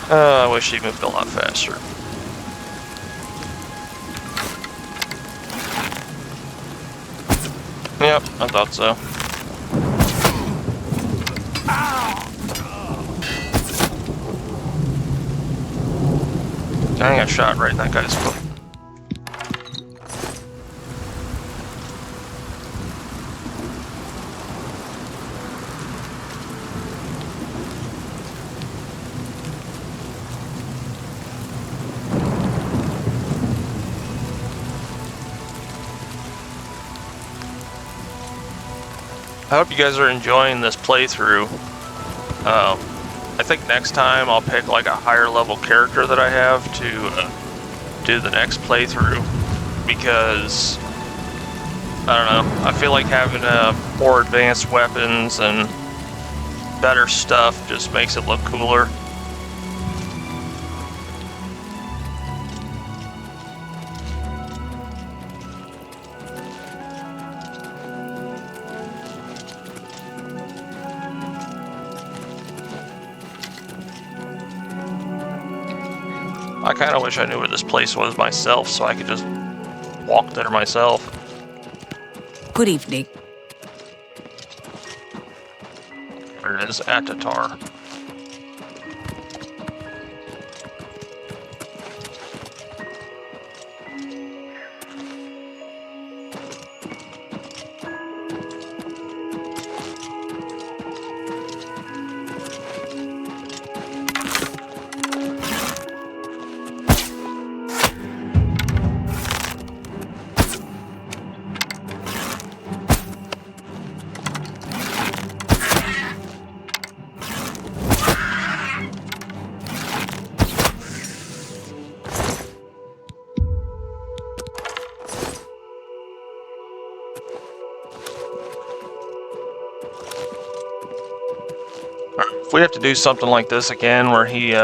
I wish he moved a lot faster. Yep, I thought so. I got shot right in that guy's foot. I hope you guys are enjoying this playthrough. I think next time I'll pick like a higher level character that I have to do the next playthrough, because I don't know, I feel like having more advanced weapons and better stuff just makes it look cooler. I kind of wish I knew where this place was myself so I could just walk there myself. Good evening. There it is, Atatar. we have to do something like this again, where he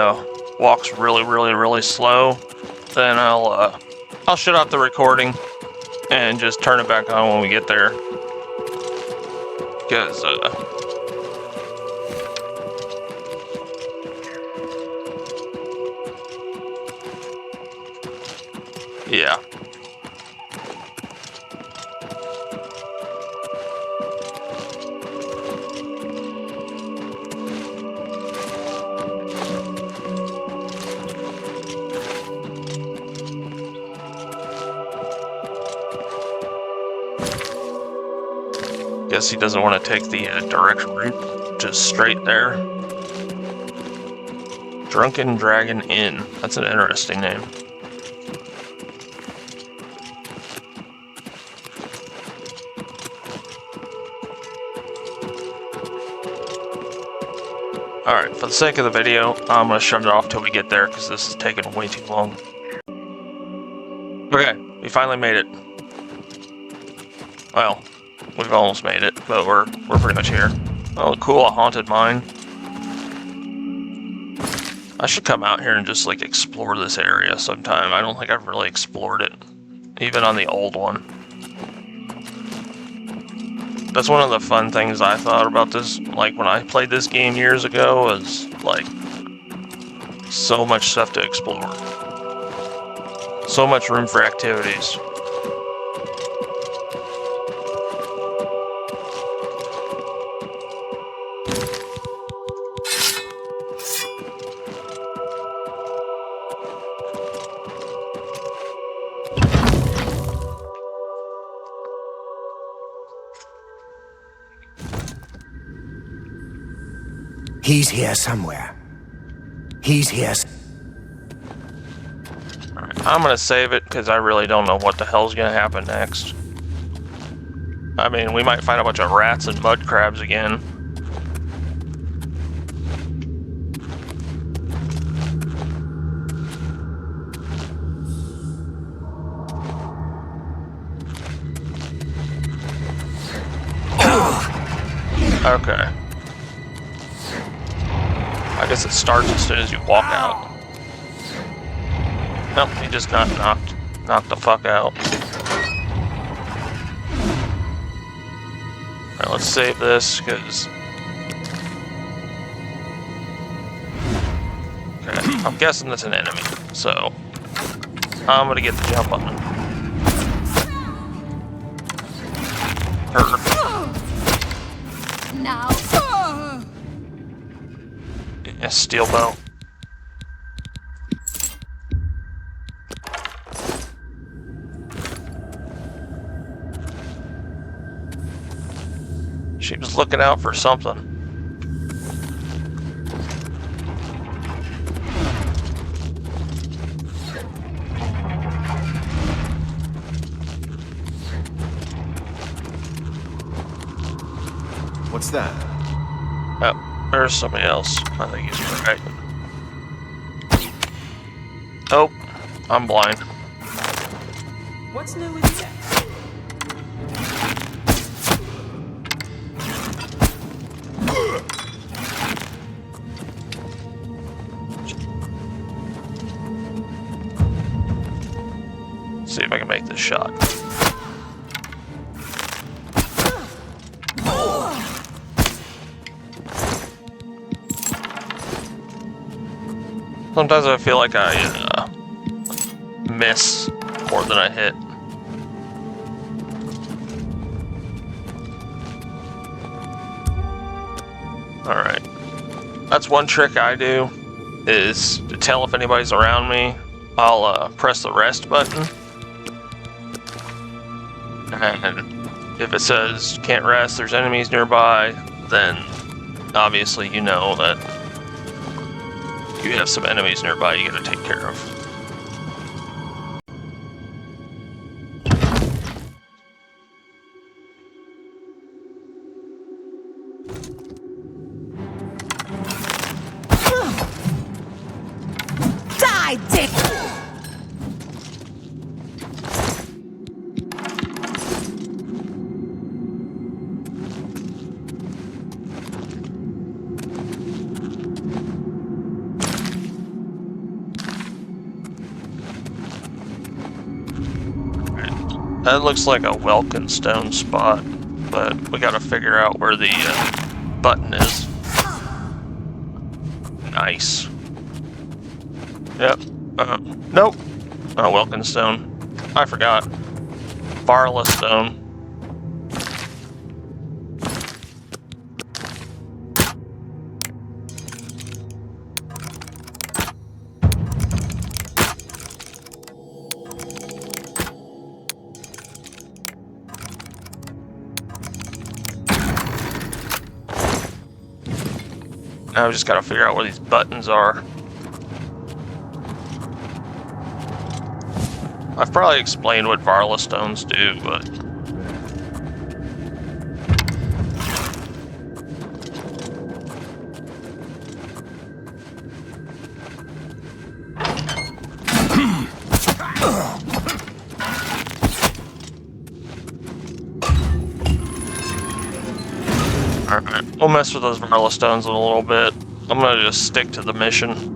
walks really slow, then I'll shut off the recording and just turn it back on when we get there. Because yeah. Guess he doesn't want to take the direct route, just straight there. Drunken Dragon Inn. That's an interesting name. Alright, for the sake of the video, I'm going to shut it off till we get there, because this is taking way too long. Okay, we finally made it. Well, we've almost made it, but we're pretty much here. Oh, cool, a haunted mine. I should come out here and just, like, explore this area sometime. I don't think I've really explored it, even on the old one. That's one of the fun things I thought about this, like, when I played this game years ago, was, like, so much stuff to explore. So much room for activities. He's here somewhere. He's here. Alright, I'm gonna save it because I really don't know what the hell's gonna happen next. I mean, we might find a bunch of rats and mud crabs again. Okay. I guess it starts as soon as you walk out. Nope, he just got knocked the fuck out. Alright, let's save this, because... Okay, I'm guessing that's an enemy, so... I'm gonna get the jump on him. Now. Yeah, steel bow. She was looking out for something. What's that? Oh, there's somebody else. I think he's right. Oh, I'm blind. What's new with you? See if I can make this shot. Sometimes I feel like I miss more than I hit. Alright. That's one trick I do, is to tell if anybody's around me. I'll press the rest button. And if it says can't rest, there's enemies nearby, then obviously you know that you have some enemies nearby you gotta take care of. Die, dick! That looks like a Welkin stone spot, but we gotta figure out where the button is. Nice. Yep. Nope. Oh, Welkin stone. I forgot. Varla stone. Now we just gotta figure out where these buttons are. I've probably explained what Varla stones do, but... Alright, we'll mess with those Varla stones in a little bit. I'm gonna just stick to the mission.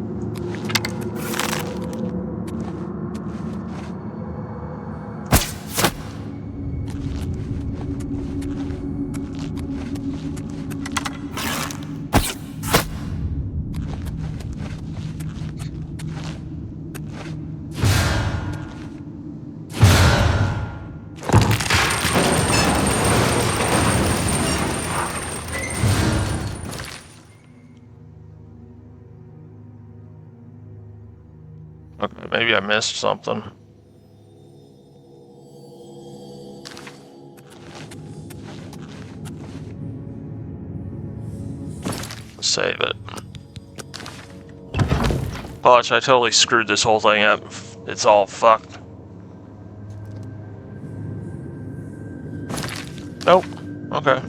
Okay, maybe I missed something. Save it. Watch, I totally screwed this whole thing up. It's all fucked. Nope. Okay.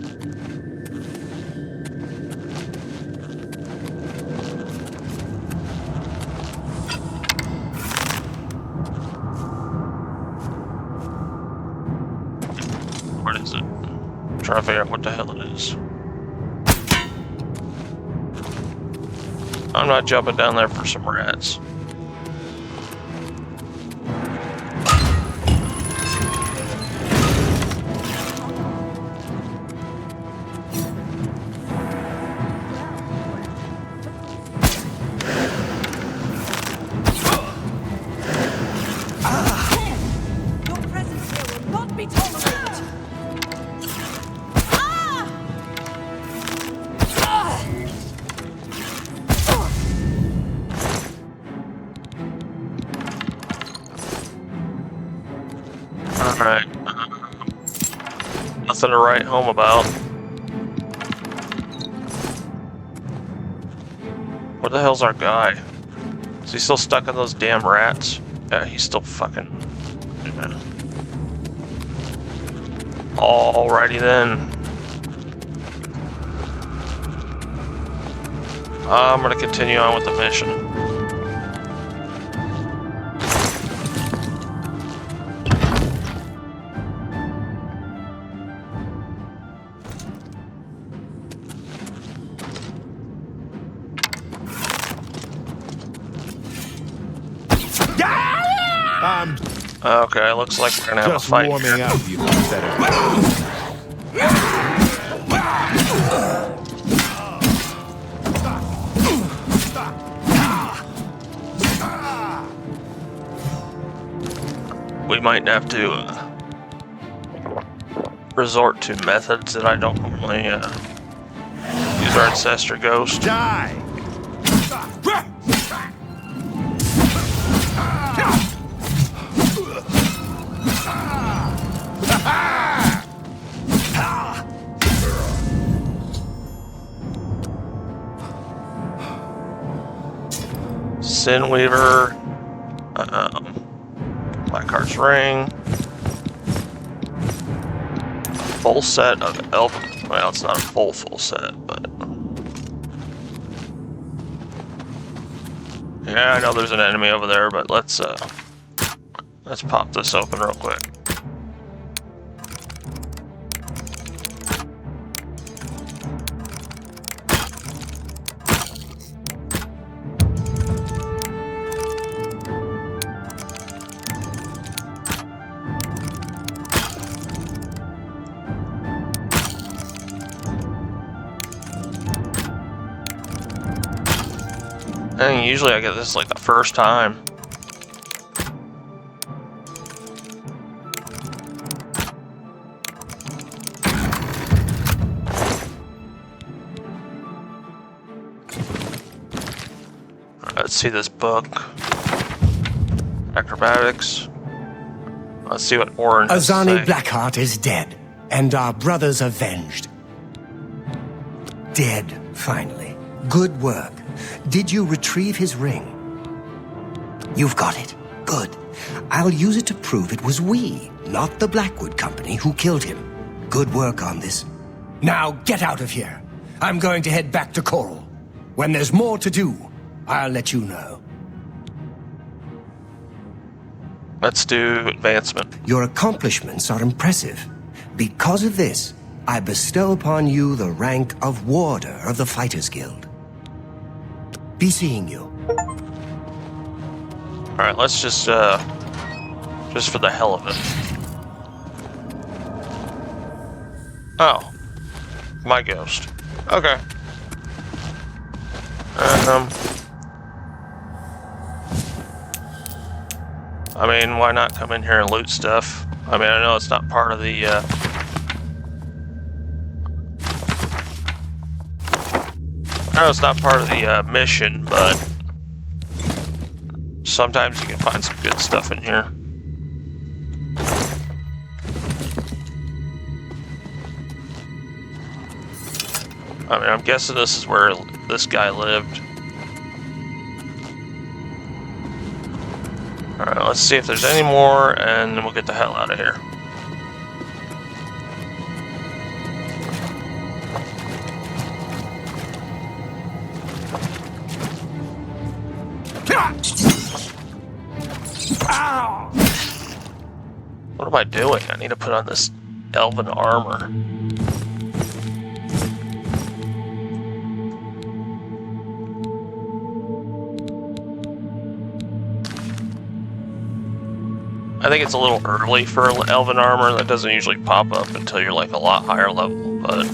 What is it? I'm trying to figure out what the hell it is. I'm not jumping down there for some rats. Alright. Nothing to write home about. Where the hell's our guy? Is he still stuck in those damn rats? Yeah, he's still fucking... Yeah. Alrighty then. I'm gonna continue on with the mission. Okay, looks like we're gonna have a fight. Just warming up, you better. We might have to resort to methods that I don't normally use our ancestor ghost. Die! Sinweaver, Blackheart's Ring, full set of elf. Well, it's not a full set, but yeah, I know there's an enemy over there, but let's pop this open real quick. And usually I get this like the first time. Let's see this book. Acrobatics. Let's see what Orin has to Azani say. Blackheart is dead, and our brothers avenged. Dead, finally. Good work. Did you retrieve his ring? You've got it. Good. I'll use it to prove it was we, not the Blackwood Company, who killed him. Good work on this. Now get out of here. I'm going to head back to Coral. When there's more to do, I'll let you know. Let's do advancement. Your accomplishments are impressive. Because of this, I bestow upon you the rank of Warder of the Fighters Guild. Be seeing you. Alright, let's just for the hell of it. Oh. My ghost. Okay. I mean, why not come in here and loot stuff? I mean, I know it's not part of the, I know it's not part of the, mission, but sometimes you can find some good stuff in here. I mean, I'm guessing this is where this guy lived. Alright, let's see if there's any more, and then we'll get the hell out of here. What am I doing? I need to put on this elven armor. I think it's a little early for elven armor. That doesn't usually pop up until you're like a lot higher level, but...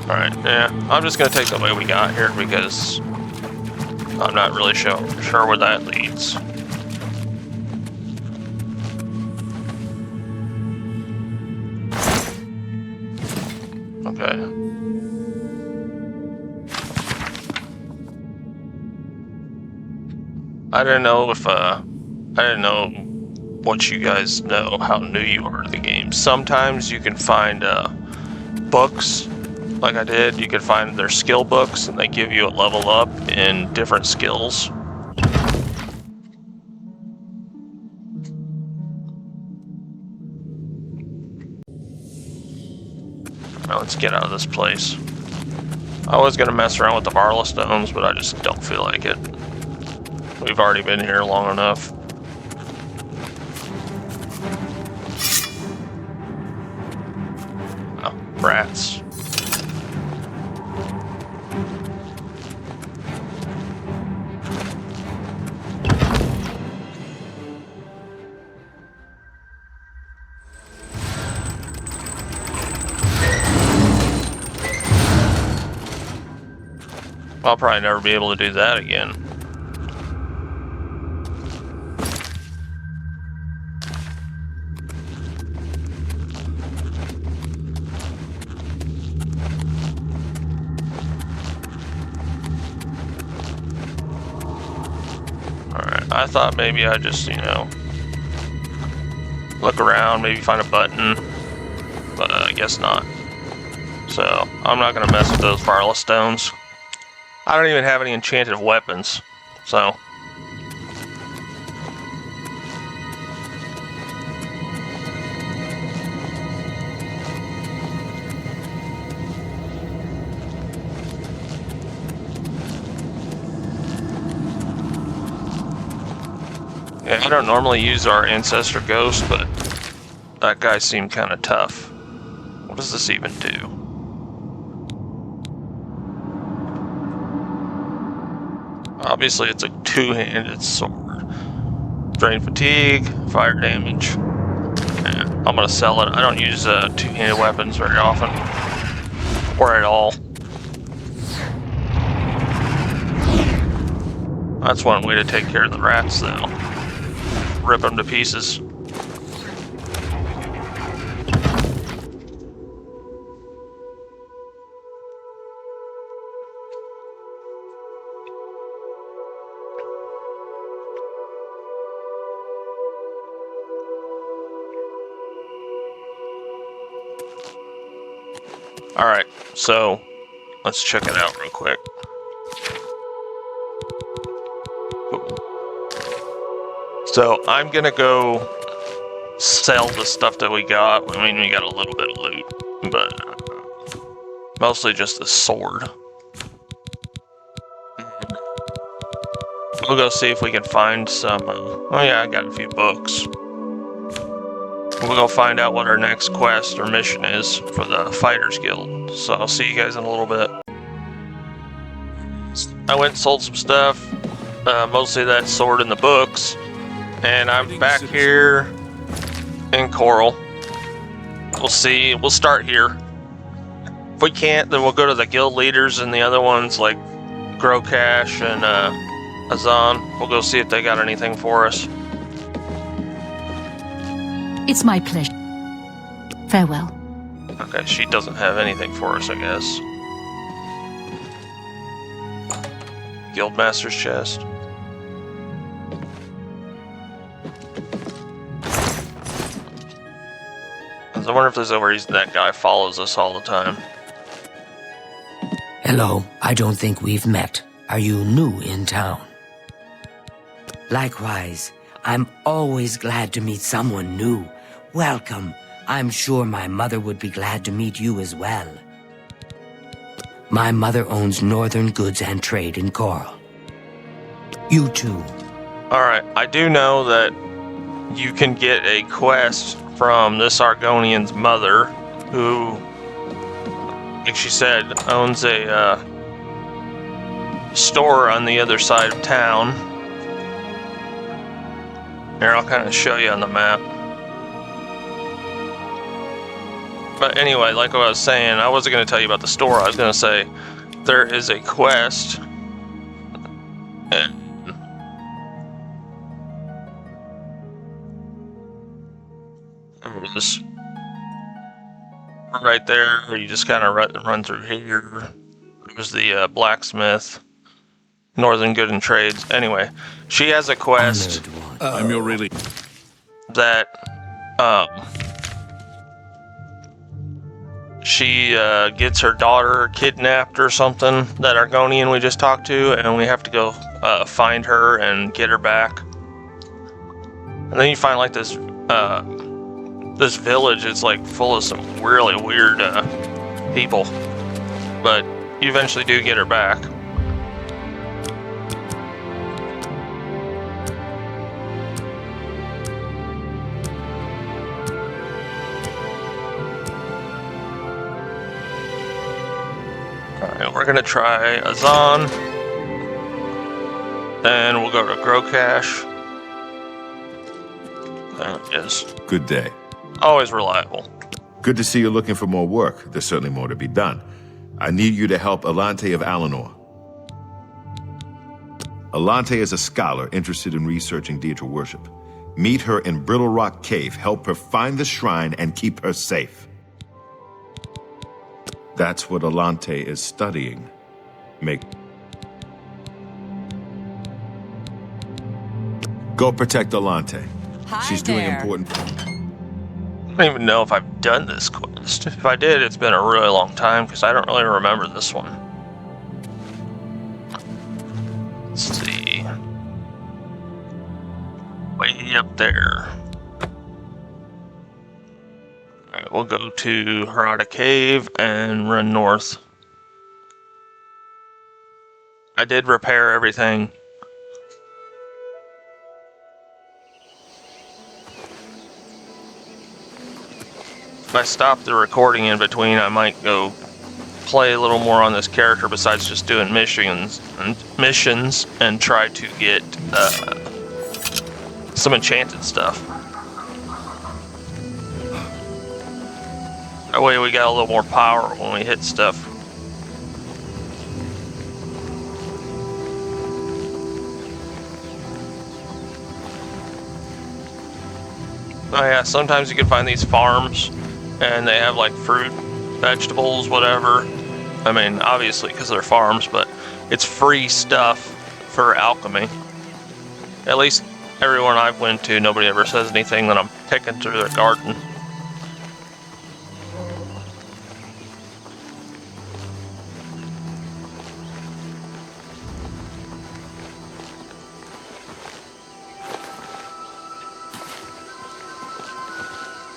Alright, yeah. I'm just gonna take the way we got here because I'm not really sure where that leads. Okay. I didn't know if, I didn't know what you guys know, how new you are to the game. Sometimes you can find, books, like I did. You can find their skill books, and they give you a level up in different skills. Now let's get out of this place. I was gonna mess around with the Varla stones, but I just don't feel like it. We've already been here long enough. Oh, rats. I'll probably never be able to do that again. I thought maybe I'd just, you know, look around, maybe find a button, but I guess not. So, I'm not going to mess with those Varla stones. I don't even have any enchanted weapons, so... Yeah, I don't normally use our Ancestor Ghost, but that guy seemed kind of tough. What does this even do? Obviously, it's a two-handed sword. Drain fatigue, fire damage. Yeah, I'm gonna sell it. I don't use two-handed weapons very often. Or at all. That's one way to take care of the rats, though. Rip them to pieces. Alright, so let's check it out real quick. So I'm gonna go sell the stuff that we got. I mean, we got a little bit of loot, but mostly just the sword. We'll go see if we can find some, oh yeah, I got a few books. We'll go find out what our next quest or mission is for the Fighters Guild. So I'll see you guys in a little bit. I went and sold some stuff, mostly that sword and the books. And I'm back here in Coral. We'll see, we'll start here. If we can't, then we'll go to the guild leaders and the other ones like Grocash and Azan. We'll go see if they got anything for us. It's my pleasure. Farewell. Okay, she doesn't have anything for us, I guess. Guildmaster's chest. I wonder if there's a reason that guy follows us all the time. Hello, I don't think we've met. Are you new in town? Likewise, I'm always glad to meet someone new. Welcome. I'm sure my mother would be glad to meet you as well. My mother owns Northern Goods and Trade in Coral. You too. Alright, I do know that you can get a quest from this Argonian's mother, who, like she said, owns a store on the other side of town. Here, I'll kind of show you on the map. But anyway, like what I was saying, I wasn't going to tell you about the store. I was going to say there is a quest. Just right there, you just kind of run through here. There's the blacksmith, Northern Good and Trades. Anyway, she has a quest. I'm your really that she gets her daughter kidnapped or something. That Argonian we just talked to, and we have to go find her and get her back. And then you find like this village is like full of some really weird people, but you eventually do get her back. Alright, we're gonna try Azan, then we'll go to Grocash. There it is. Good day. Always reliable. Good to see you're looking for more work. There's certainly more to be done. I need you to help Alante of Alinor. Alante is a scholar interested in researching Deidre worship. Meet her in Brittle Rock Cave, help her find the shrine, and keep her safe. That's what Alante is studying. Go protect Alante. She's doing important. I don't even know if I've done this quest. If I did, it's been a really long time because I don't really remember this one. Let's see. Way up there. Alright, we'll go to Harada Cave and run north. I did repair everything. If I stop the recording in between, I might go play a little more on this character besides just doing missions and try to get some enchanted stuff. That way we got a little more power when we hit stuff. Oh yeah, sometimes you can find these farms and they have like fruit, vegetables, whatever. I mean, obviously because they're farms, but it's free stuff for alchemy. At least everyone I've went to, nobody ever says anything that I'm taking through their garden.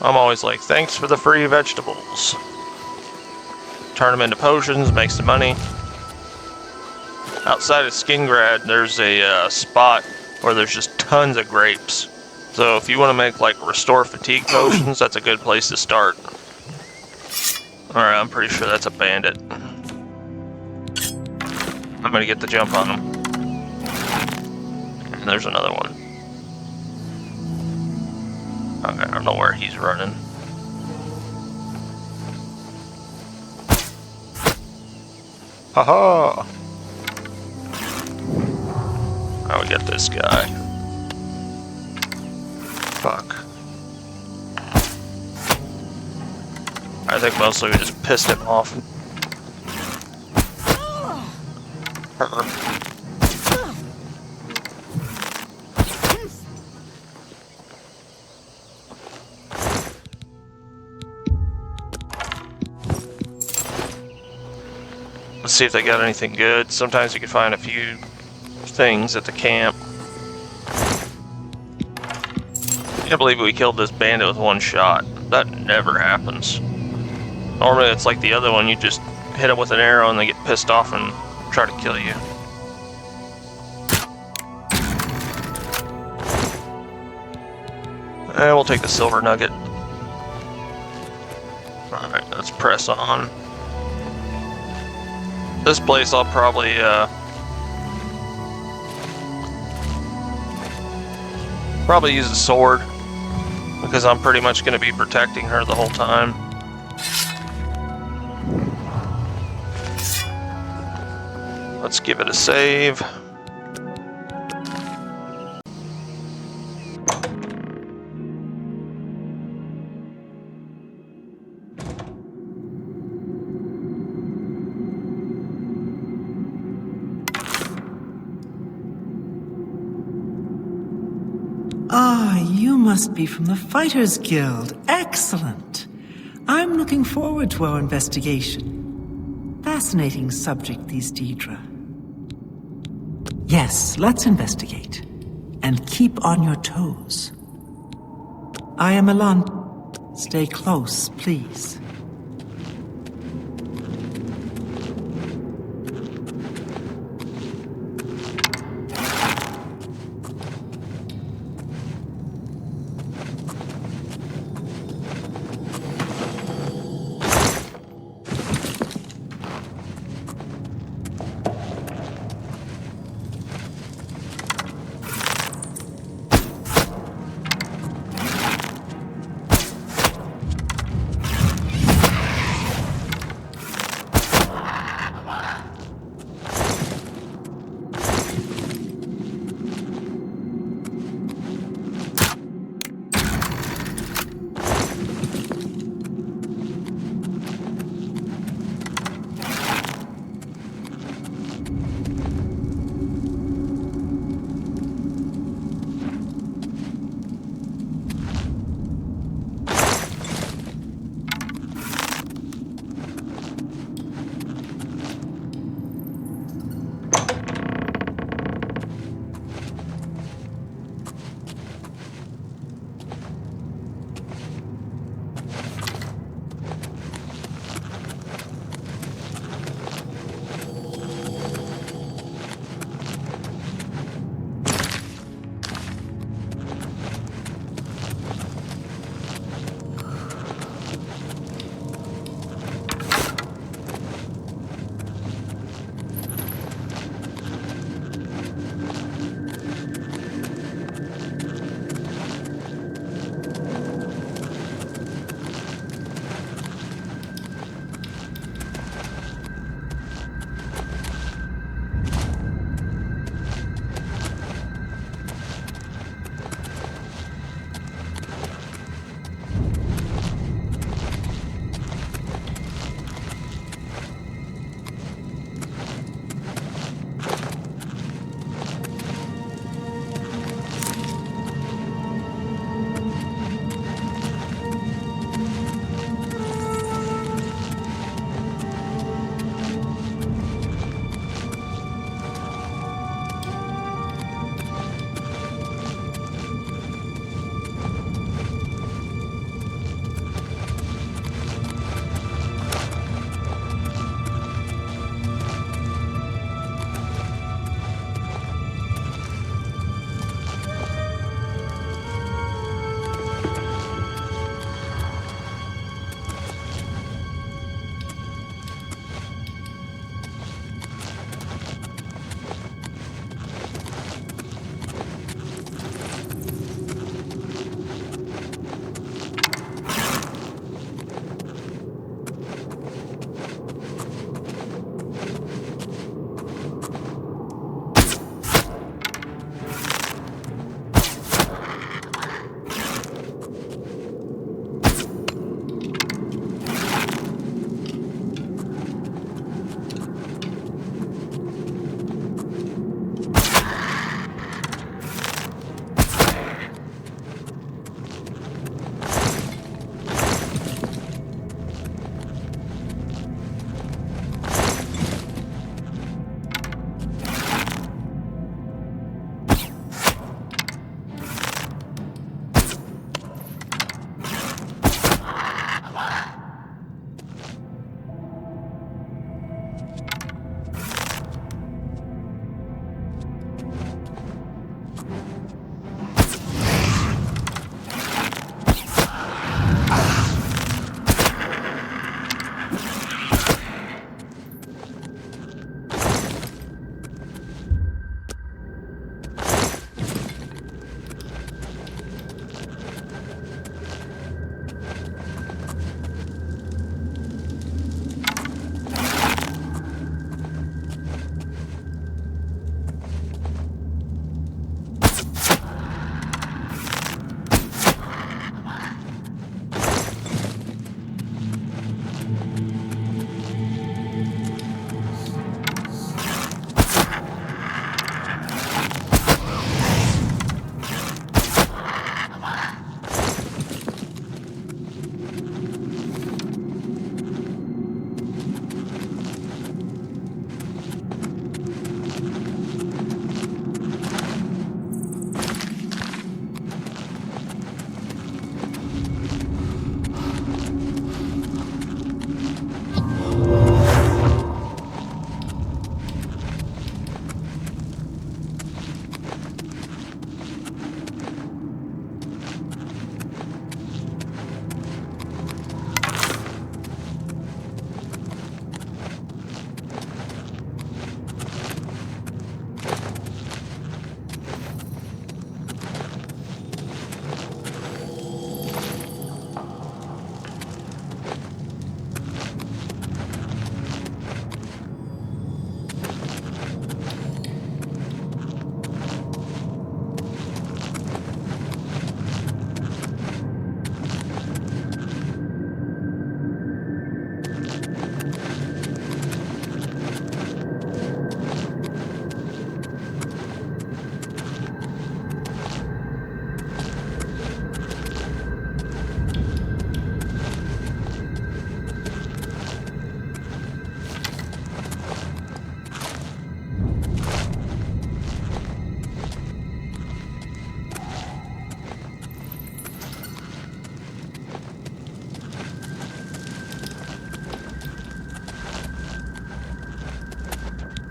I'm always like, thanks for the free vegetables. Turn them into potions, make some money. Outside of Skingrad, there's a spot where there's just tons of grapes. So if you want to make like restore fatigue potions, that's a good place to start. Alright, I'm pretty sure that's a bandit. I'm gonna get the jump on him. And there's another one. Okay, I don't know where he's running. Haha! Now we got this guy. Fuck. I think mostly we just pissed him off. Let's see if they got anything good. Sometimes you can find a few things at the camp. I can't believe we killed this bandit with one shot. That never happens. Normally it's like the other one, you just hit them with an arrow and they get pissed off and try to kill you. And we'll take the silver nugget. Alright, let's press on. This place I'll probably use a sword, because I'm pretty much going to be protecting her the whole time. Let's give it a save. Ah, you must be from the Fighters Guild. Excellent. I'm looking forward to our investigation. Fascinating subject, these Deidre. Yes, let's investigate. And keep on your toes. I am Elan. Stay close, please.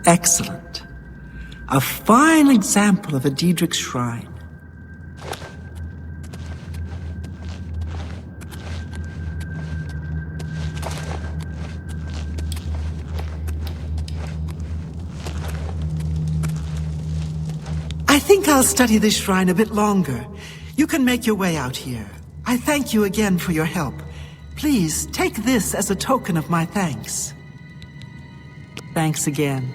Excellent. A fine example of a Daedric shrine. I think I'll study this shrine a bit longer. You can make your way out here. I thank you again for your help. Please, take this as a token of my thanks. Thanks again.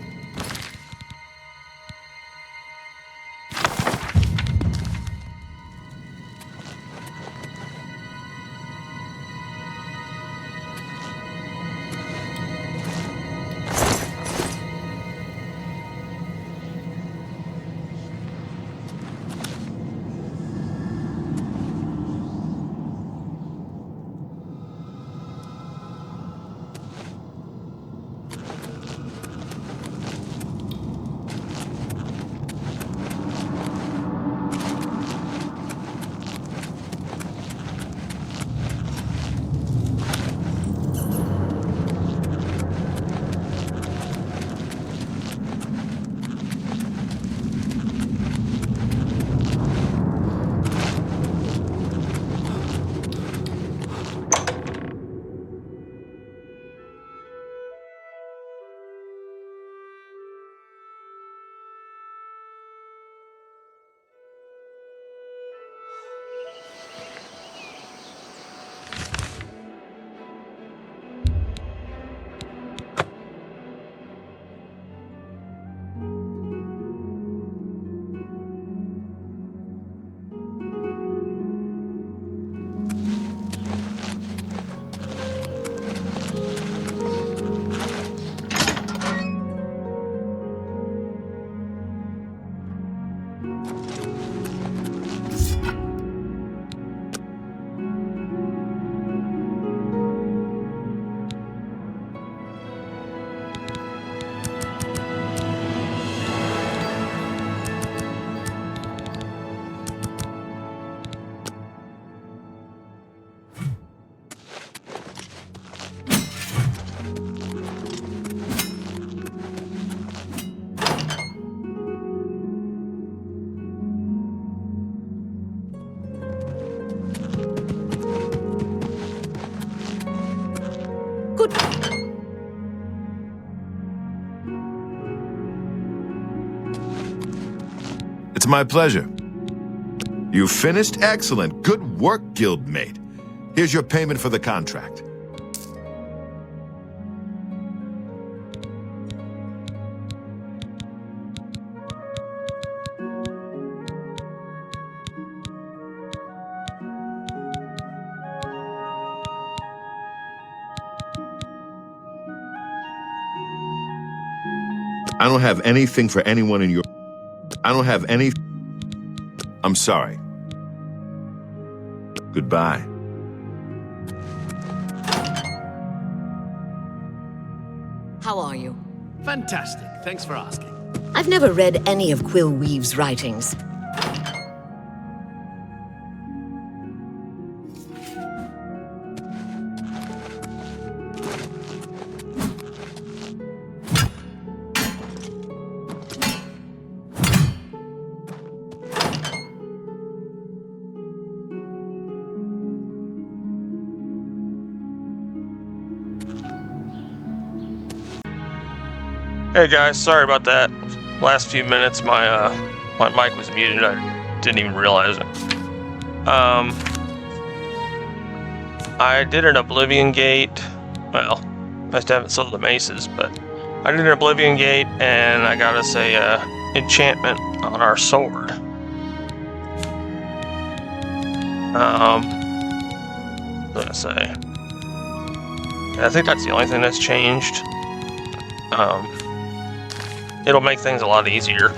It's my pleasure. You finished? Excellent. Good work, guildmate. Here's your payment for the contract. I don't have anything for anyone in your... I don't have any... I'm sorry. Goodbye. How are you? Fantastic. Thanks for asking. I've never read any of Quill Weave's writings. Hey guys, sorry about that. Last few minutes, my mic was muted. I didn't even realize it. I did an Oblivion Gate. Well, I still haven't sold the maces, but I did an Oblivion Gate, and I got us a enchantment on our sword. What was I gonna say? I think that's the only thing that's changed. It'll make things a lot easier.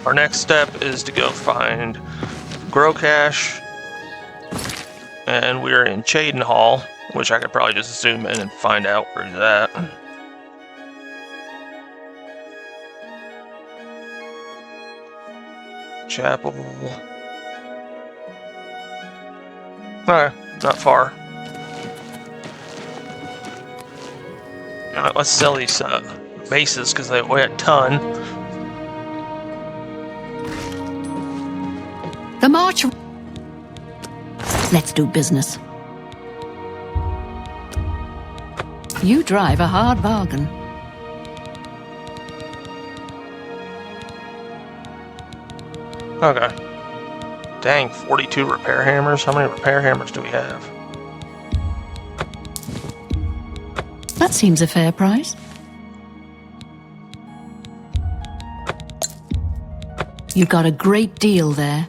Our next step is to go find Grocash, and we're in Chaden Hall, which I could probably just zoom in and find out where he's at. Chapel. Alright, not far. Alright, let's sell these bases because they weigh a ton. The march. Let's do business. You drive a hard bargain. Okay. Dang, 42 repair hammers? How many repair hammers do we have? That seems a fair price. You got a great deal there.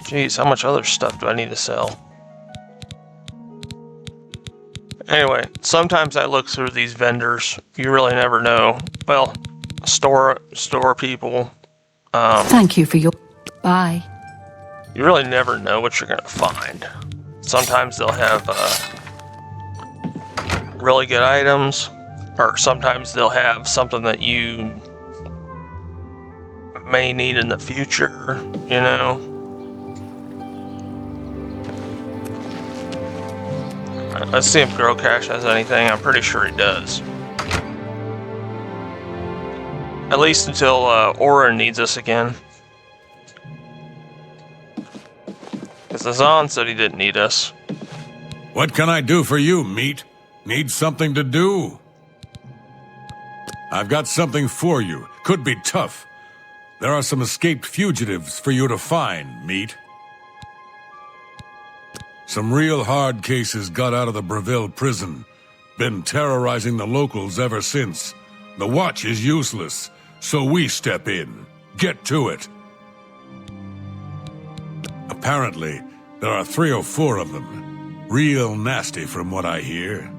Jeez, how much other stuff do I need to sell? Anyway, sometimes I look through these vendors. You really never know. Well, store people. Thank you for your... Bye. You really never know what you're going to find. Sometimes they'll have really good items, or sometimes they'll have something that you may need in the future, you know? Let's see if Grow Cash has anything. I'm pretty sure he does. At least until Orin needs us again. Because Azan said he didn't need us. What can I do for you, meat? Need something to do? I've got something for you. Could be tough. There are some escaped fugitives for you to find, meat. Some real hard cases got out of the Breville prison. Been terrorizing the locals ever since. The watch is useless, so we step in. Get to it. Apparently, there are 3 or 4 of them. Real nasty from what I hear.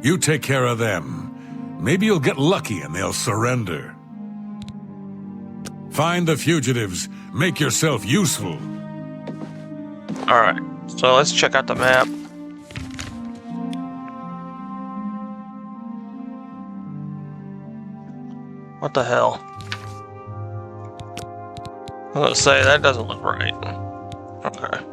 You take care of them. Maybe you'll get lucky and they'll surrender. Find the fugitives. Make yourself useful. Alright, so let's check out the map. What the hell? I was gonna say, that doesn't look right. Okay.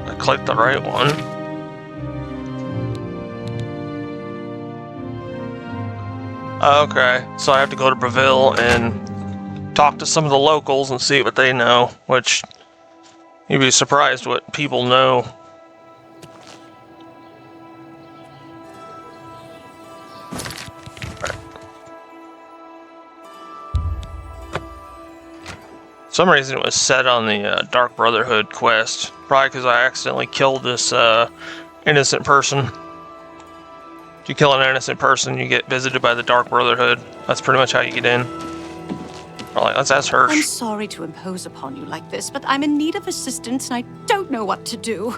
I clicked the right one. Okay, so I have to go to Breville and talk to some of the locals and see what they know, which you'd be surprised what people know. For some reason it was set on the Dark Brotherhood quest. Probably because I accidentally killed this innocent person. If you kill an innocent person, you get visited by the Dark Brotherhood. That's pretty much how you get in. Alright, let's ask her. I'm sorry to impose upon you like this, but I'm in need of assistance and I don't know what to do.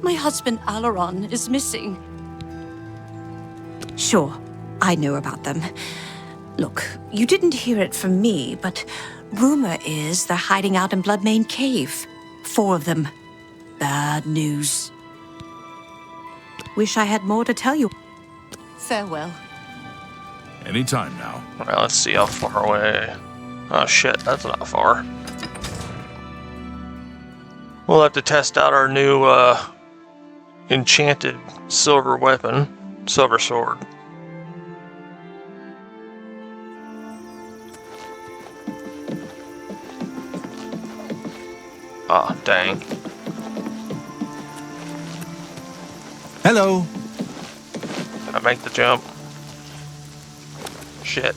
My husband Alaron is missing. Sure, I know about them. Look, you didn't hear it from me, but rumor is they're hiding out in Bloodmane Cave. 4 of them. Bad news. Wish I had more to tell you. Farewell. Anytime now. Alright, let's see how far away. Oh shit, that's not far. We'll have to test out our new enchanted silver weapon, silver sword. Ah, dang. Hello. Can I make the jump? Shit.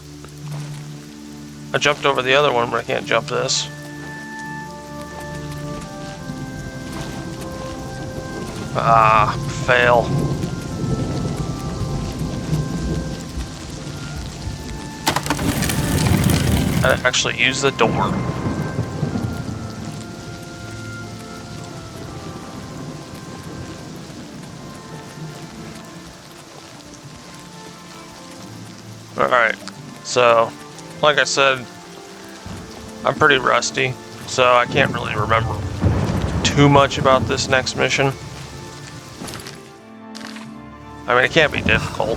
I jumped over the other one, but I can't jump this. Ah, fail. I actually use the door. Alright, so, like I said, I'm pretty rusty, so I can't really remember too much about this next mission. I mean, it can't be difficult.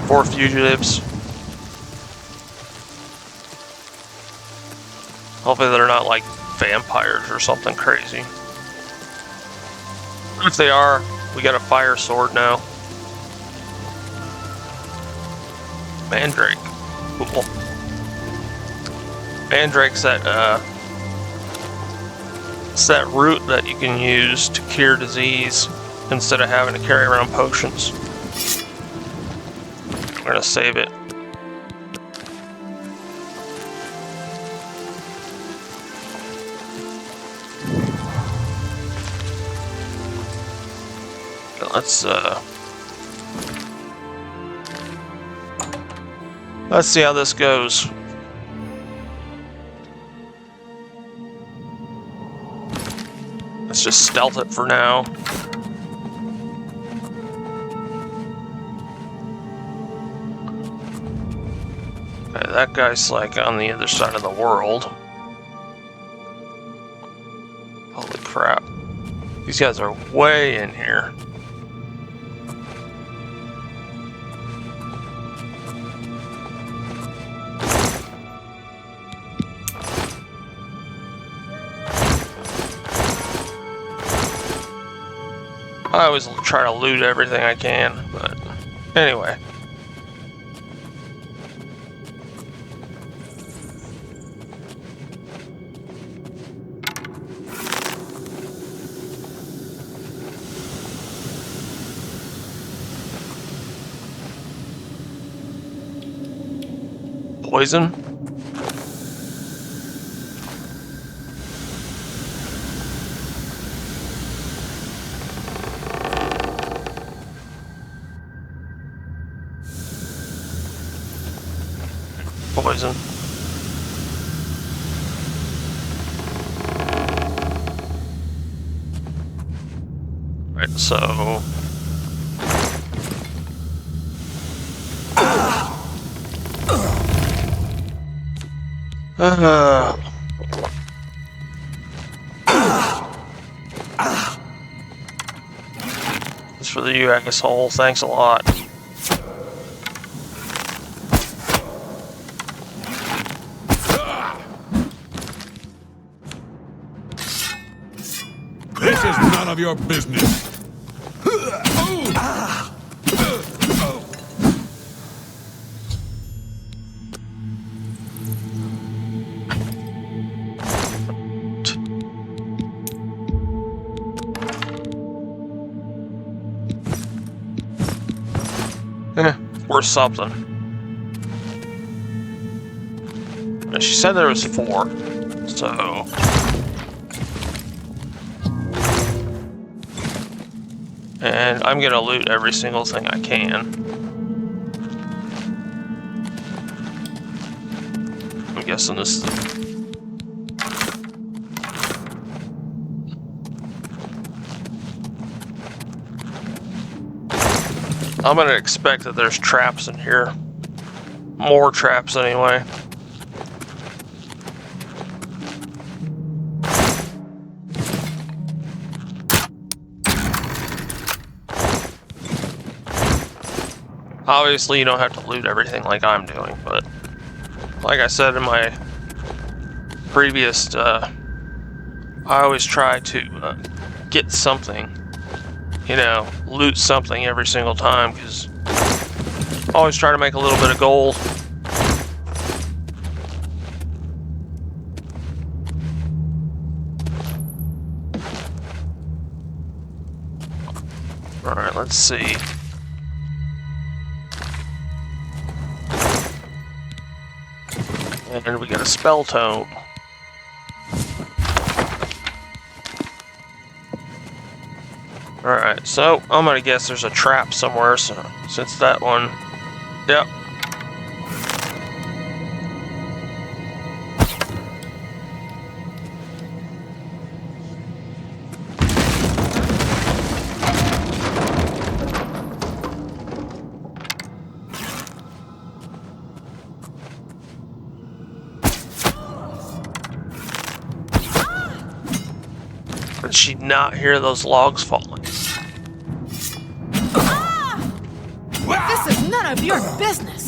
4 fugitives. Hopefully they're not like vampires or something crazy. If they are, we got a fire sword now. Mandrake. Cool. Mandrake's it's that root that you can use to cure disease instead of having to carry around potions. We're gonna save it. Let's see how this goes. Let's just stealth it for now. Okay, that guy's like on the other side of the world. Holy crap. These guys are way in here. I always try to loot everything I can, but anyway. Poison? Poison. Right, so... This for you, asshole. Thanks a lot. This is none of your business. Worth something. And she said there was 4, so... And I'm gonna loot every single thing I can. I'm guessing this is... I'm gonna expect that there's traps in here. More traps anyway. Obviously you don't have to loot everything like I'm doing, but like I said in my previous, I always try to get something. You know, loot something every single time, because I always try to make a little bit of gold. Alright, let's see. And we got a spell tome. Alright, so I'm gonna guess there's a trap somewhere, so since that one... Yep. Did she not hear those logs falling? This is none of your business.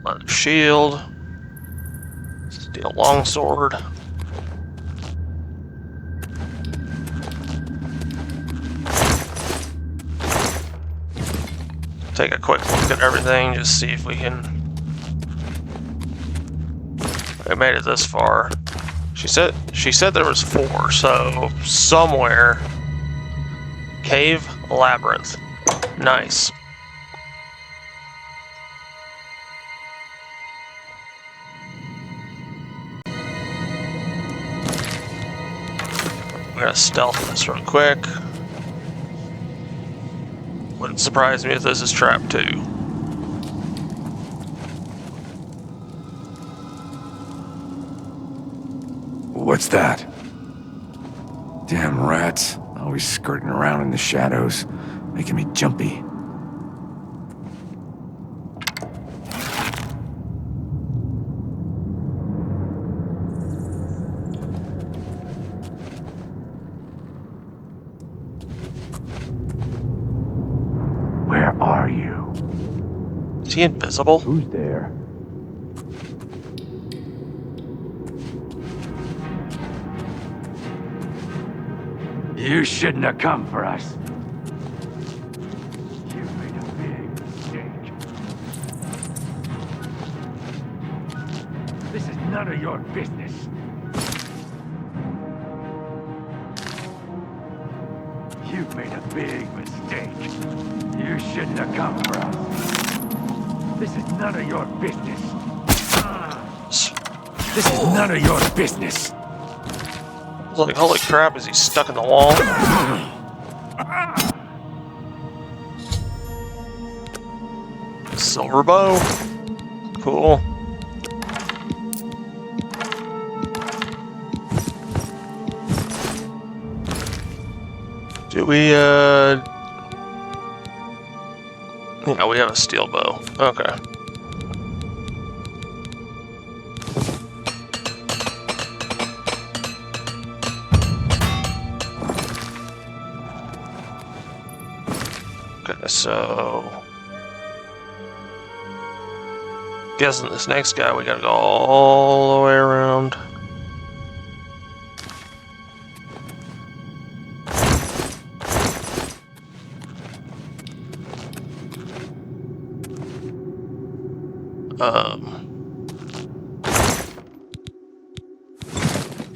Leather shield. Steel longsword. Take a quick look at everything, just see if we can... We made it this far. She said there was 4, so somewhere... Cave labyrinth. Nice. We're gonna stealth this real quick. Wouldn't surprise me if this is trap 2. What's that? Damn rats. Always skirting around in the shadows, making me jumpy. Where are you? Is he invisible? Who's there? You shouldn't have come for us. You made a big mistake. This is none of your business. You've made a big mistake. You shouldn't have come for us. This is none of your business. This is none of your business. I was like, holy crap, is he stuck in the wall? Silver bow. Cool. Do we, yeah, we have a steel bow. Okay. Okay, so... Guessing this next guy, we gotta go all the way around.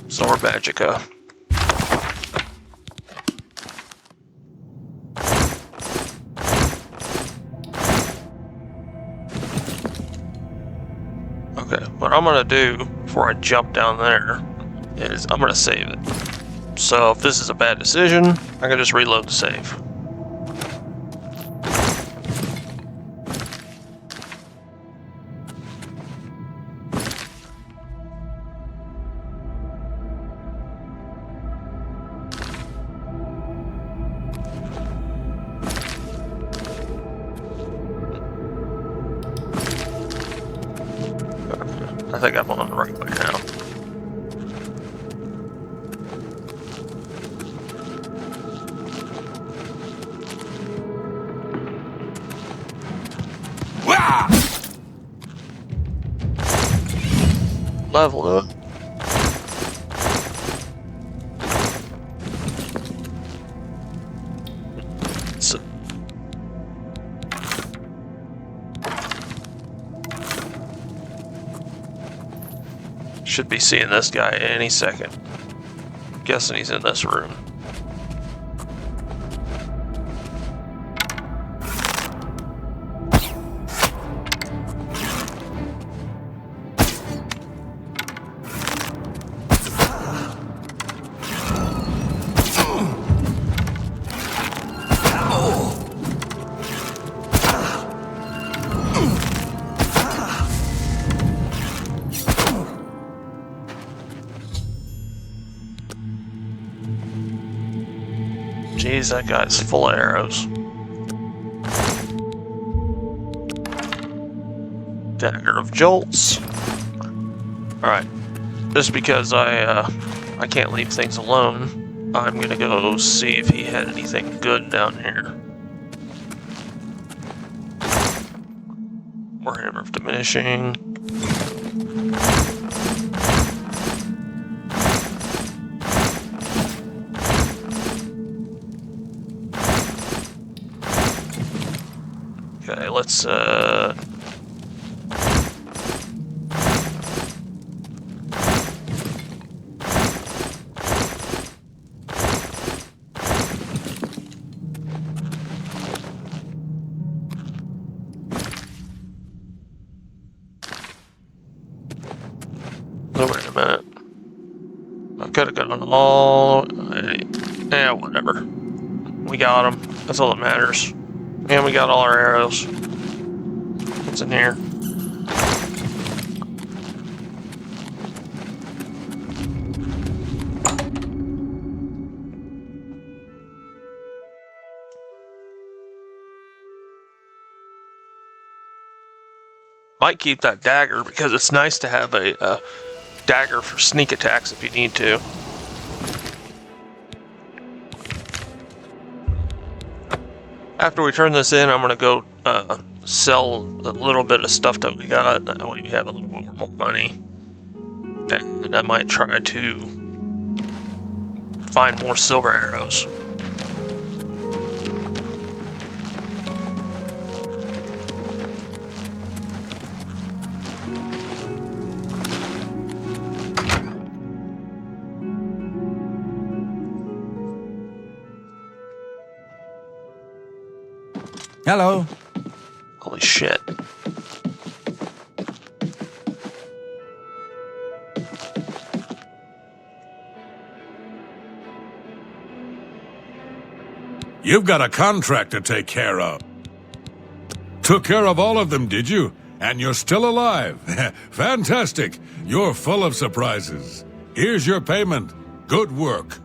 Zorbagica. Okay, what I'm gonna do before I jump down there is I'm gonna save it. So if this is a bad decision, I can just reload the save. I think I'm on the right way now. Level up. So should be seeing this guy any second. Guessing he's in this room. Jeez, that guy's full of arrows. Dagger of Jolts. Alright. Just because I can't leave things alone, I'm gonna go see if he had anything good down here. Warhammer of Diminishing. Okay, let's oh, wait a minute. I could have gotten all... Yeah, whatever. We got them. That's all that matters. And we got all our arrows. What's in here? Might keep that dagger because it's nice to have a dagger for sneak attacks if you need to. After we turn this in, I'm going to go sell a little bit of stuff that we got. That way we have a little bit more money. And I might try to find more silver arrows. Hello. Holy shit. You've got a contract to take care of. Took care of all of them, did you? And you're still alive. Fantastic. You're full of surprises. Here's your payment. Good work.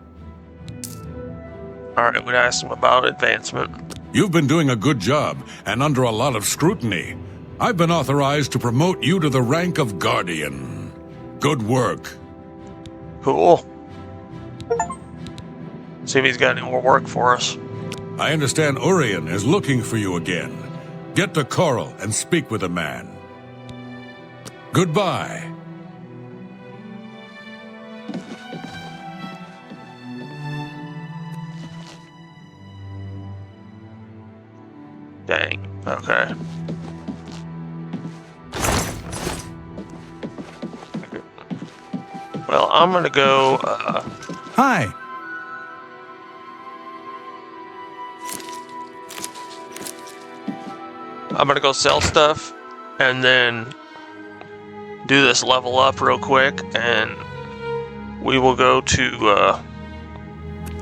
Alright, we asked him about advancement. You've been doing a good job, and under a lot of scrutiny. I've been authorized to promote you to the rank of Guardian. Good work. Cool. See if he's got any more work for us. I understand Urian is looking for you again. Get to Coral and speak with the man. Goodbye. Dang. Okay. Well, I'm gonna go, Hi. I'm gonna go sell stuff, and then do this level up real quick, and we will go to,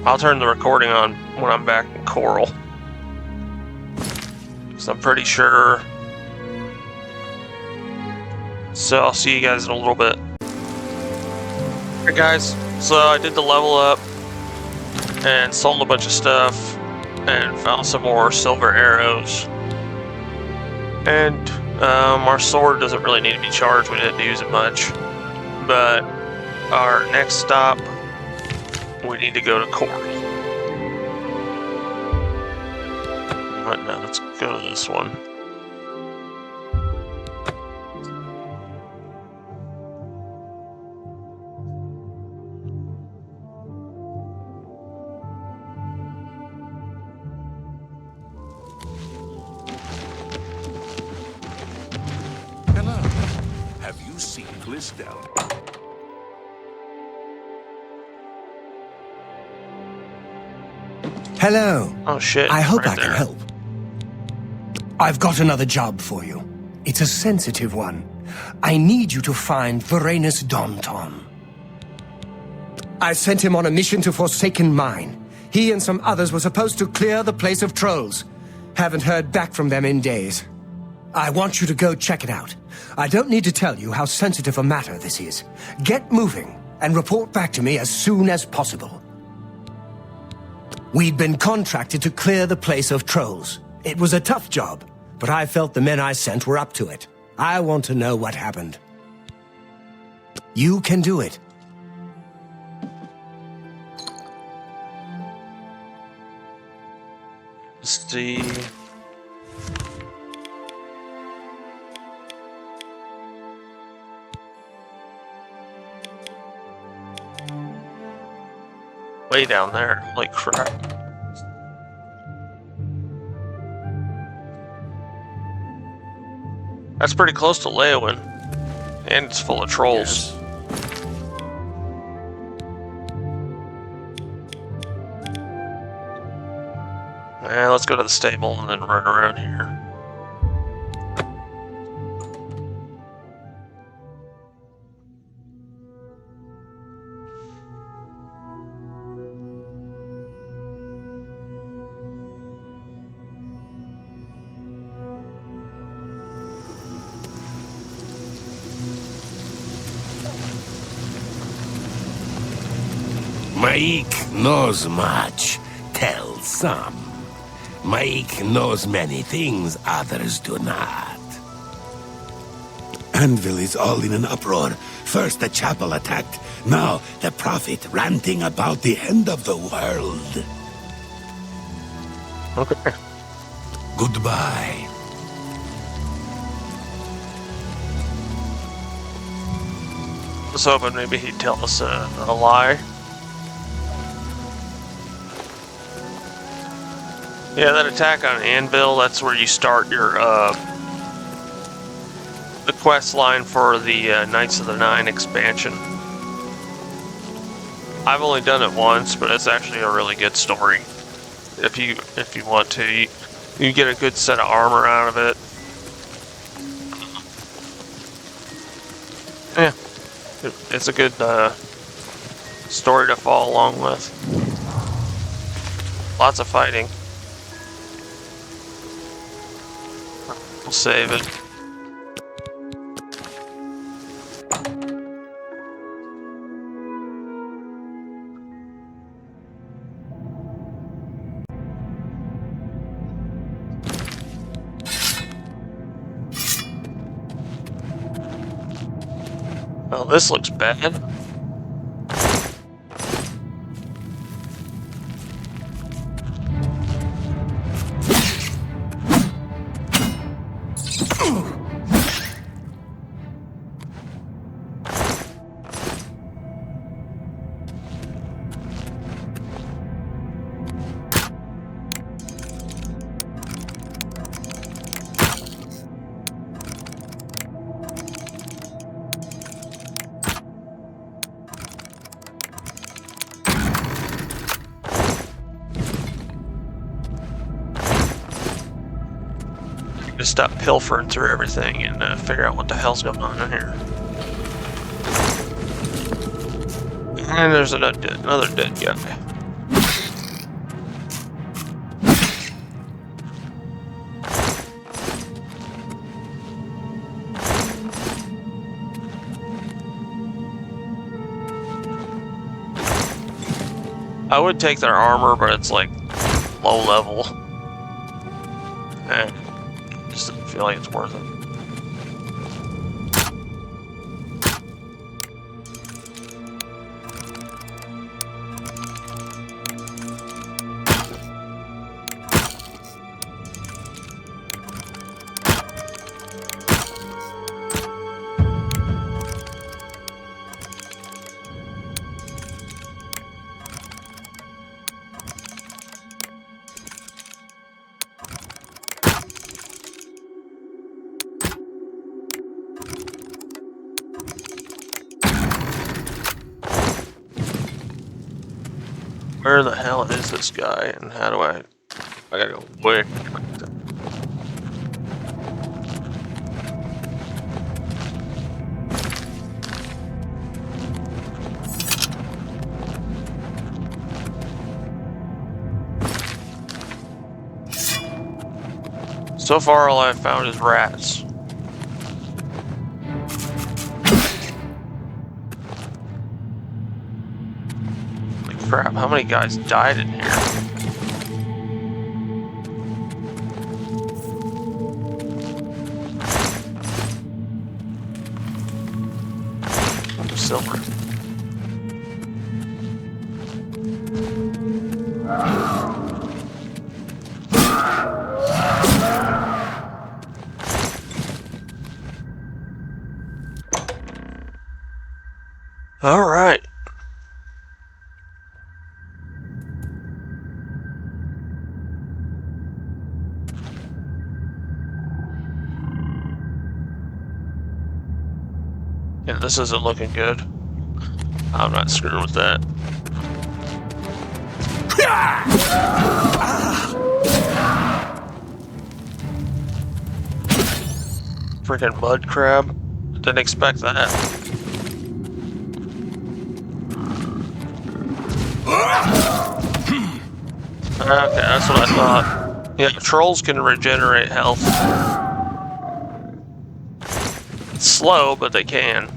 I'll turn the recording on when I'm back in Coral. So I'm pretty sure. So I'll see you guys in a little bit. Alright guys, so I did the level up and sold a bunch of stuff and found some more silver arrows. And our sword doesn't really need to be charged, we didn't use it much. But our next stop, we need to go to Coral. Right now, let's go to this one. Hello. Have you seen Glisdell? Hello. Oh shit. I hope right I can there. help. I've got another job for you. It's a sensitive one. I need you to find Varanus Daunton. I sent him on a mission to Forsaken Mine. He and some others were supposed to clear the place of trolls. Haven't heard back from them in days. I want you to go check it out. I don't need to tell you how sensitive a matter this is. Get moving and report back to me as soon as possible. We'd been contracted to clear the place of trolls. It was a tough job, but I felt the men I sent were up to it. I want to know what happened. You can do it. Let's see. way down there. Holy crap. That's pretty close to Leowin. And it's full of trolls. Let's go to the stable and then run around here. Maik knows much, tells some. Maik knows many things others do not. Anvil is all in an uproar. First the chapel attacked, now the prophet ranting about the end of the world. Okay. Goodbye. I was hoping maybe he'd tell us a lie. Yeah, that attack on Anvil, that's where you start your, the quest line for the Knights of the Nine expansion. I've only done it once, but it's actually a really good story. If you want to, you get a good set of armor out of it. Yeah, it's a good story to follow along with. Lots of fighting. We'll save it. Well, this looks bad. To stop pilfering through everything and figure out what the hell's going on in here. And there's another dead guy. I would take their armor, but it's like low level. And just didn't feel like it's worth it. Where the hell is this guy, and how do I gotta go quick. So far, all I've found is rats. Crap, how many guys died in here? Silver. All right. Yeah, this isn't looking good. I'm not screwing with that. Freaking mud crab. Didn't expect that. Okay, that's what I thought. Yeah, trolls can regenerate health. It's slow, but they can.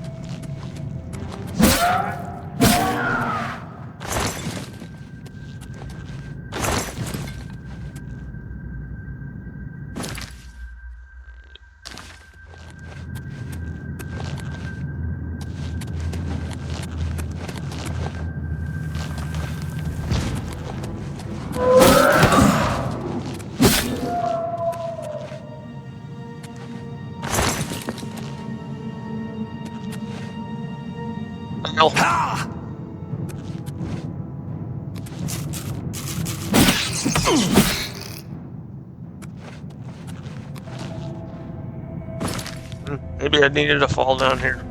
Maybe I needed to fall down here.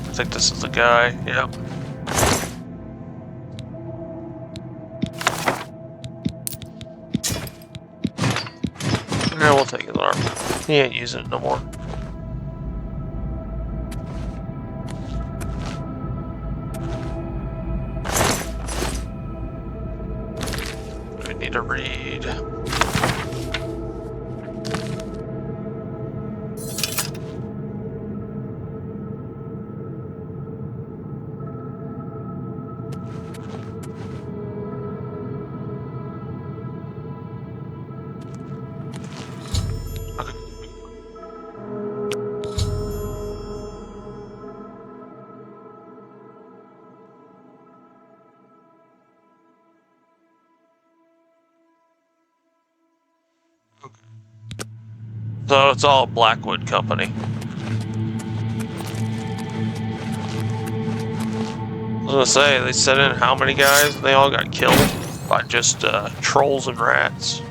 I think this is the guy, yep. Yeah, we'll take his arm. He ain't using it no more. We need to read. So it's all Blackwood Company. I was gonna say, they sent in how many guys? They all got killed by just trolls and rats.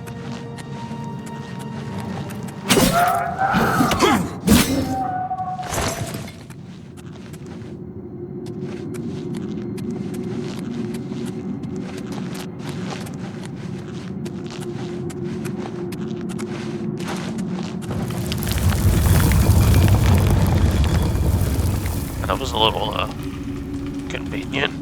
That was a little convenient.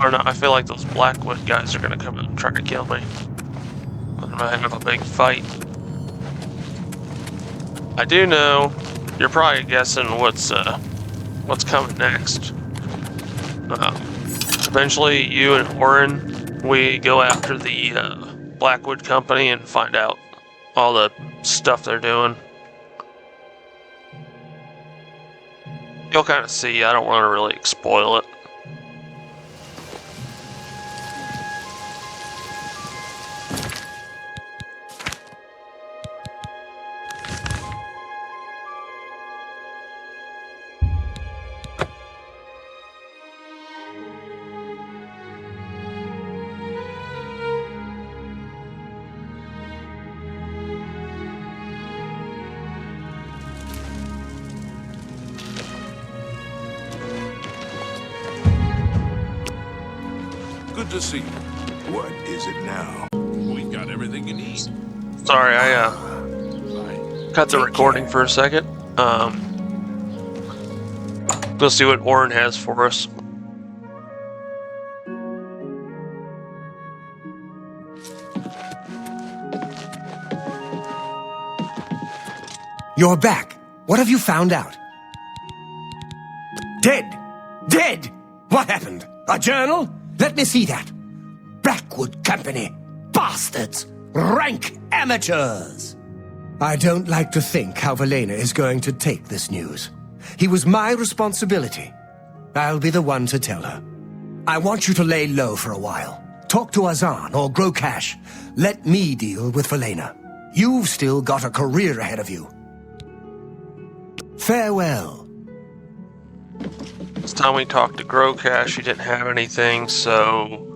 Or not, I feel like those Blackwood guys are gonna come out and try to kill me. I'm gonna have a big fight. I do know, you're probably guessing what's coming next. Eventually, you and Orin, we go after the Blackwood Company and find out all the stuff they're doing. You'll kind of see, I don't want to really spoil it. Good to see you. What is it now? We've got everything you need. Sorry, I cut the recording for a second. We'll see what Orin has for us. You're back. What have you found out? Dead! Dead! What happened? A journal? Let me see that. Blackwood Company. Bastards! Rank amateurs! I don't like to think how Velena is going to take this news. He was my responsibility. I'll be the one to tell her. I want you to lay low for a while. Talk to Azan or grow cash. Let me deal with Velena. You've still got a career ahead of you. Farewell. This time we talked to Growcash, he didn't have anything, so...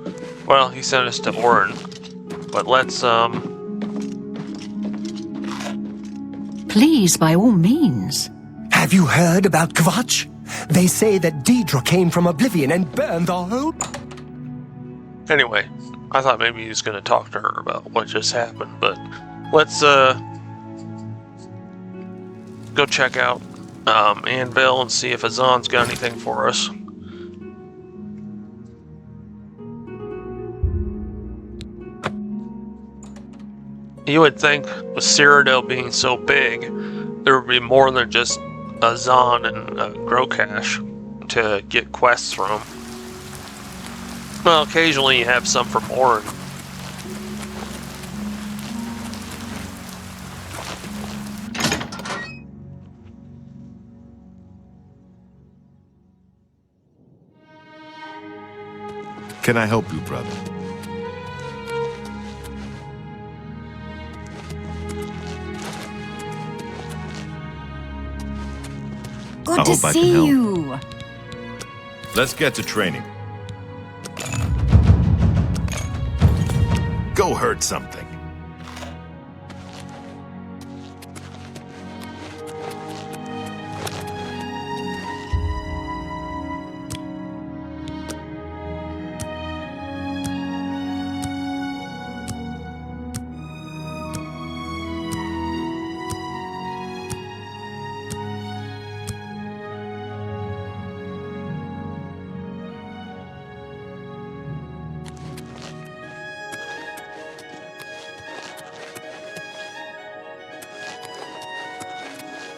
Well, he sent us to Orin. But let's, Please, by all means. Have you heard about Kvatch? They say that Deidre came from Oblivion and burned the whole... Anyway, I thought maybe he was going to talk to her about what just happened, but let's, go check out, Anvil and see if Azan's got anything for us. You would think, with Cyrodiil being so big, there would be more than just Azan and Growcash to get quests from. Well, occasionally you have some from Orin. Can I help you, brother? Good to see you. Let's get to training. Go hurt something.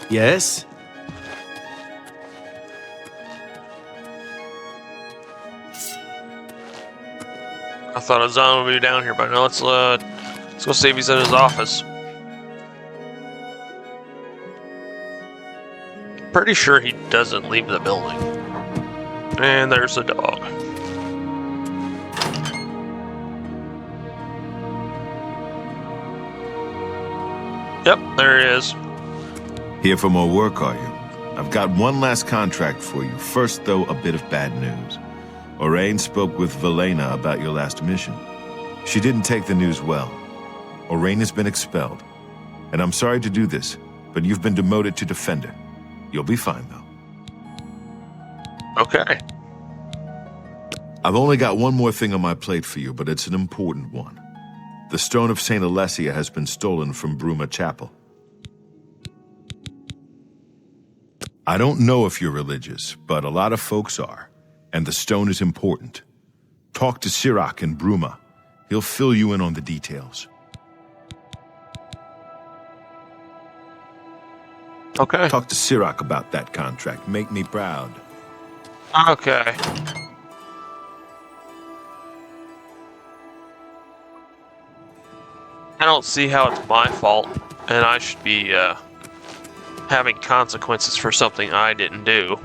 Yes? I thought Azan would be down here, but no, let's go see if he's in his office. Pretty sure he doesn't leave the building. And there's the dog. Yep, there he is. Here for more work, are you? I've got one last contract for you. First, though, a bit of bad news. Orain spoke with Velena about your last mission. She didn't take the news well. Orain has been expelled. And I'm sorry to do this, but you've been demoted to Defender. You'll be fine, though. Okay. I've only got one more thing on my plate for you, but it's an important one. The Stone of St. Alessia has been stolen from Bruma Chapel. I don't know if you're religious, but a lot of folks are, and the stone is important. Talk to Sirach in Bruma. He'll fill you in on the details. Okay. Talk to Sirach about that contract. Make me proud. Okay. I don't see how it's my fault, and I should be, having consequences for something I didn't do.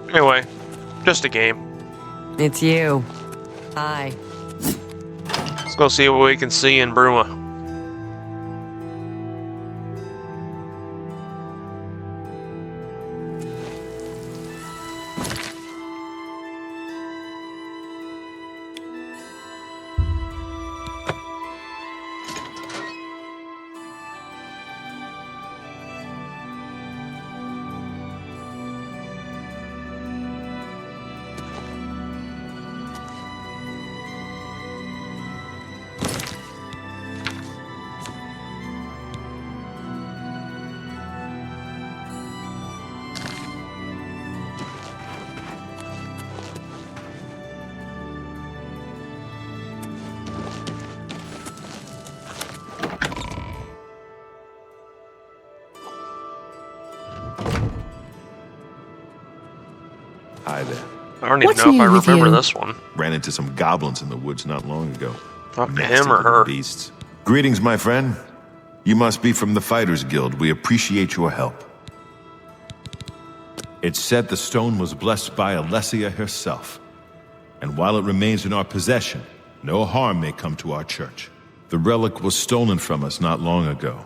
Anyway, just a game. It's you. Hi. Let's go see what we can see in Bruma. Hi there. I don't even know if I remember this one. Ran into some goblins in the woods not long ago. Talk to Nasty him or little her? Beasts. Greetings, my friend. You must be from the Fighters Guild. We appreciate your help. It's said the stone was blessed by Alessia herself. And while it remains in our possession, no harm may come to our church. The relic was stolen from us not long ago.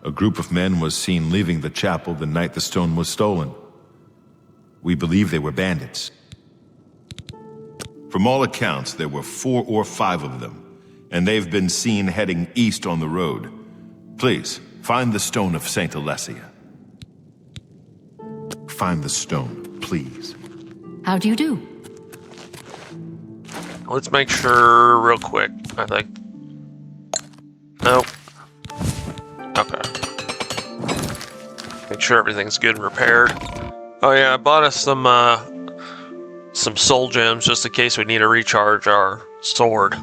A group of men was seen leaving the chapel the night the stone was stolen. We believe they were bandits. From all accounts, there were 4 or 5 of them, and they've been seen heading east on the road. Please, find the stone of Saint Alessia. Find the stone, please. How do you do? Let's make sure real quick. I think. Nope. Okay. Make sure everything's good and repaired. Oh yeah, I bought us some soul gems just in case we need to recharge our sword.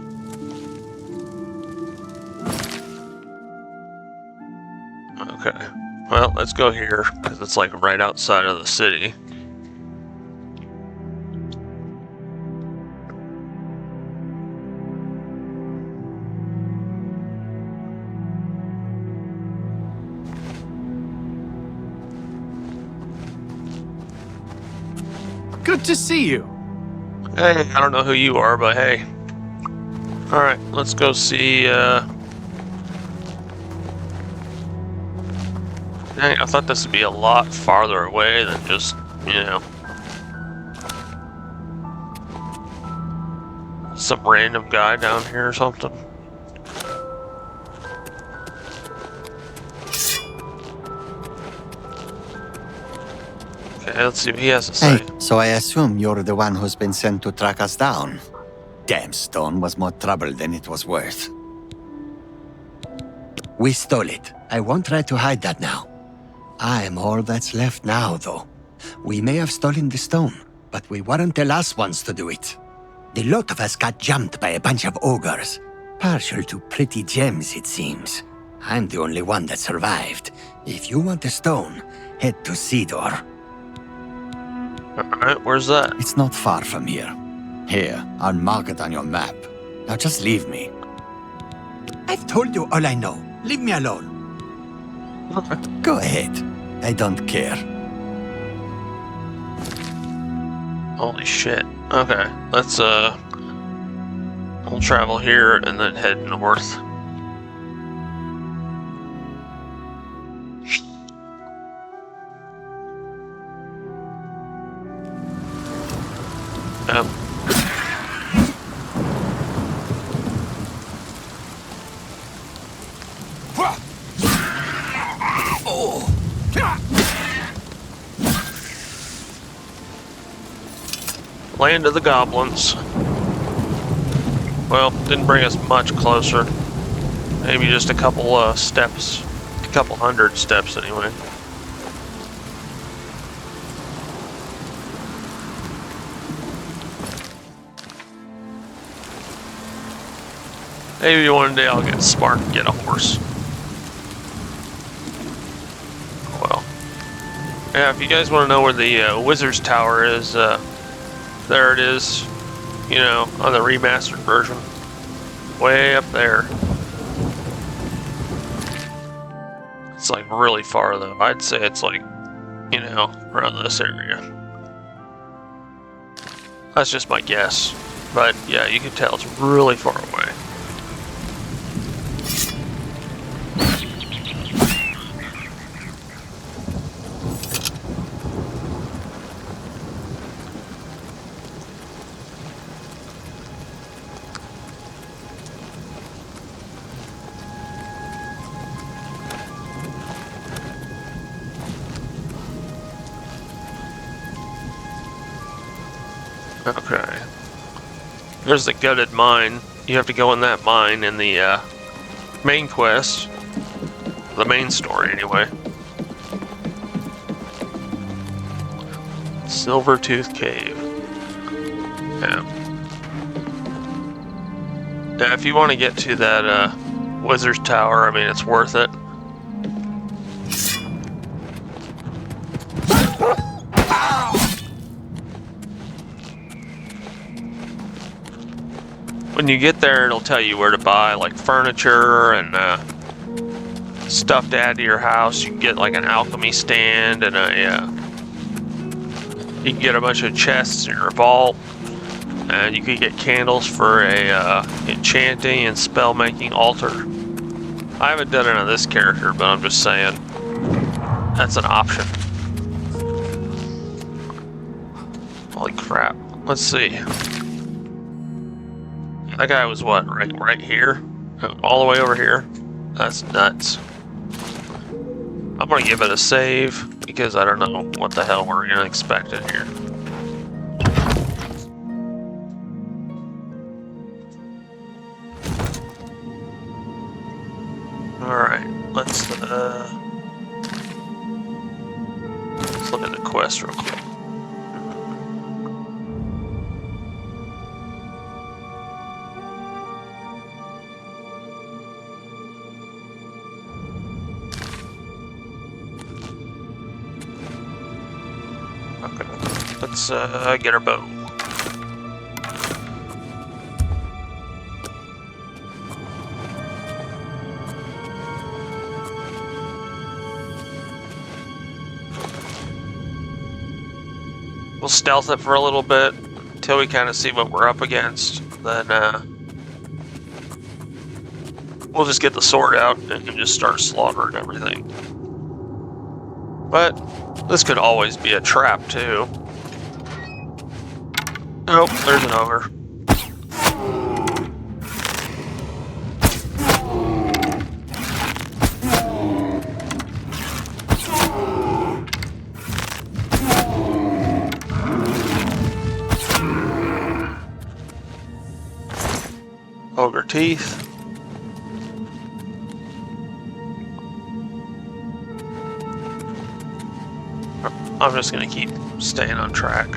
Okay. Well, let's go here because it's like right outside of the city. Good to see you. Hey, I don't know who you are, but hey. Alright, let's go see, Dang, I thought this would be a lot farther away than just, you know, some random guy down here or something. Okay, let's see what he has to say. Hey, so I assume you're the one who's been sent to track us down. Damn stone was more trouble than it was worth. We stole it. I won't try to hide that now. I am all that's left now, though. We may have stolen the stone, but we weren't the last ones to do it. The lot of us got jumped by a bunch of ogres. Partial to pretty gems, it seems. I'm the only one that survived. If you want the stone, head to Cedar. Alright, where's that? It's not far from here. Here, I'll mark it on your map. Now just leave me. I've told you all I know. Leave me alone. Go ahead. I don't care. Holy shit. Okay, let's, we'll travel here and then head north. Land of the goblins. Well, didn't bring us much closer. Maybe just a couple steps. A couple hundred steps anyway. Maybe one day I'll get smart and get a horse. Well, yeah, if you guys want to know where the Wizard's Tower is, there it is, you know, on the remastered version. Way up there. It's like really far though. I'd say it's like, you know, around this area. That's just my guess. But yeah, you can tell it's really far away. Okay. There's the gutted mine. You have to go in that mine in the main quest. The main story, anyway. Silvertooth Cave. Yeah. Yeah, if you want to get to that Wizard's Tower, I mean, it's worth it. when you get there, it'll tell you where to buy like furniture and stuff to add to your house. You can get like an alchemy stand and you can get a bunch of chests in your vault, and you can get candles for a enchanting and spell making altar. I haven't done it on this character, but I'm just saying that's an option. Holy crap! Let's see. That guy was what? Right here, all the way over here. That's nuts. I'm gonna give it a save because I don't know what the hell we're gonna expect in here. Alright, let's look at the quest real quick. Okay, let's get our bow. We'll stealth it for a little bit until we kind of see what we're up against. Then we'll just get the sword out and just start slaughtering everything. But this could always be a trap too. Oh, there's an ogre. Ogre teeth. I'm just gonna keep staying on track.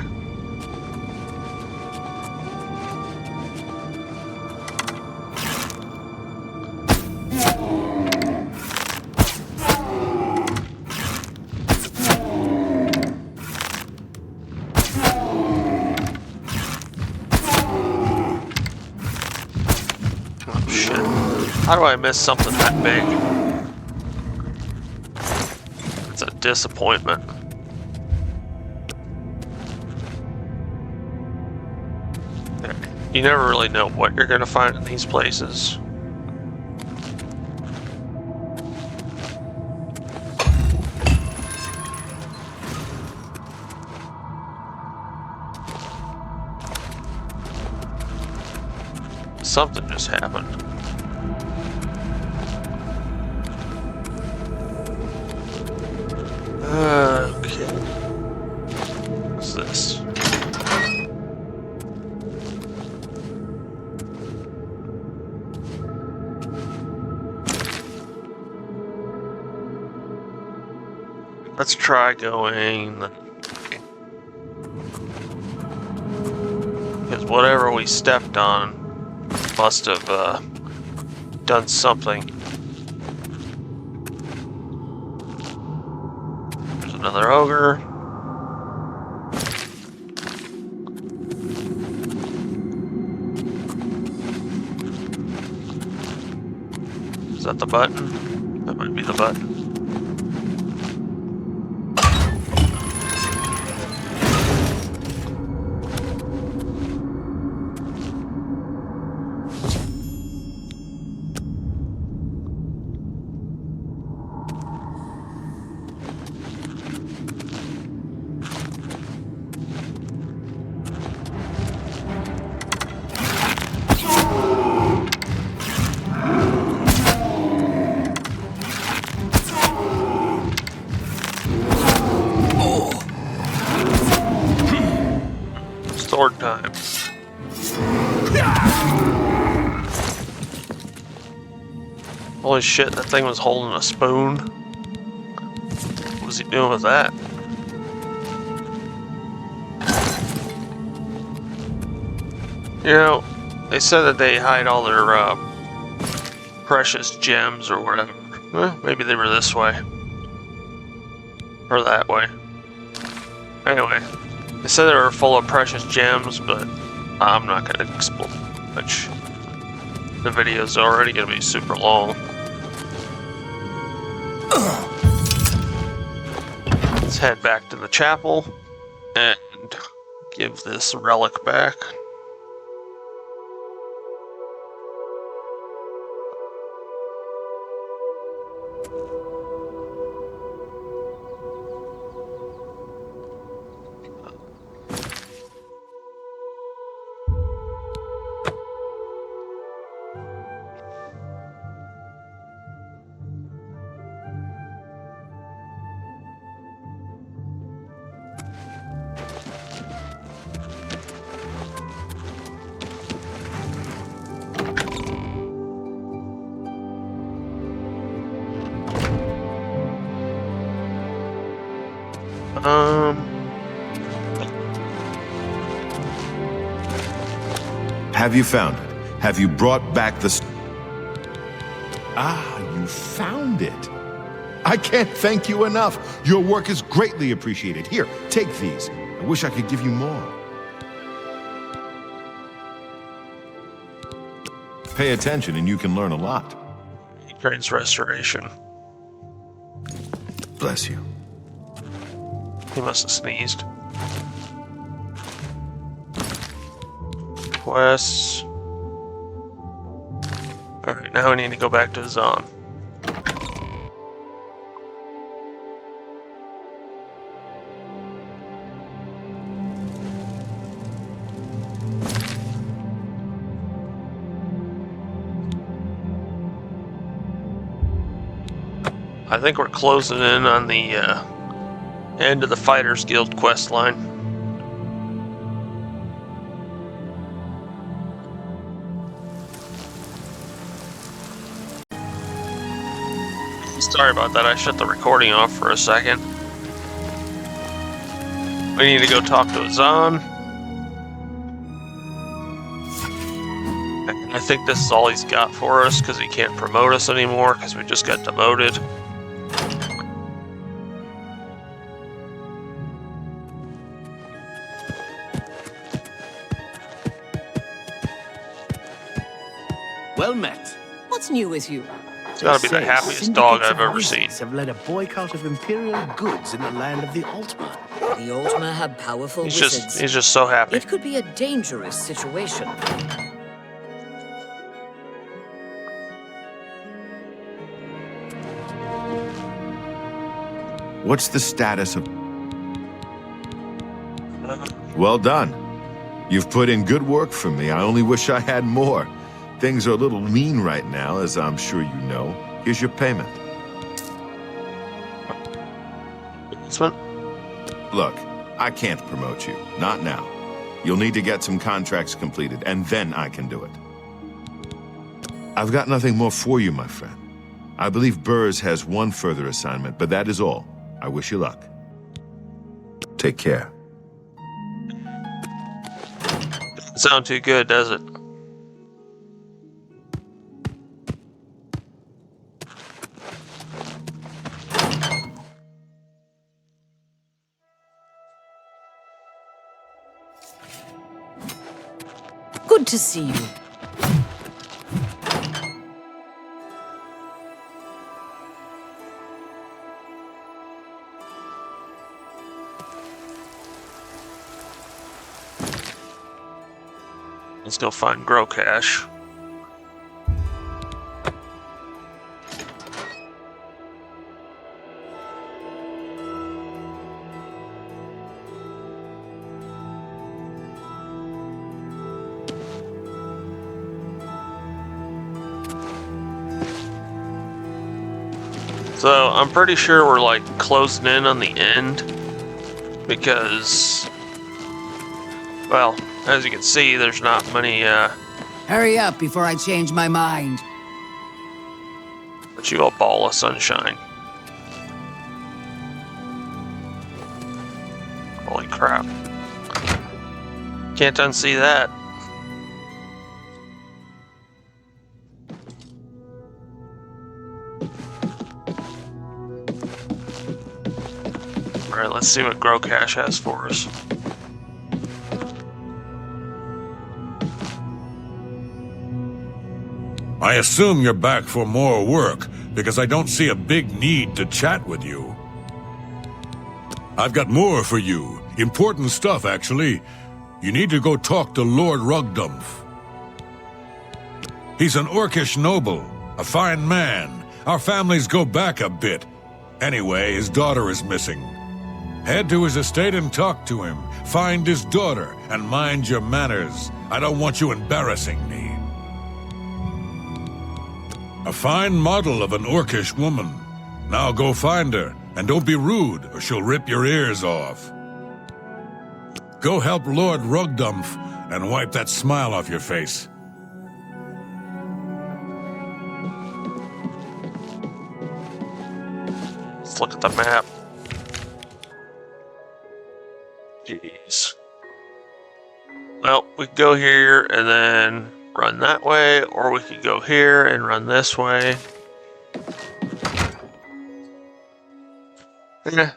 How do I miss something that big? It's a disappointment. You never really know what you're going to find in these places. Something just happened. Okay. What's this? Let's try going. Because whatever we stepped on must have done something. Another ogre. Is that the button? That might be the button. Sword time. Holy shit, that thing was holding a spoon. What was he doing with that? You know, they said that they hide all their precious gems or whatever. Well, maybe they were this way. Or that way. Anyway. They said they were full of precious gems, but I'm not going to explore much. The video's already going to be super long. Let's head back to the chapel and give this relic back. Have you found it? Have you brought back the... Ah, you found it. I can't thank you enough. Your work is greatly appreciated. Here, take these. I wish I could give you more. Pay attention and you can learn a lot. Ukraine's restoration. Bless you. He must have sneezed. Quests. Alright, now we need to go back to Zon. I think we're closing in on the end of the Fighters Guild quest line. Sorry about that, I shut the recording off for a second. We need to go talk to Azan. I think this is all he's got for us because he can't promote us anymore because we just got demoted. Well met. What's new with you? It's gotta be the happiest dog I've ever seen. Have led a boycott of Imperial goods in the land of the Altma. The Altma have powerful He's wizards. just so happy. It could be a dangerous situation. What's the status of... Well done. You've put in good work for me. I only wish I had more. Things are a little lean right now, as I'm sure you know. Here's your payment. This one? Look, I can't promote you. Not now. You'll need to get some contracts completed, and then I can do it. I've got nothing more for you, my friend. I believe Burrs has one further assignment, but that is all. I wish you luck. Take care. Doesn't sound too good, does it? Good to see you. Let's go find Grocash. So I'm pretty sure we're like closing in on the end because, well, as you can see, there's not many, Hurry up before I change my mind. but you a ball of sunshine. Holy crap. Can't unsee that. Alright, let's see what Grocash has for us. I assume you're back for more work, because I don't see a big need to chat with you. I've got more for you. Important stuff, actually. You need to go talk to Lord Rugdumph. He's an Orcish noble, a fine man. Our families go back a bit. Anyway, his daughter is missing. Head to his estate and talk to him. Find his daughter, and mind your manners. I don't want you embarrassing me. A fine model of an Orcish woman. Now go find her, and don't be rude, or she'll rip your ears off. Go help Lord Rugdumph, and wipe that smile off your face. Let's look at the map. Jeez. Well, we could go here and then run that way, or we could go here and run this way. Yeah.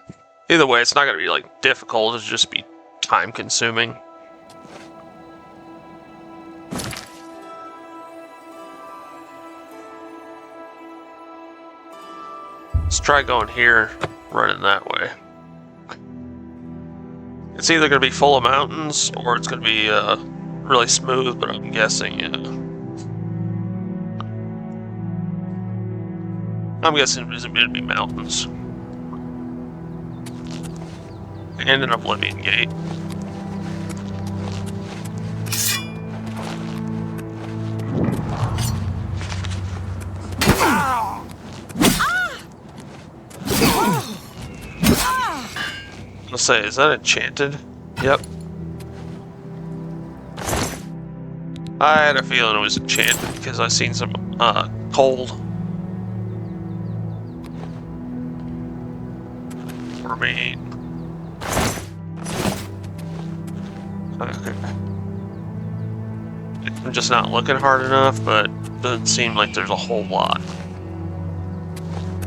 Either way, it's not going to be like difficult, it'll just be time consuming. Let's try going here, running that way. It's either going to be full of mountains or it's going to be really smooth, but I'm guessing it's going to be mountains. And an Oblivion Gate. Let's say, is that enchanted? Yep. I had a feeling it was enchanted because I seen some cold. Remain. Okay. I'm just not looking hard enough, but doesn't seem like there's a whole lot.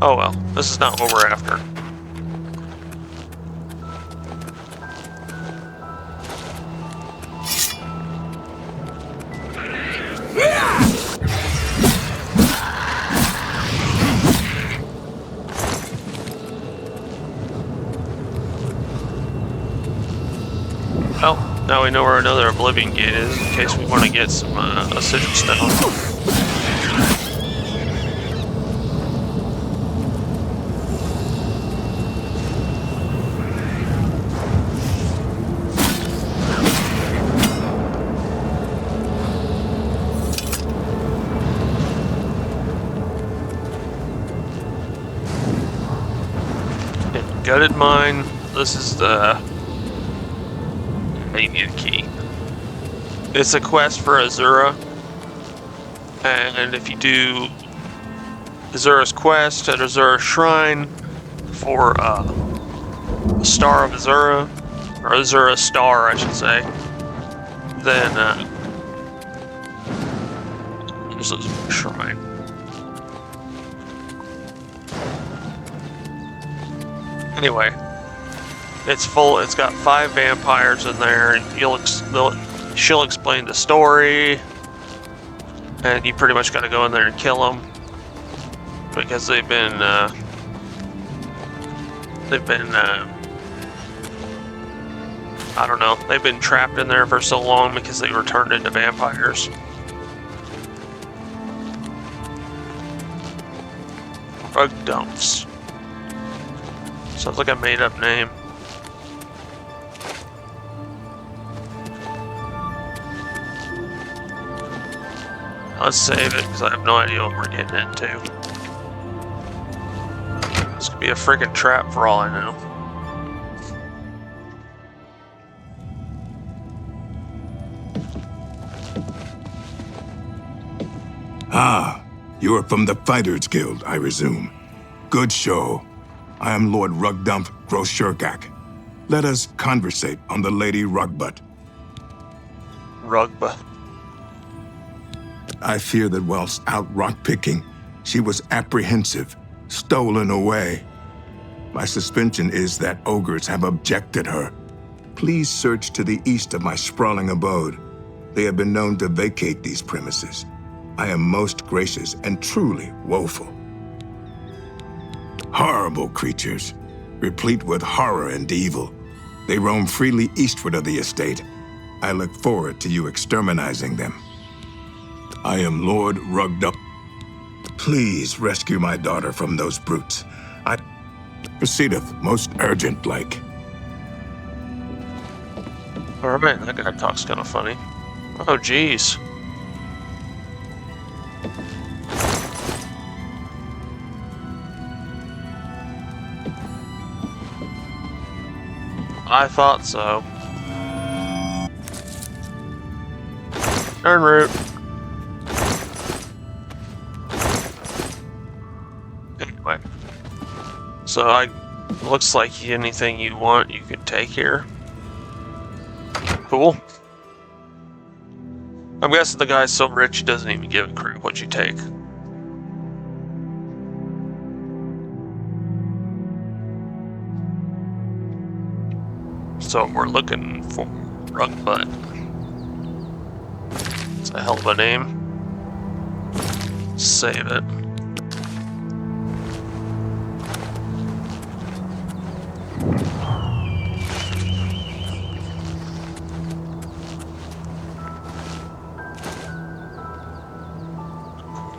Oh well, this is not what we're after. Well, now we know where another Oblivion Gate is, in case we want to get some Acidic Stone. Gutted Mine. This is the... You need a key. It's a quest for Azura, and if you do Azura's quest at Azura Shrine for Star of Azura, or Azura Star, I should say, then there's a shrine. Anyway. It's full. It's got 5 vampires in there, and she'll explain the story, and you pretty much got to go in there and kill them because they've been I don't know. They've been trapped in there for so long because they were turned into vampires. Rug dumps. Sounds like a made-up name. Let's save it, because I have no idea what we're getting into. This could be a freaking trap for all I know. Ah, you are from the Fighters Guild, I resume. Good show. I am Lord Rugdumph Groshurgak. Let us conversate on the Lady Rugbutt. Rugbutt. I fear that whilst out rock-picking, she was apprehensive, stolen away. My suspicion is that ogres have abjected her. Please search to the east of my sprawling abode. They have been known to vacate these premises. I am most gracious and truly woeful. Horrible creatures, replete with horror and evil. They roam freely eastward of the estate. I look forward to you exterminating them. I am Lord Rugdup. Please rescue my daughter from those brutes. I proceedeth most urgent-like. Alright, that guy talks kind of funny. Oh, jeez. I thought so. Turn route. Anyway. So looks like anything you want you can take here. Cool. I'm guessing the guy's so rich he doesn't even give a crap what you take. So we're looking for Rugbutt. It's a hell of a name. Save it.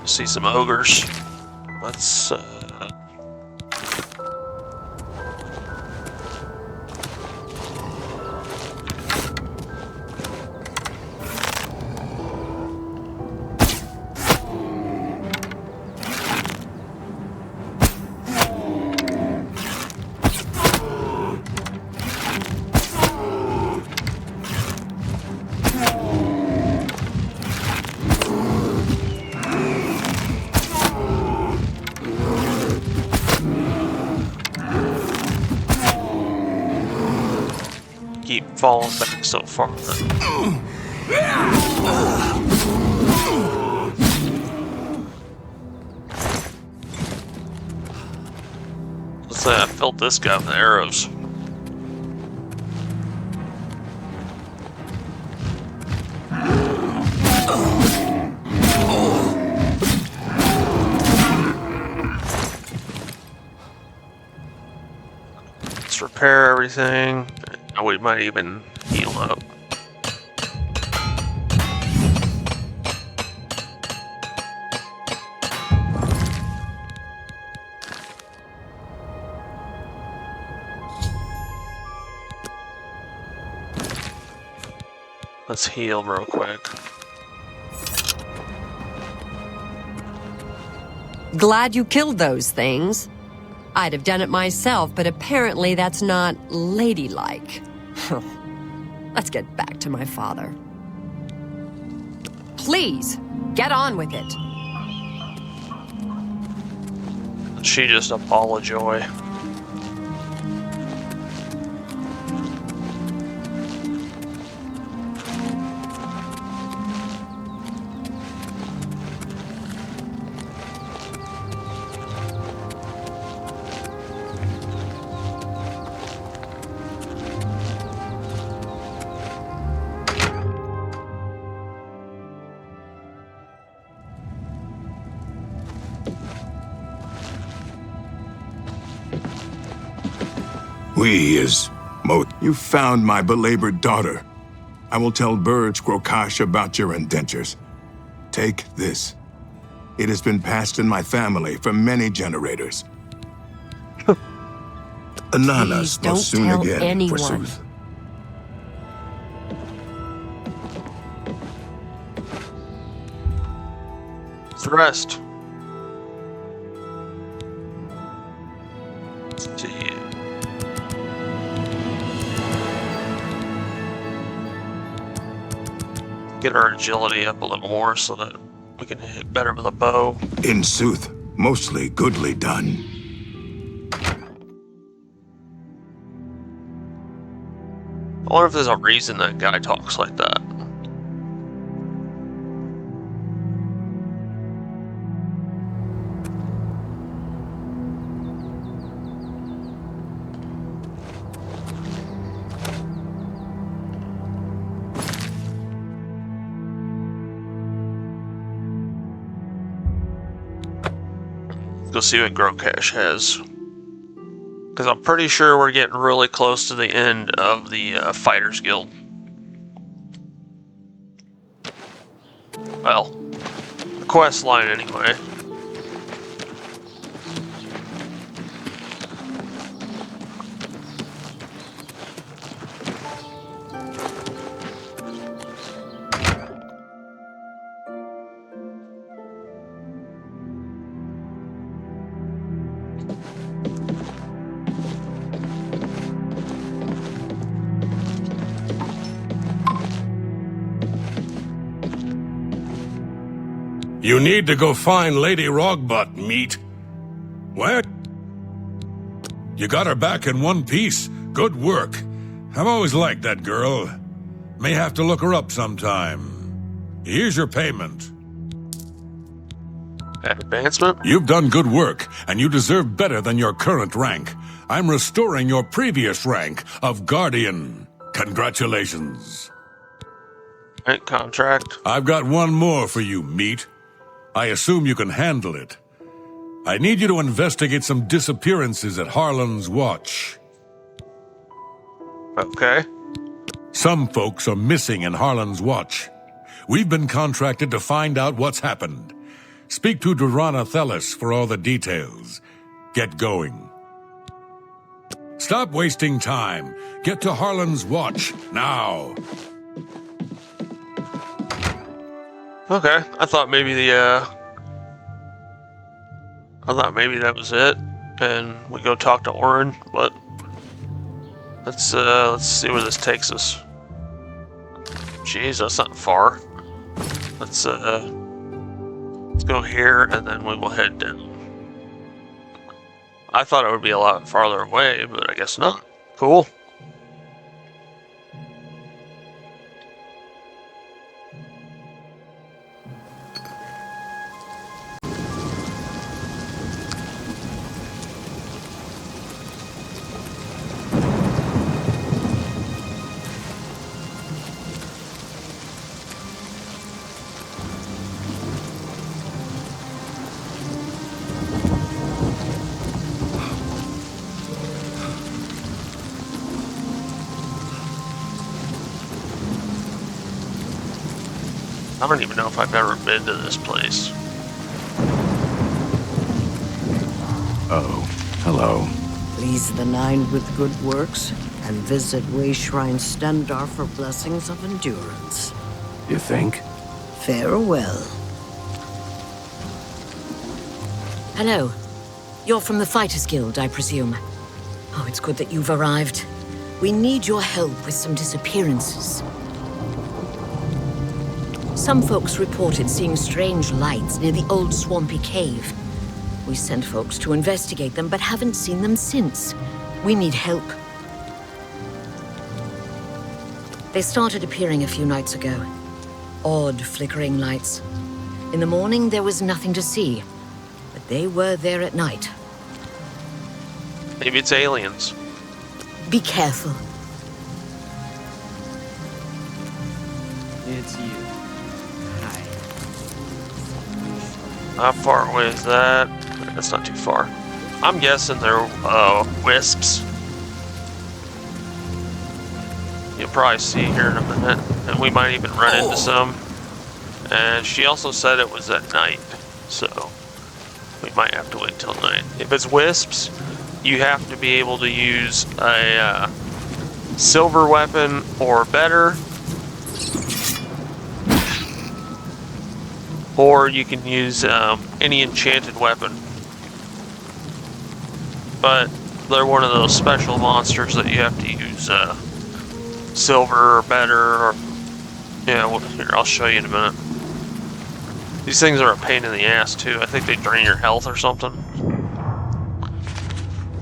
See some ogres. Let's keep falling back so far. Let's say I filled this guy with arrows. Let's repair everything. We might even heal up. Let's heal real quick. Glad you killed those things. I'd have done it myself, but apparently that's not ladylike. Let's get back to my father. Please, get on with it. She just a ball of joy. You found my belabored daughter. I will tell Burj Grokash about your indentures. Take this. It has been passed in my family for many generators. Ananas Please, most soon don't tell again, anyone. forsooth. Let's rest. Let's see. Get our agility up a little more so that we can hit better with a bow. In sooth, mostly goodly done. I wonder if there's a reason that guy talks like that. Go see what Grocash has. Because I'm pretty sure we're getting really close to the end of the Fighters Guild. Well, the quest line anyway. You need to go find Lady Rogbutt, meat. What? You got her back in one piece. Good work. I've always liked that girl. May have to look her up sometime. Here's your payment. Advancement? You've done good work, and you deserve better than your current rank. I'm restoring your previous rank of Guardian. Congratulations. Contract. I've got one more for you, meat. I assume you can handle it. I need you to investigate some disappearances at Harlan's Watch. Okay. Some folks are missing in Harlan's Watch. We've been contracted to find out what's happened. Speak to Durana Thelis for all the details. Get going. Stop wasting time. Get to Harlan's Watch, now. Okay, I thought maybe that was it, and we go talk to Orin, but let's see where this takes us. Jeez, that's not far. Let's go here, and then we will head down. I thought it would be a lot farther away, but I guess not. Cool. I don't even know if I've ever been to this place. Oh, hello. Please the Nine with good works, and visit Way Shrine Stendar for blessings of endurance. You think? Farewell. Hello. You're from the Fighters Guild, I presume. Oh, it's good that you've arrived. We need your help with some disappearances. Some folks reported seeing strange lights near the old swampy cave. We sent folks to investigate them, but haven't seen them since. We need help. They started appearing a few nights ago. Odd, flickering lights. In the morning, there was nothing to see, but they were there at night. Maybe it's aliens. Be careful. It's you. How far away is that? That's not too far. I'm guessing they're wisps. You'll probably see here in a minute, and we might even run into some. And she also said it was at night, so we might have to wait till night. If it's wisps, you have to be able to use a silver weapon or better. Or you can use any enchanted weapon. But they're one of those special monsters that you have to use silver or better. Or yeah, well, here, I'll show you in a minute. These things are a pain in the ass too. I think they drain your health or something.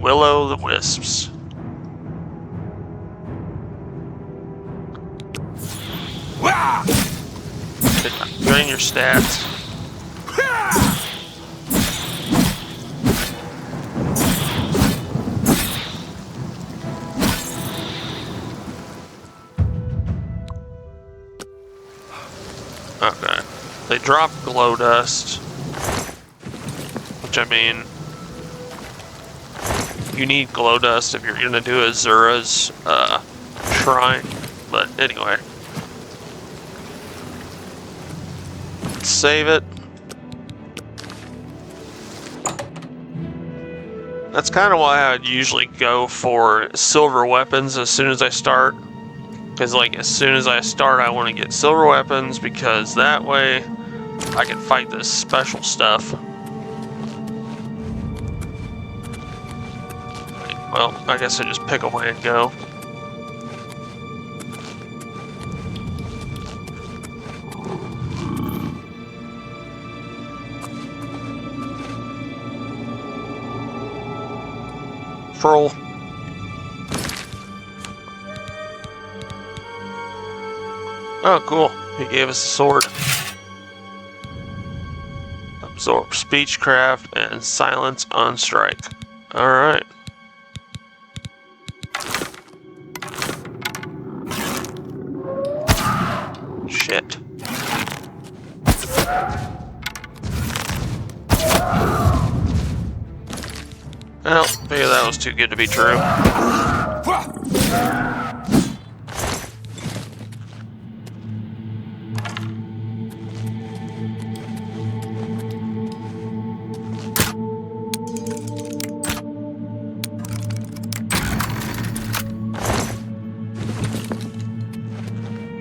Willow the Wisps. Drain your stats. Okay. They drop glow dust. Which, I mean, you need glow dust if you're gonna do Azura's shrine. But anyway, let's save it. That's kind of why I'd usually go for silver weapons as soon as I start. Because, like, as soon as I start, I want to get silver weapons, because that way I can fight this special stuff. Well, I guess I just pick away and go. Troll. Oh, cool. He gave us a sword. Absorb speechcraft and silence on strike. Alright. Shit. Well, maybe that was too good to be true.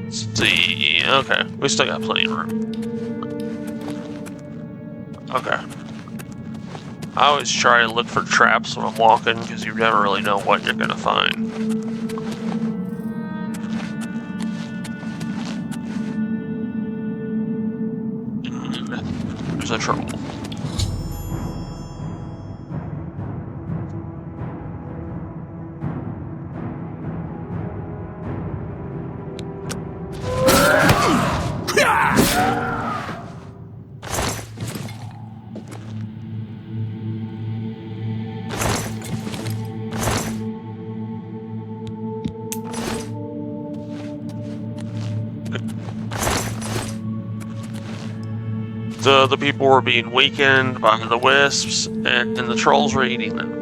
Let's see. Okay, we still got plenty of room. Okay. I always try to look for traps when I'm walking, because you never really know what you're gonna find. And there's a troll. The other people were being weakened by the wisps, and the trolls were eating them.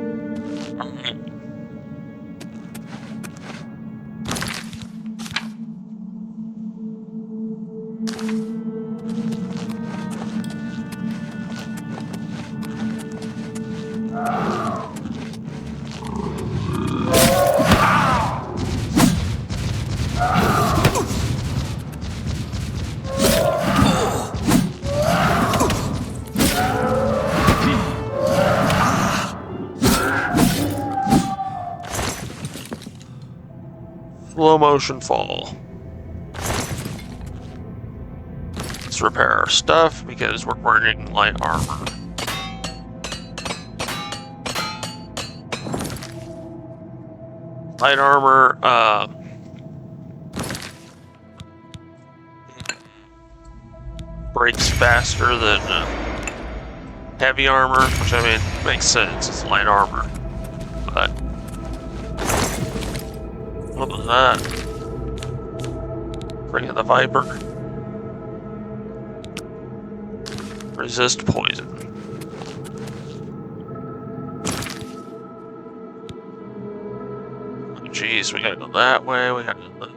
Slow motion fall. Let's repair our stuff because we're wearing light armor. Light armor, breaks faster than heavy armor, which I mean makes sense. It's light armor, but. What was that? Bring in the Viper. Resist poison. Jeez, we gotta go that way. We gotta go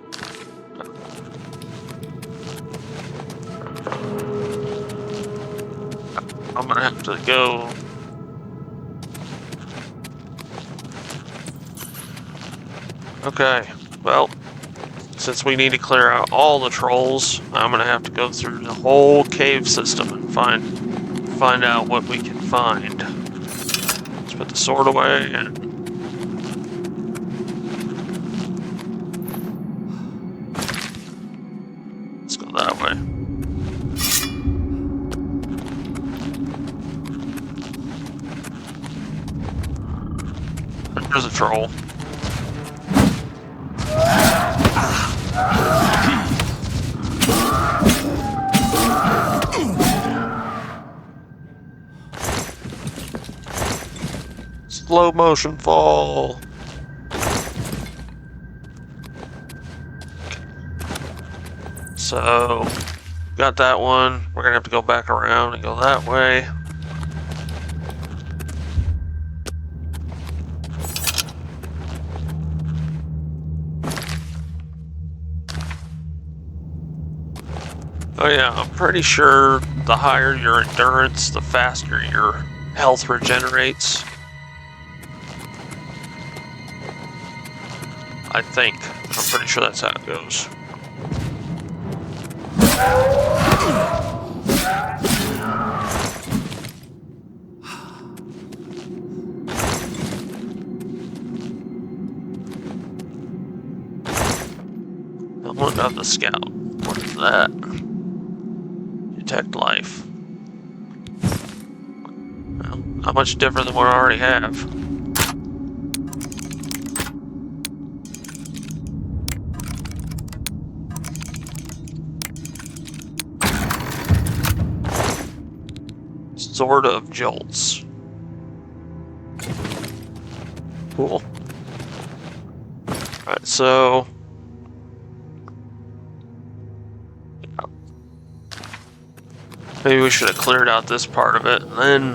I'm gonna have to go. Okay, well, since we need to clear out all the trolls, I'm gonna have to go through the whole cave system and find out what we can find. Let's put the sword away and let's go that way. There's a troll. Slow motion fall. So, got that one. We're gonna have to go back around and go that way. Oh yeah, I'm pretty sure the higher your endurance, the faster your health regenerates. I think. I'm pretty sure that's how it goes. Someone got the scout. What is that? Detect life. Well, not much different than what I already have. Sword of Jolts. Cool. Alright, so... maybe we should have cleared out this part of it, and then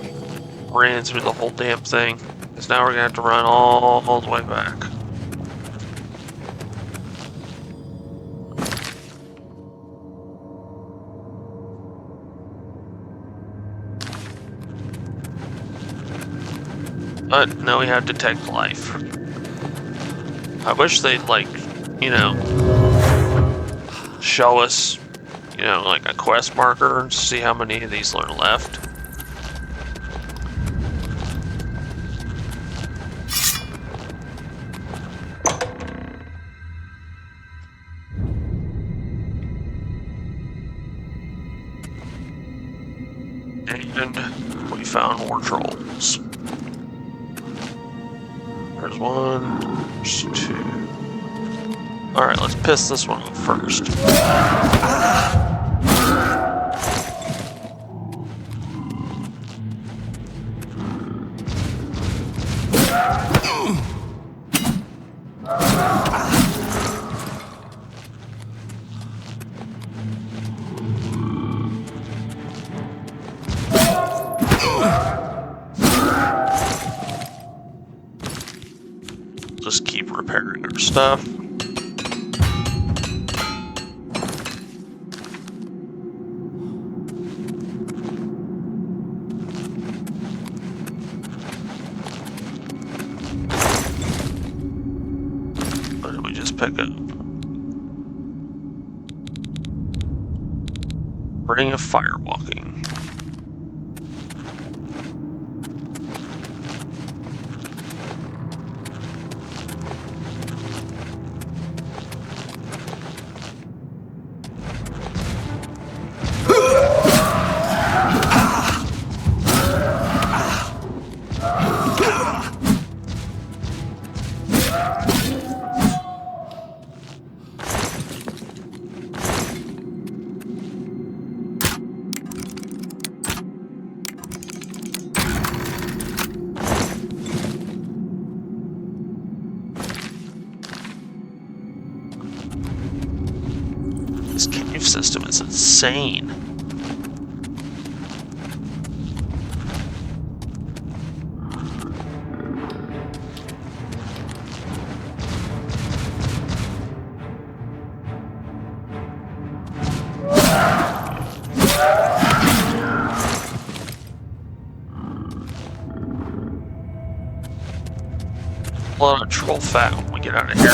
ran through the whole damn thing. Because now we're going to have to run all the way back. But now we have Detect Life. I wish they'd, like, you know, show us, you know, like a quest marker and see how many of these are left. And we found more trolls. There's one, there's two. Alright, let's piss this one off first. Just keep repairing our stuff. What did we just pick up? Ring of Firewalking. This cave system is insane. A lot of troll fat when we get out of here.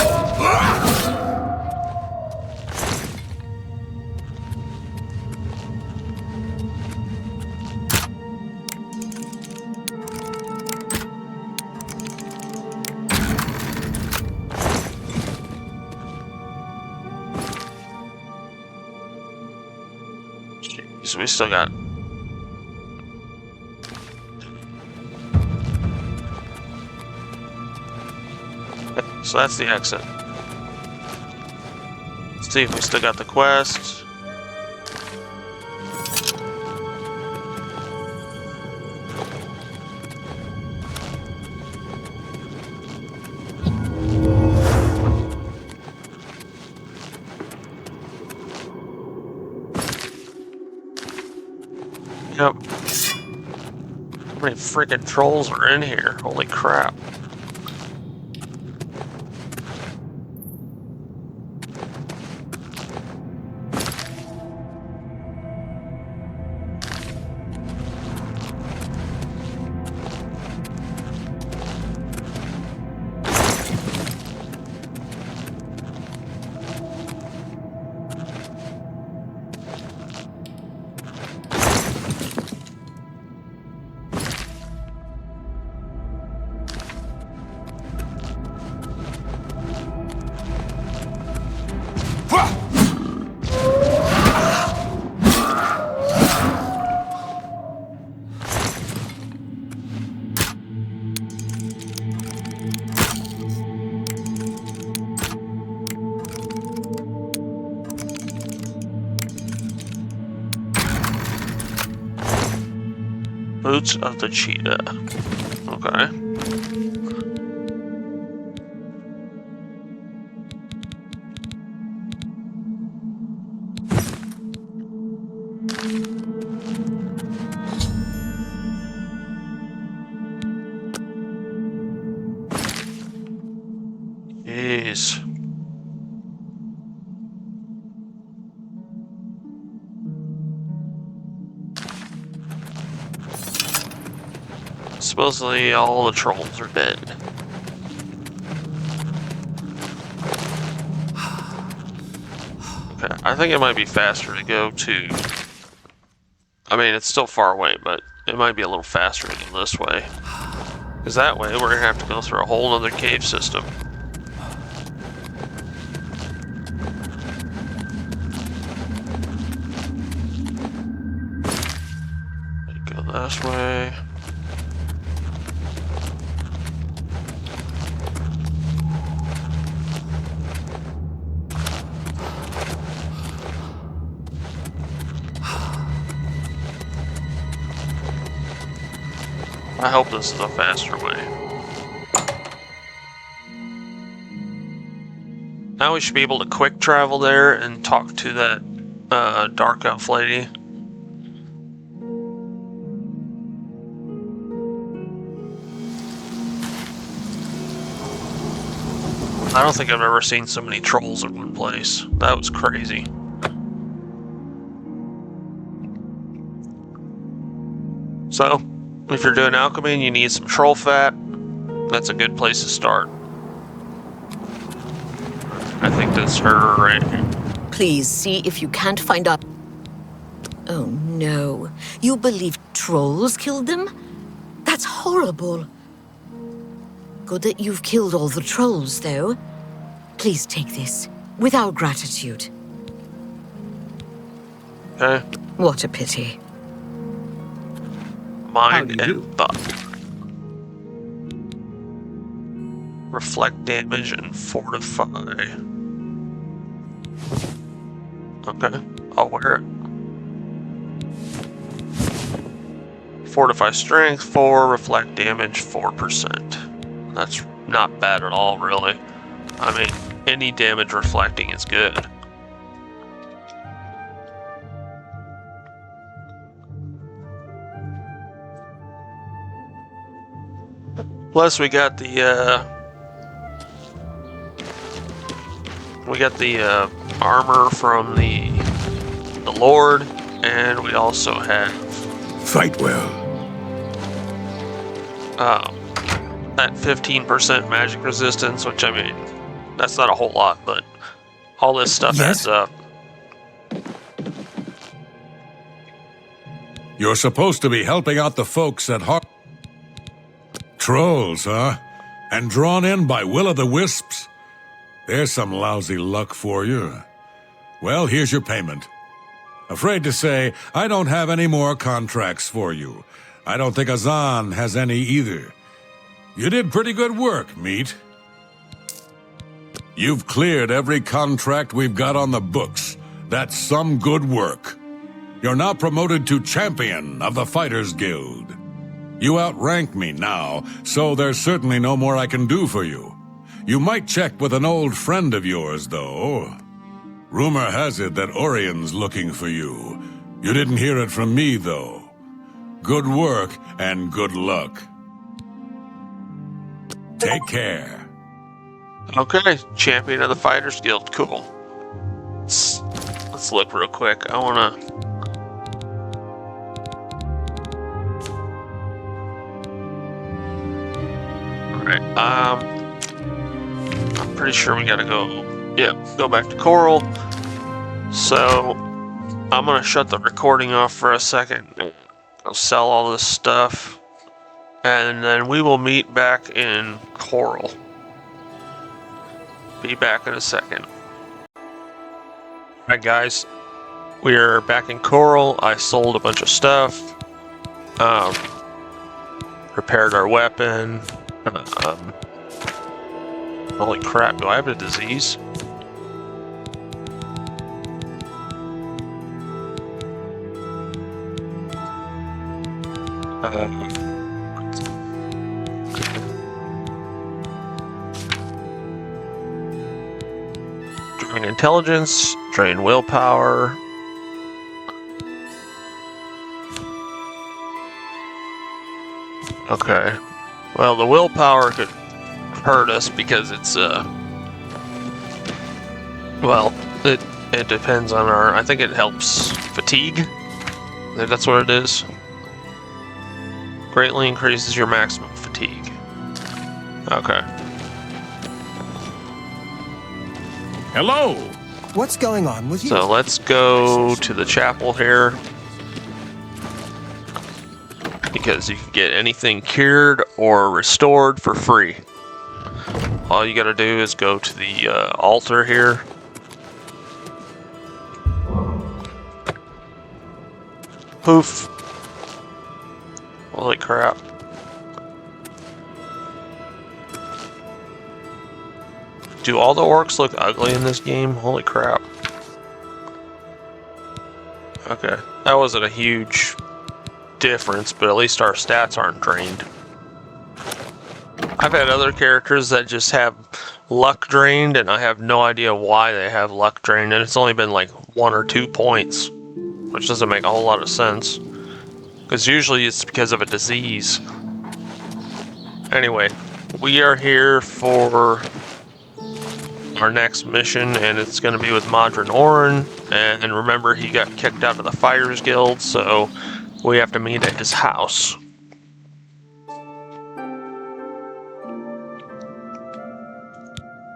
So we still got... okay, so that's the exit. Let's see if we still got the quest. Yep. How many freaking trolls are in here? Holy crap. Boots of the cheetah. Okay. Jeez. Supposedly all the trolls are dead. Okay, I think it might be faster to go to... I mean, it's still far away, but it might be a little faster to go this way. Because that way, we're going to have to go through a whole other cave system. Go this way. I hope this is a faster way. Now we should be able to quick travel there and talk to that dark elf lady. I don't think I've ever seen so many trolls in one place. That was crazy. So, if you're doing alchemy and you need some troll fat, that's a good place to start. I think that's her right here. Please see if you can't find out. Oh no. You believe trolls killed them? That's horrible. Good that you've killed all the trolls, though. Please take this, with our gratitude. Okay. What a pity. Mind and thought. Reflect damage and fortify. Okay, I'll wear it. Fortify strength 4, reflect damage 4%. That's not bad at all, really. I mean, any damage reflecting is good. Plus, we got the armor from the Lord, and we also have fight well. That 15% magic resistance, which I mean, that's not a whole lot, but all this stuff adds up. You're supposed to be helping out the folks at Trolls, huh? And drawn in by will-o'-the-wisps? There's some lousy luck for you. Well, here's your payment. Afraid to say, I don't have any more contracts for you. I don't think Azan has any either. You did pretty good work, Meat. You've cleared every contract we've got on the books. That's some good work. You're now promoted to Champion of the Fighters Guild. You outrank me now, so there's certainly no more I can do for you. You might check with an old friend of yours, though. Rumor has it that Orion's looking for you. You didn't hear it from me, though. Good work and good luck. Take care. Okay, Champion of the Fighters Guild, cool. Let's look real quick. I wanna... Alright, I'm pretty sure we gotta go back to Coral. So, I'm gonna shut the recording off for a second. I'll sell all this stuff. And then we will meet back in Coral. Be back in a second. Alright guys, we are back in Coral. I sold a bunch of stuff. Repaired our weapon. Holy crap, do I have a disease? Drain intelligence, drain willpower. Okay. Well, the willpower could hurt us because it's well, it depends on our. I think it helps fatigue. I think that's what it is. Greatly increases your maximum fatigue. Okay. Hello. What's going on with you? So let's go to the chapel here. Because you can get anything cured or restored for free. All you gotta do is go to the altar here. Poof. Holy crap. Do all the orcs look ugly in this game? Holy crap. Okay. That wasn't a huge difference, but at least our stats aren't drained. I've had other characters that just have luck drained, and I have no idea why they have luck drained, and it's only been like 1 or 2 points, which doesn't make a whole lot of sense. Because usually it's because of a disease. Anyway, we are here for our next mission, and it's going to be with Modron Orin, and remember he got kicked out of the Fighters Guild, so we have to meet at his house.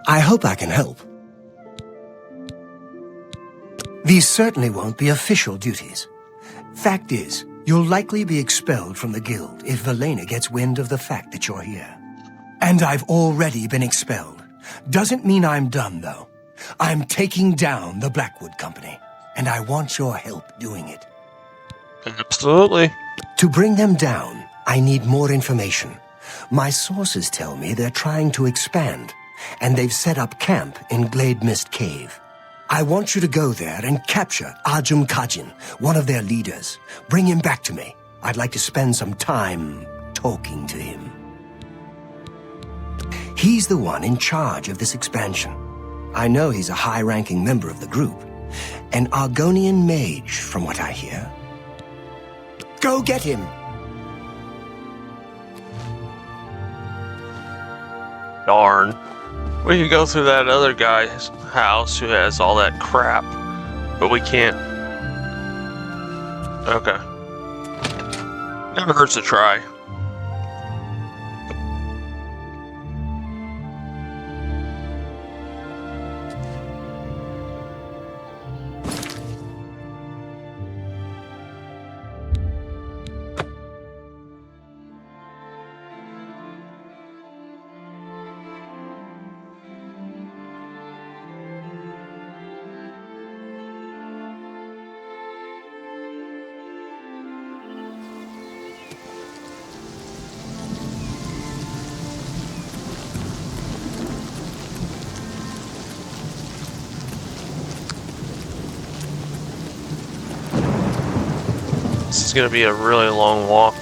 I hope I can help. These certainly won't be official duties. Fact is, you'll likely be expelled from the guild if Velena gets wind of the fact that you're here. And I've already been expelled. Doesn't mean I'm done, though. I'm taking down the Blackwood Company, and I want your help doing it. Absolutely. To bring them down, I need more information. My sources tell me they're trying to expand, and they've set up camp in Glade Mist Cave. I want you to go there and capture Ajum Kajin, one of their leaders. Bring him back to me. I'd like to spend some time talking to him. He's the one in charge of this expansion. I know he's a high-ranking member of the group. An Argonian mage, from what I hear. Go get him! Darn. We could go through that other guy's house who has all that crap, but we can't. Okay. Never hurts to try. This is going to be a really long walk.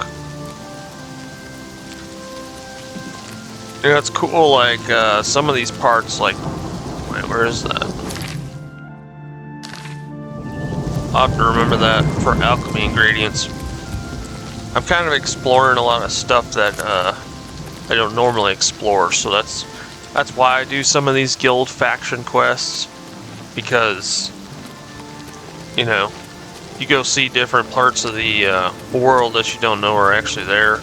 You know, it's cool, like, some of these parts, like, wait, where is that? I'll have to remember that for alchemy ingredients. I'm kind of exploring a lot of stuff that, I don't normally explore, so that's why I do some of these guild faction quests, because, you know, you go see different parts of the world that you don't know are actually there.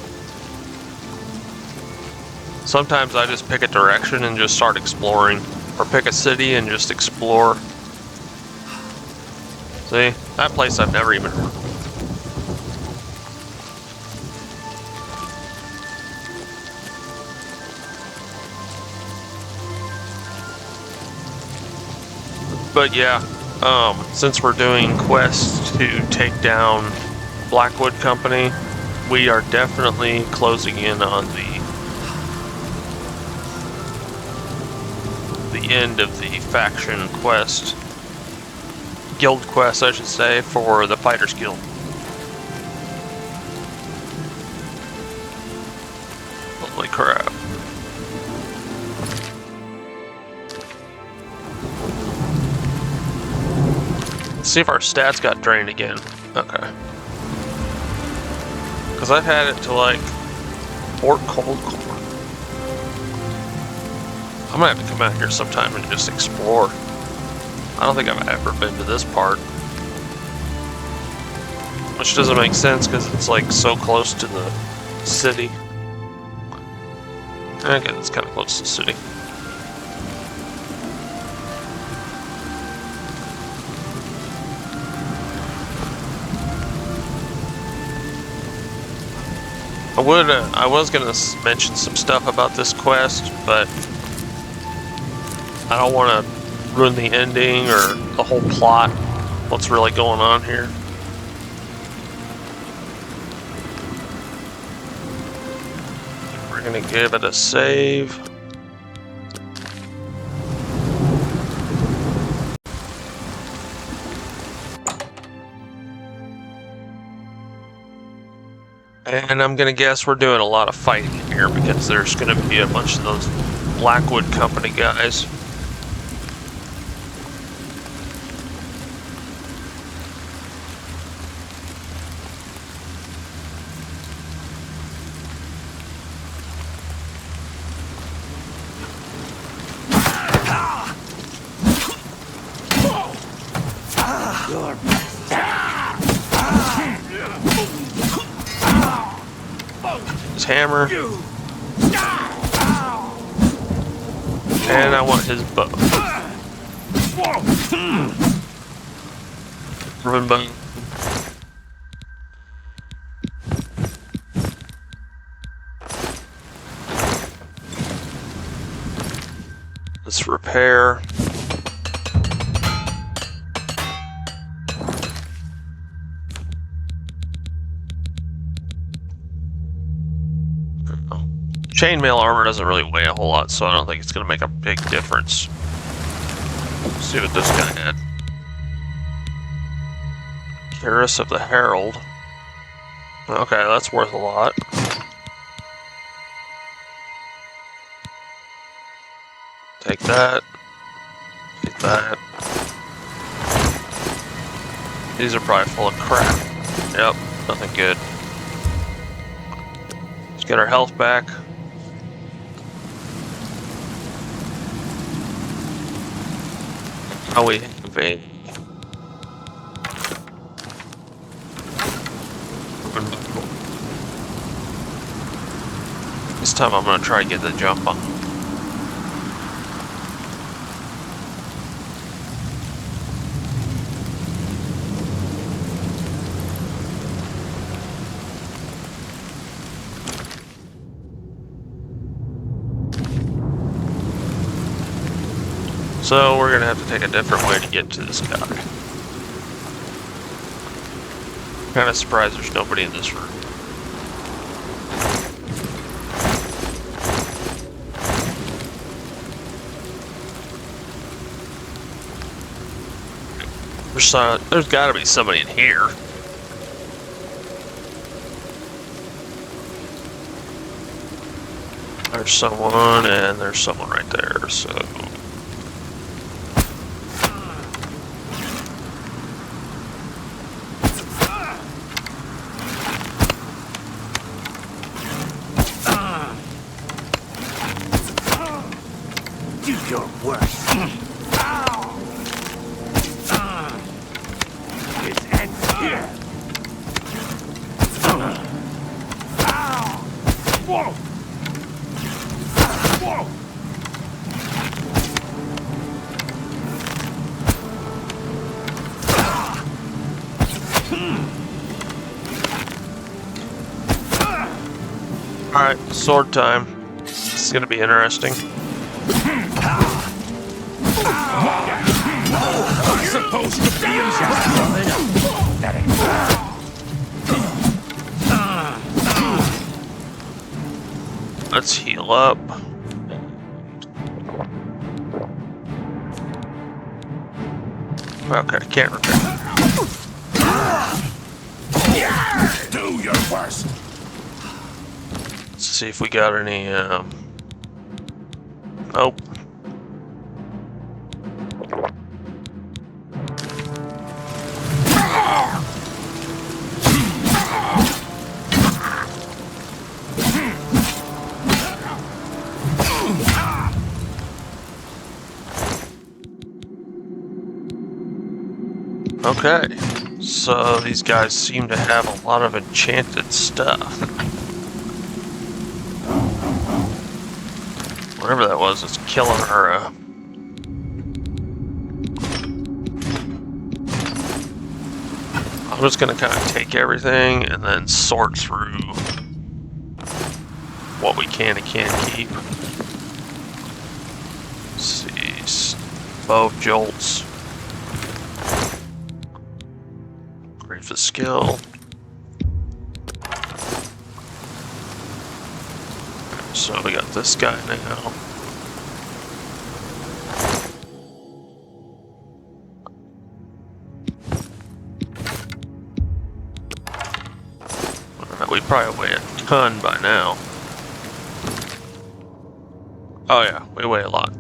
Sometimes I just pick a direction and just start exploring, or pick a city and just explore. See, that place I've never even heard. But yeah, since we're doing quests to take down Blackwood Company, we are definitely closing in on the end of the faction quest, guild quest I should say, for the Fighters Guild. Let's see if our stats got drained again. Okay. Because I've had it to like Fort Cold Core. I'm gonna have to come out here sometime and just explore. I don't think I've ever been to this part. Which doesn't make sense because it's like so close to the city. Okay, it's kind of close to the city. I was gonna mention some stuff about this quest, but I don't want to ruin the ending or the whole plot. What's really going on here? We're gonna give it a save. And I'm gonna guess we're doing a lot of fighting here because there's gonna be a bunch of those Blackwood Company guys. His hammer. And I want his bow. Ribbon bow. Let's repair. Chainmail armor doesn't really weigh a whole lot, so I don't think it's going to make a big difference. Let's see what this guy had. Keris of the Herald. Okay, that's worth a lot. Take that. Take that. These are probably full of crap. Yep, nothing good. Let's get our health back. Oh, we have a this time I'm going to try and get the jump on. So we're gonna have to take a different way to get to this guy. Kind of surprised there's nobody in this room. There's got to be somebody in here. There's someone, and there's someone right there. So. Alright, sword time. This is gonna be interesting. I'm supposed to be in Let's heal up. Okay, can't repair. Do your worst. Let's see if we got any, nope. Okay, so these guys seem to have a lot of enchanted stuff. Whatever that was, it's killing her. I'm just gonna kind of take everything and then sort through what we can and can't keep. Let's see, bow of jolts. Grief of skill. So we got this guy now. We probably weigh a ton by now. Oh yeah, we weigh a lot.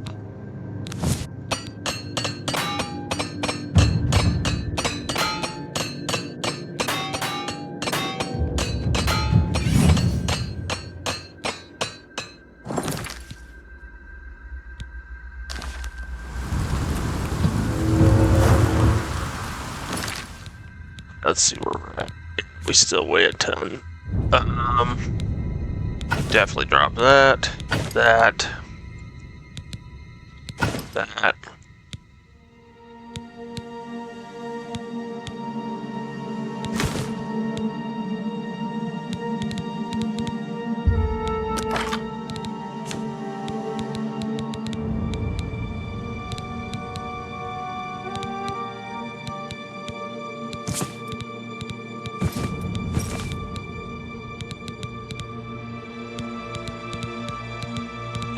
Let's see where we're at. We still weigh a ton. Definitely drop that. That.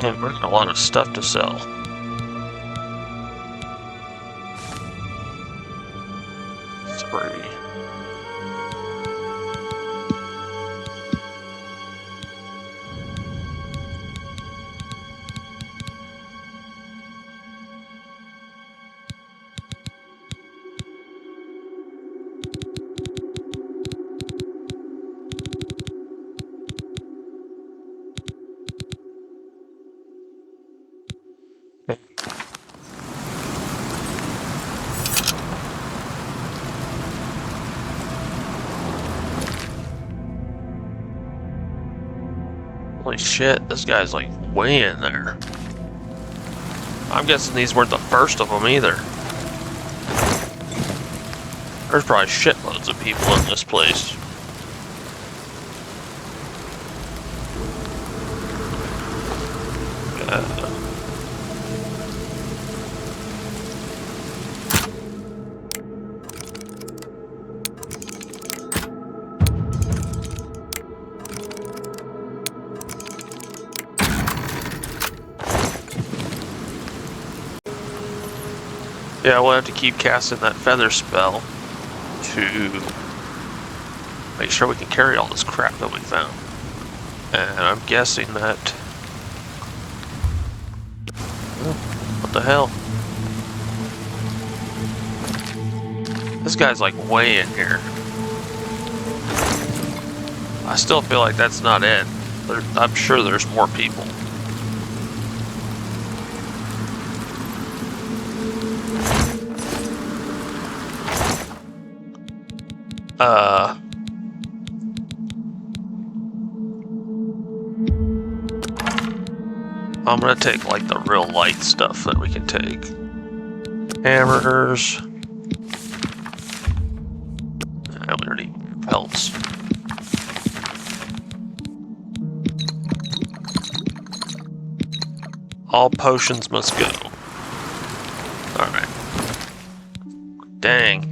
And we're getting a lot of stuff to sell. Three. Holy shit, this guy's like way in there. I'm guessing these weren't the first of them either. There's probably shitloads of people in this place. Yeah, we'll have to keep casting that feather spell to make sure we can carry all this crap that we found. And I'm guessing that... What the hell? This guy's like way in here. I still feel like that's not it. I'm sure there's more people. I'm gonna take like the real light stuff that we can take. Hammers. And we already need pelts. All potions must go. Alright. Dang.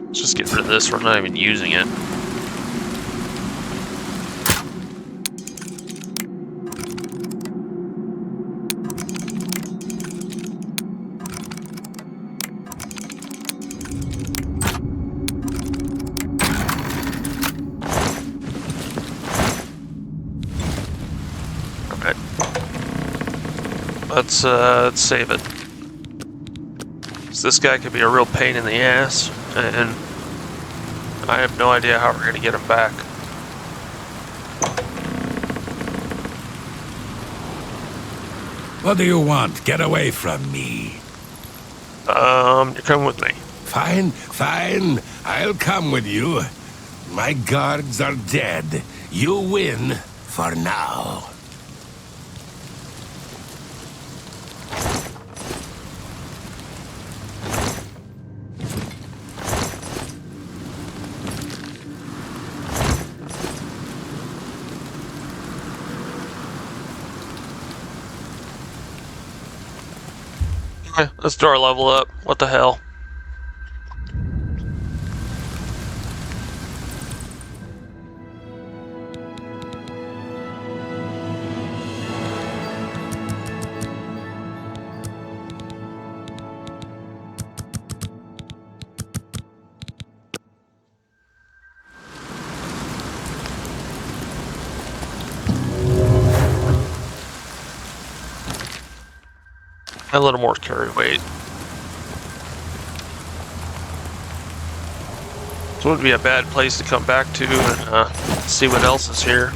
Let's just get rid of this, we're not even using it. Alright. Let's save it. This guy could be a real pain in the ass, and I have no idea how we're going to get him back. What do you want? Get away from me. You're coming with me. Fine, fine. I'll come with you. My guards are dead. You win for now. Okay, let's do our level up. What the hell? A little more carry weight. So it would be a bad place to come back to and see what else is here.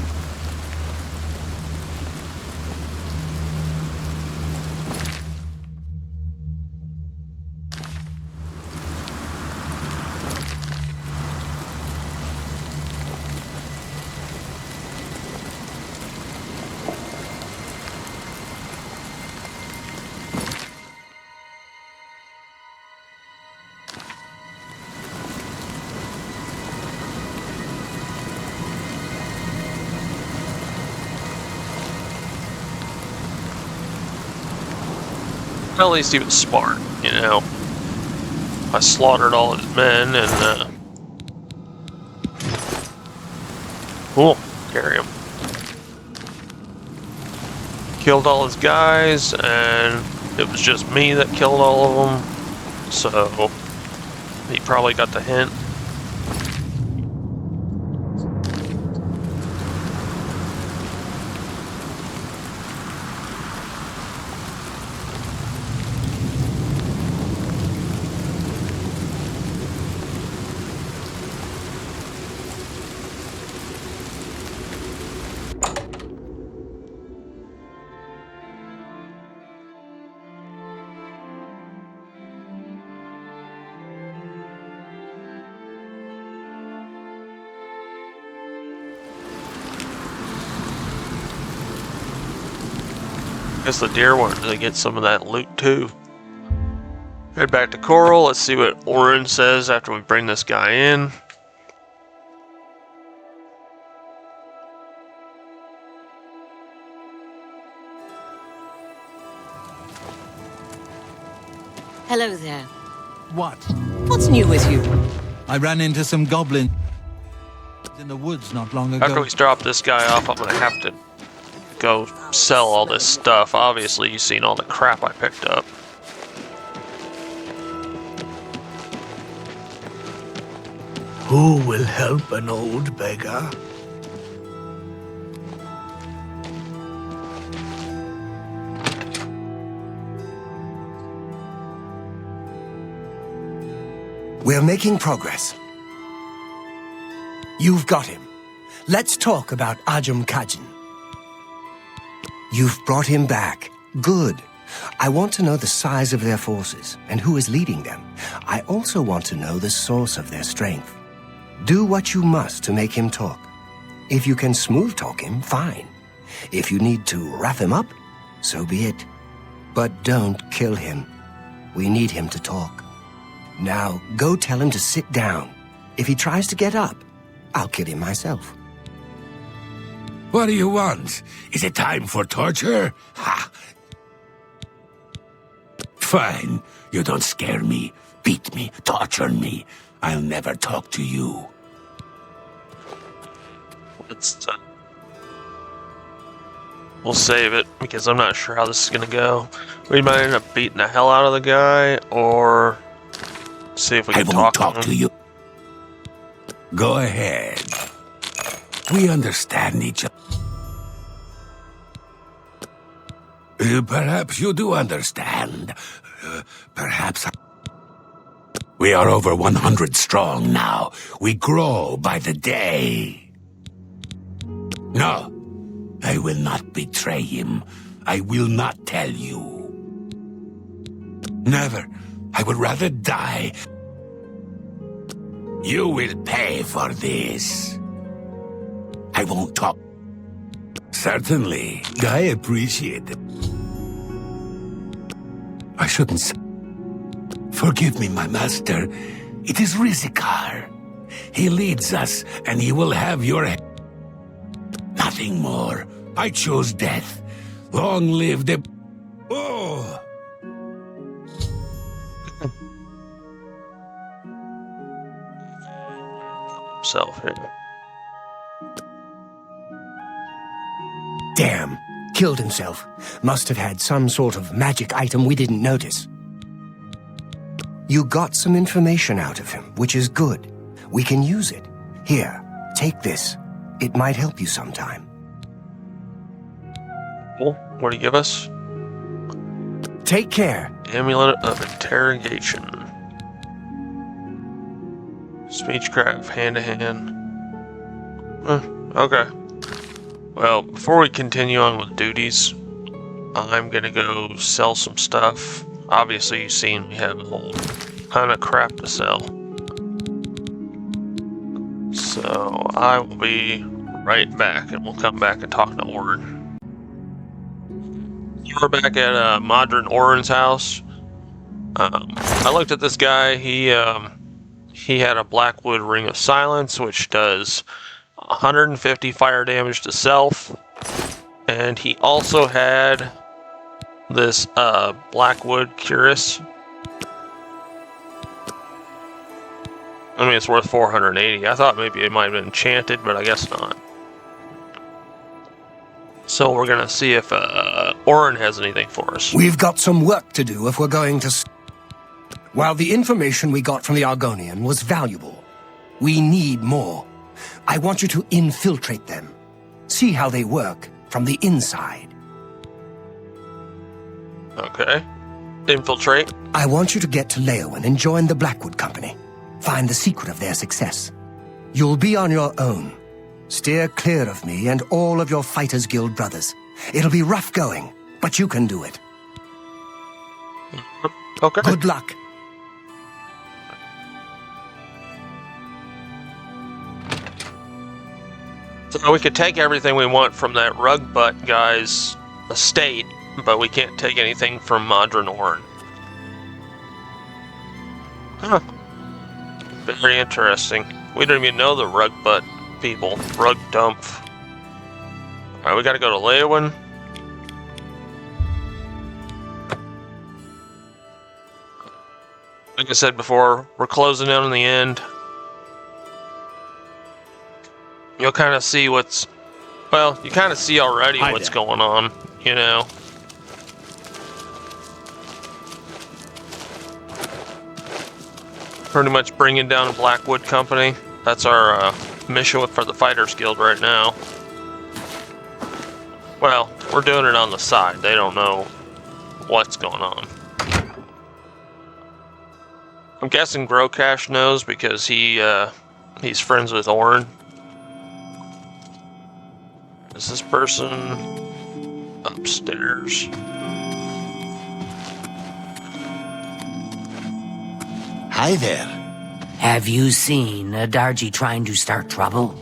At least he was smart, you know. I slaughtered all his men and cool, carry him. Killed all his guys, and it was just me that killed all of them. So he probably got the hint. Guess the deer wanted to get some of that loot too. Head back to Coral. Let's see what Orin says after we bring this guy in. Hello there. What? What's new with you? I ran into some goblins in the woods not long ago. After we drop this guy off, I'm gonna have to go sell all this stuff. Obviously, you've seen all the crap I picked up. Who will help an old beggar? We're making progress. You've got him. Let's talk about Ajum Kajin. You've brought him back. Good. I want to know the size of their forces and who is leading them. I also want to know the source of their strength. Do what you must to make him talk. If you can smooth talk him, fine. If you need to wrap him up, so be it. But don't kill him. We need him to talk. Now, go tell him to sit down. If he tries to get up, I'll kill him myself. What do you want? Is it time for torture? Ha! Fine. You don't scare me, beat me, torture me. I'll never talk to you. We'll save it, because I'm not sure how this is gonna go. We might end up beating the hell out of the guy, or see if we can talk to him. You. Go ahead. We understand each other. Perhaps you do understand. Perhaps we are over 100 strong now. We grow by the day. No, I will not betray him. I will not tell you. Never. I would rather die. You will pay for this. I won't talk. Certainly. I appreciate it. I shouldn't say. Forgive me, my master. It is Rizikar. He leads us, and he will have your head. Nothing more. I chose death. Long live the... Oh! Self here. Damn. Killed himself. Must have had some sort of magic item we didn't notice. You got some information out of him, which is good. We can use it. Here, take this. It might help you sometime. Cool. What do you give us? Take care. Amulet of Interrogation. Speechcraft, hand-to-hand. Okay. Well, before we continue on with duties, I'm gonna go sell some stuff. Obviously, you've seen we have a whole ton of crap to sell. So, I will be right back, and we'll come back and talk to Orin. We're back at Modern Orin's house. I looked at this guy. He had a Blackwood Ring of Silence, which does 150 fire damage to self. And he also had this Blackwood Cuirass. I mean, it's worth 480. I thought maybe it might have been enchanted, but I guess not. So we're gonna see if Orin has anything for us. We've got some work to do if we're going to... While the information we got from the Argonian was valuable, we need more. I want you to infiltrate them. See how they work from the inside. Okay. Infiltrate. I want you to get to Leowen and join the Blackwood Company. Find the secret of their success. You'll be on your own. Steer clear of me and all of your Fighters Guild brothers. It'll be rough going, but you can do it. Okay. Good luck. So we could take everything we want from that rug butt guy's estate, but we can't take anything from Modern Orin. Huh. Very interesting. We don't even know the rug butt people. Rug dump. Alright, we gotta go to Leowen. Like I said before, we're closing in on the end. You'll kind of see what's... Well, you kind of see already what's going on, you know. Pretty much bringing down a Blackwood Company. That's our mission for the Fighters Guild right now. Well, we're doing it on the side. They don't know what's going on. I'm guessing Grocash knows because he's friends with Orin. Is this person upstairs? Hi there. Have you seen Darji trying to start trouble?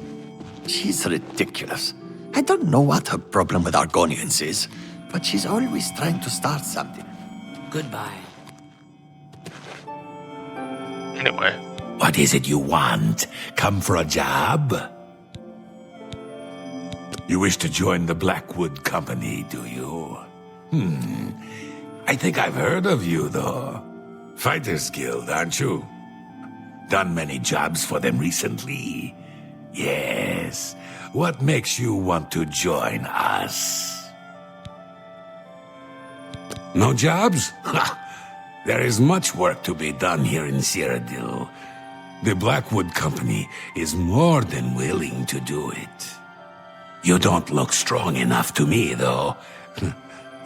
She's ridiculous. I don't know what her problem with Argonians is, but she's always trying to start something. Goodbye. Anyway. What is it you want? Come for a job? You wish to join the Blackwood Company, do you? I think I've heard of you, though. Fighters Guild, aren't you? Done many jobs for them recently. Yes. What makes you want to join us? No jobs? There is much work to be done here in Cyrodiil. The Blackwood Company is more than willing to do it. You don't look strong enough to me, though.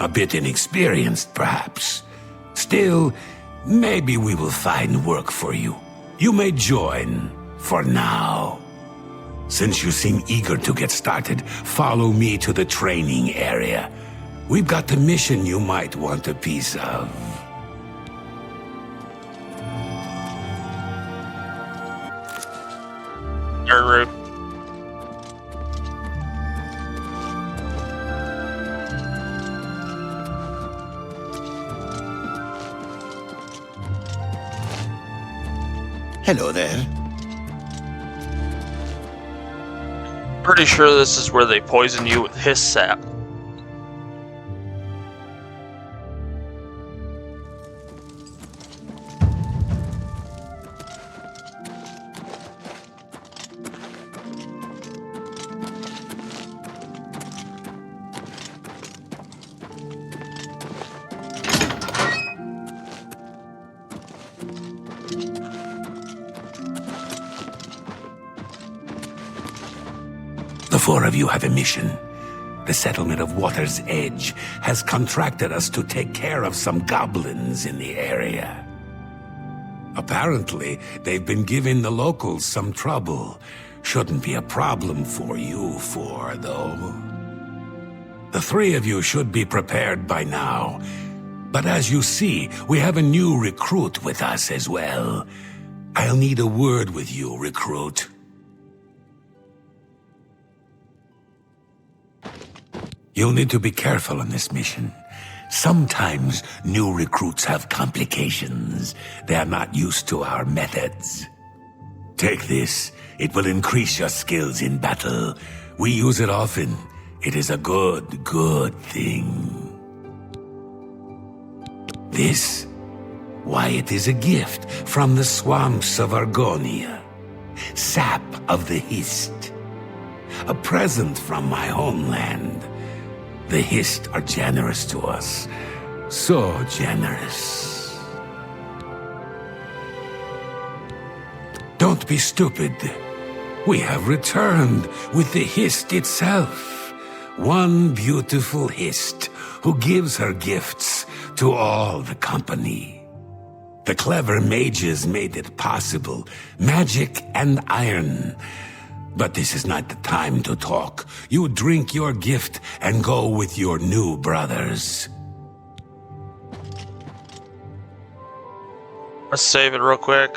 A bit inexperienced, perhaps. Still, maybe we will find work for you. You may join, for now. Since you seem eager to get started, follow me to the training area. We've got the mission you might want a piece of. Turn route. Hello there. Pretty sure this is where they poison you with hiss sap. The four of you have a mission. The settlement of Water's Edge has contracted us to take care of some goblins in the area. Apparently, they've been giving the locals some trouble. Shouldn't be a problem for you four, though. The three of you should be prepared by now. But as you see, we have a new recruit with us as well. I'll need a word with you, recruit. You'll need to be careful on this mission. Sometimes new recruits have complications. They are not used to our methods. Take this. It will increase your skills in battle. We use it often. It is a good thing. This? Why, it is a gift from the swamps of Argonia. Sap of the Hist. A present from my homeland. The Hist are generous to us. So generous. Don't be stupid. We have returned with the Hist itself. One beautiful Hist who gives her gifts to all the company. The clever mages made it possible. Magic and iron. But this is not the time to talk. You drink your gift and go with your new brothers. Let's save it real quick.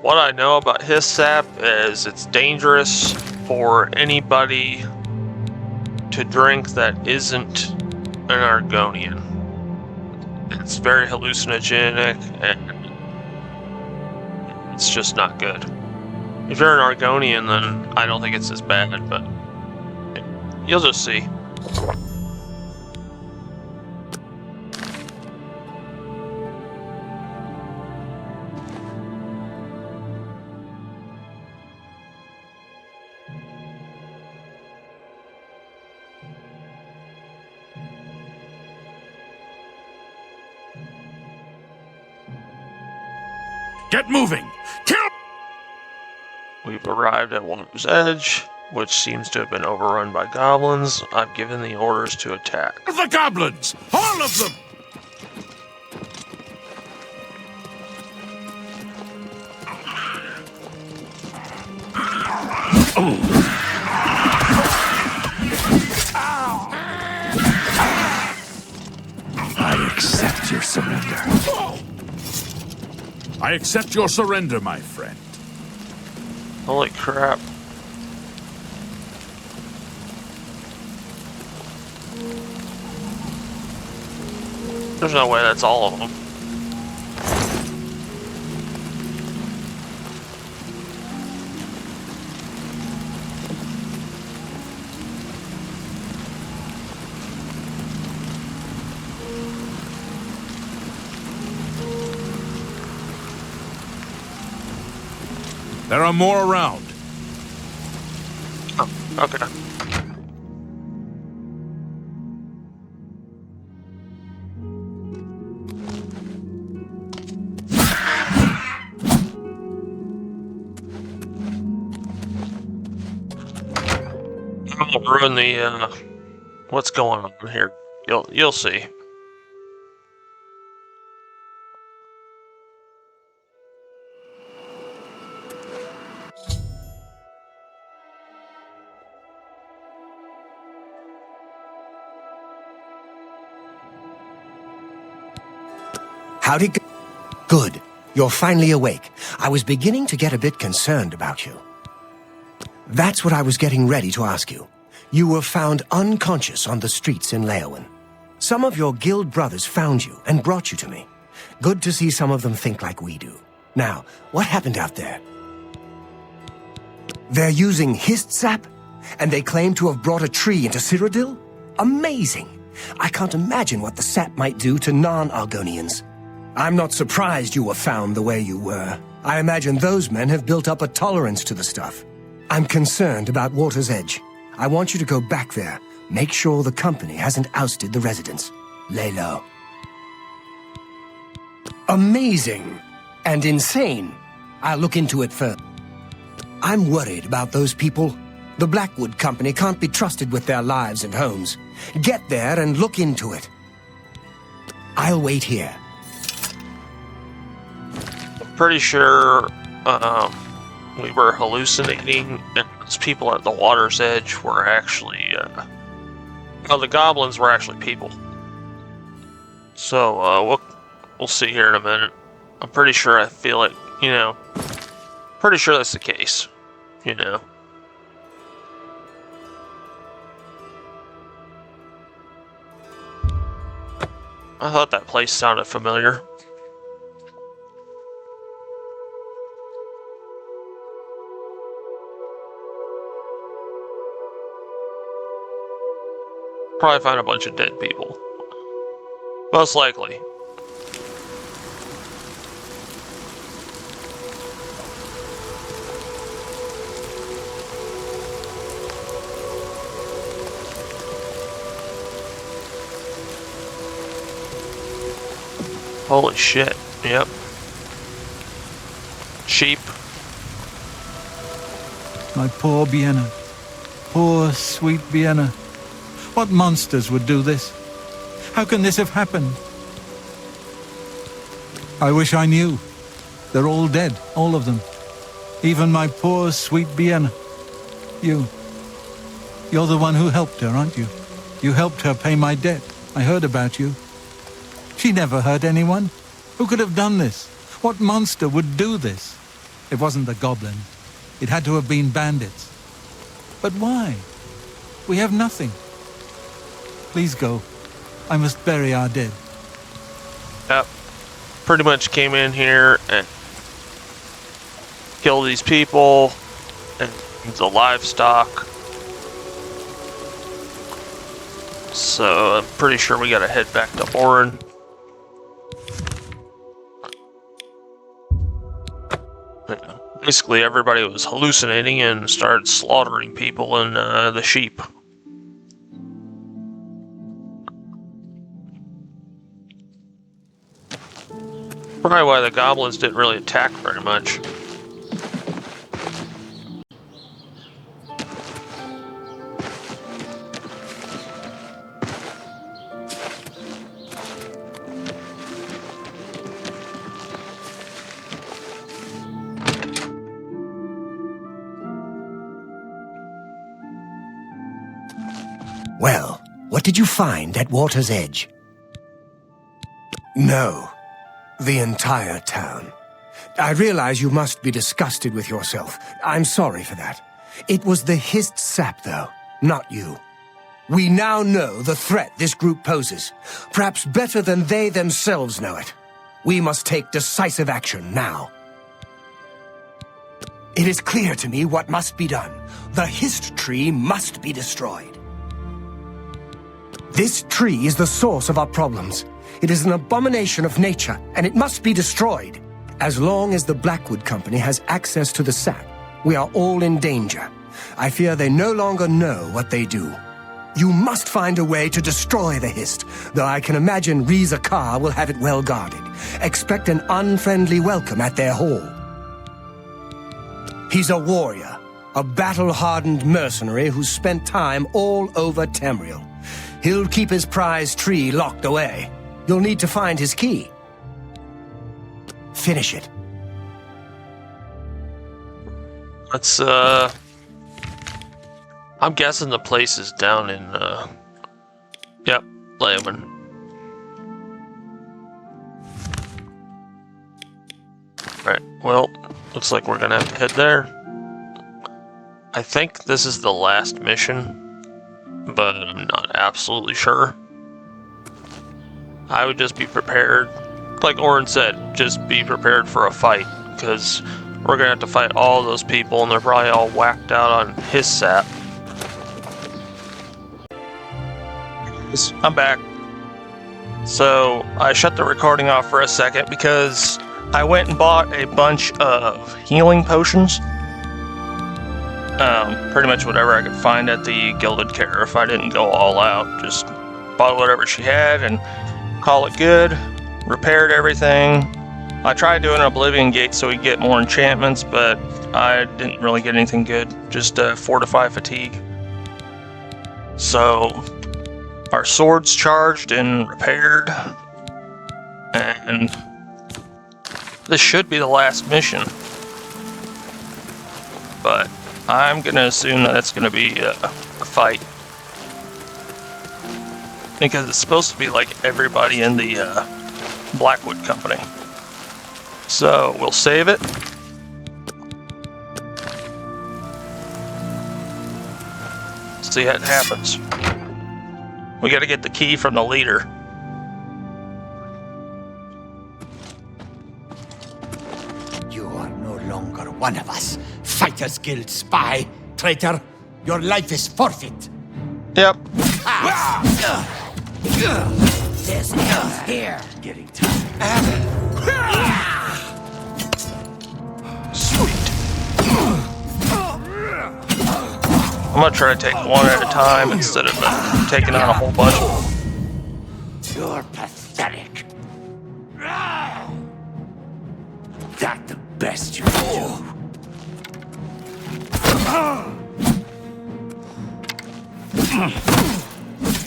What I know about hiss sap is it's dangerous for anybody to drink that isn't an Argonian. It's very hallucinogenic and it's just not good. If you're an Argonian, then I don't think it's as bad, but you'll just see. Get moving! Kill! We've arrived at Water's Edge, which seems to have been overrun by goblins. I've given the orders to attack. The goblins! All of them! I accept your surrender. I accept your surrender, my friend. Holy crap. There's no way that's all of them. There are more around. Oh, okay. I'm gonna ruin the what's going on here. You'll see. How'd it go? Good. You're finally awake. I was beginning to get a bit concerned about you. That's what I was getting ready to ask you. You were found unconscious on the streets in Leowen. Some of your guild brothers found you and brought you to me. Good to see some of them think like we do. Now, what happened out there? They're using Hist sap? And they claim to have brought a tree into Cyrodiil? Amazing! I can't imagine what the sap might do to non-Argonians. I'm not surprised you were found the way you were. I imagine those men have built up a tolerance to the stuff. I'm concerned about Water's Edge. I want you to go back there. Make sure the company hasn't ousted the residents. Lay low. Amazing! And insane. I'll look into it first. I'm worried about those people. The Blackwood Company can't be trusted with their lives and homes. Get there and look into it. I'll wait here. I'm pretty sure we were hallucinating, and those people at the water's edge were actually, well, the goblins were actually people. So, we'll see here in a minute. I'm pretty sure I feel it, you know, pretty sure that's the case, you know. I thought that place sounded familiar. Probably find a bunch of dead people. Most likely. Holy shit, yep. Sheep. My poor Vienna. Poor, sweet Vienna. What monsters would do this? How can this have happened? I wish I knew. They're all dead, all of them. Even my poor, sweet Vienna. You're the one who helped her, aren't you? You helped her pay my debt. I heard about you. She never hurt anyone. Who could have done this? What monster would do this? It wasn't the goblin. It had to have been bandits. But why? We have nothing. Please go. I must bury our dead. Yep. Pretty much came in here and killed these people and the livestock. So I'm pretty sure we gotta head back to Orin. Basically, everybody was hallucinating and started slaughtering people and the sheep. Probably why the goblins didn't really attack very much. Well, what did you find at Water's Edge? No, the entire town. I realize you must be disgusted with yourself. I'm sorry for that. It was the Hist sap, though, not you. We now know the threat this group poses, perhaps better than they themselves know it. We must take decisive action now. It is clear to me what must be done. The Hist tree must be destroyed. This tree is the source of our problems. It is an abomination of nature, and it must be destroyed. As long as the Blackwood Company has access to the sap, we are all in danger. I fear they no longer know what they do. You must find a way to destroy the Hist, though I can imagine Reza Kar will have it well guarded. Expect an unfriendly welcome at their hall. He's a warrior, a battle-hardened mercenary who's spent time all over Tamriel. He'll keep his prized tree locked away. You'll need to find his key. Finish it. Let's, I'm guessing the place is down in, yep, Leowen. Well, looks like we're gonna have to head there. I think this is the last mission, but I'm not absolutely sure. I would just be prepared. Like Orin said, just be prepared for a fight, because we're gonna have to fight all those people, and they're probably all whacked out on his sap. I'm back. So I shut the recording off for a second because I went and bought a bunch of healing potions. Pretty much whatever I could find at the Gilded Care. I didn't go all out, just bought whatever she had and call it good. Repaired everything. I tried doing an Oblivion Gate so we get more enchantments, but I didn't really get anything good. Just fortify fatigue. So our sword's charged and repaired, and this should be the last mission. But I'm gonna assume that it's gonna be a fight, because it's supposed to be like everybody in the Blackwood Company. So we'll save it. See how it happens. We gotta get the key from the leader. You are no longer one of us. Fighters Guild spy. Traitor, your life is forfeit. Yep. This ends here. Getting tired. Sweet. I'm gonna try to take one at a time instead of taking on a whole bunch. You're pathetic. That the best you can do.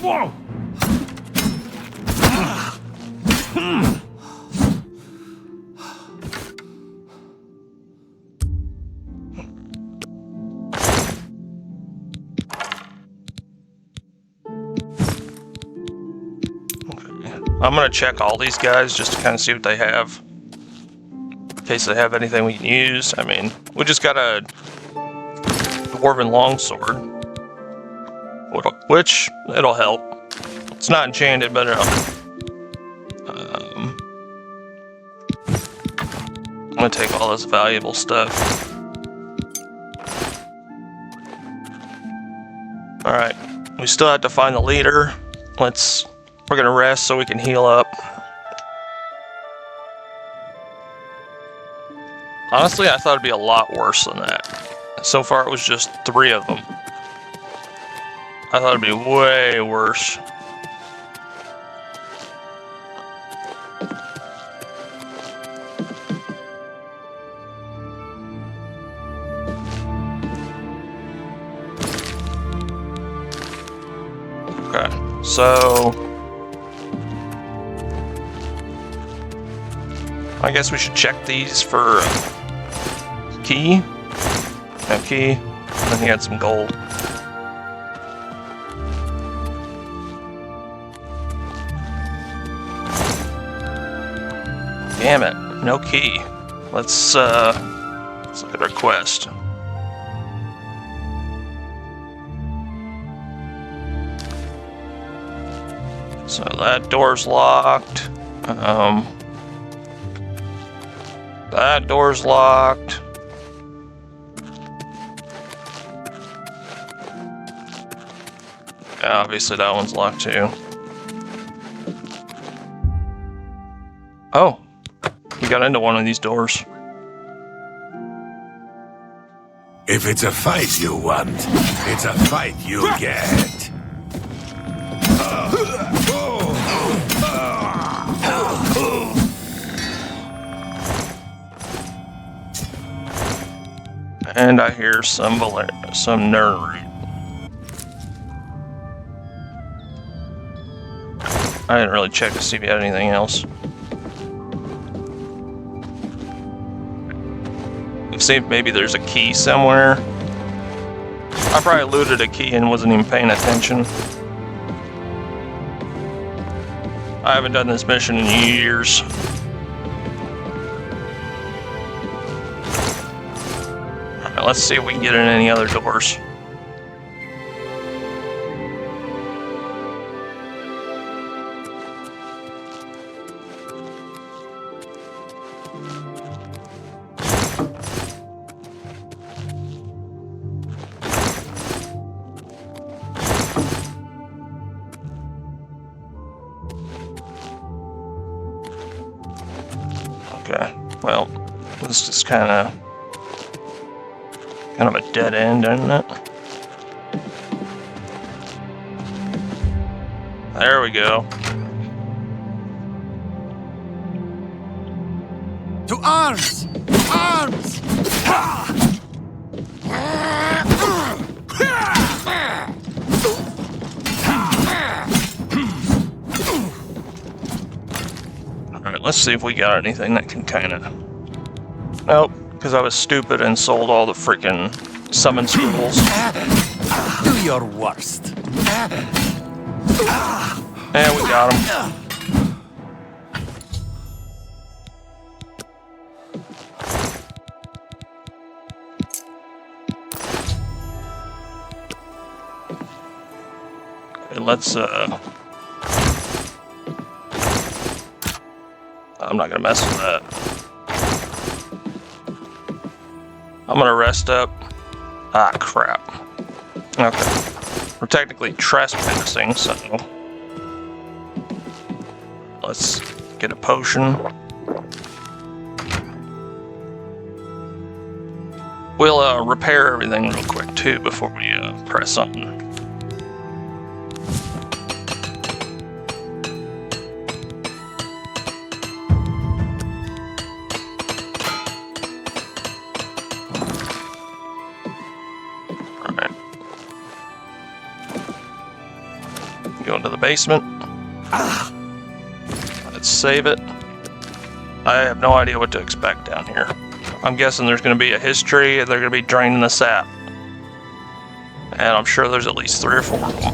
Whoa! I'm gonna check all these guys just to kind of see what they have, in case they have anything we can use. I mean, we just got a dwarven longsword, which it'll help. It's not enchanted, but it'll. I'm gonna take all this valuable stuff. All right, we still have to find the leader. We're gonna rest so we can heal up. Honestly, I thought it'd be a lot worse than that. So far, it was just 3 of them. I thought it'd be way worse. Okay, so I guess we should check these for key. No key. And then he had some gold. Damn it, no key. Let's look at our quest. So that door's locked. That door's locked. Yeah, obviously that one's locked too. Oh, you got into one of these doors. If it's a fight you want, it's a fight you get. And I hear some Nern root. I didn't really check to see if he had anything else. Let's see if maybe there's a key somewhere. I probably looted a key and wasn't even paying attention. I haven't done this mission in years. Alright, let's see if we can get in any other doors. Okay, well, this is kind of a dead end, isn't it? There we go. To arms! Arms! Alright, let's see if we got anything that can kind of... Nope, because I was stupid and sold all the freaking summon scrolls. Do your worst. And we got him. Okay, let's I'm not gonna mess with that. I'm gonna rest up. Ah, crap. Okay. We're technically trespassing, so let's get a potion. We'll repair everything real quick too before we press something. Go into the basement. Let's save it. I have no idea what to expect down here. I'm guessing there's going to be a history and they're going to be draining the sap. And I'm sure there's at least 3 or 4 of them.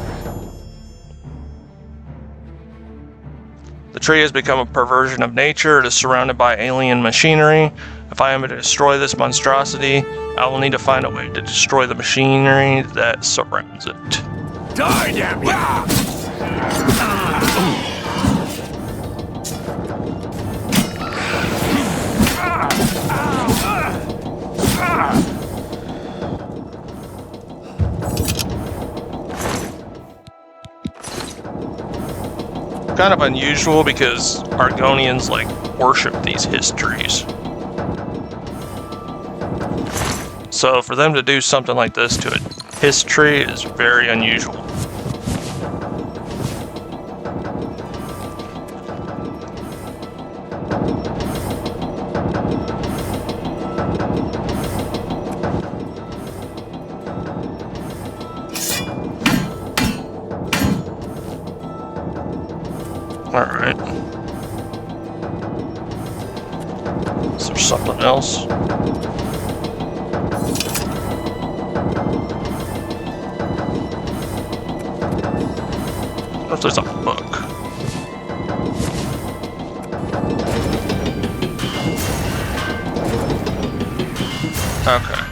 The tree has become a perversion of nature. It is surrounded by alien machinery. If I am to destroy this monstrosity, I will need to find a way to destroy the machinery that surrounds it. Die, damn you! Kind of unusual because Argonians like worship these histories. So for them to do something like this to a history is very unusual. Alright. Is there something else? What if there's a book? Okay.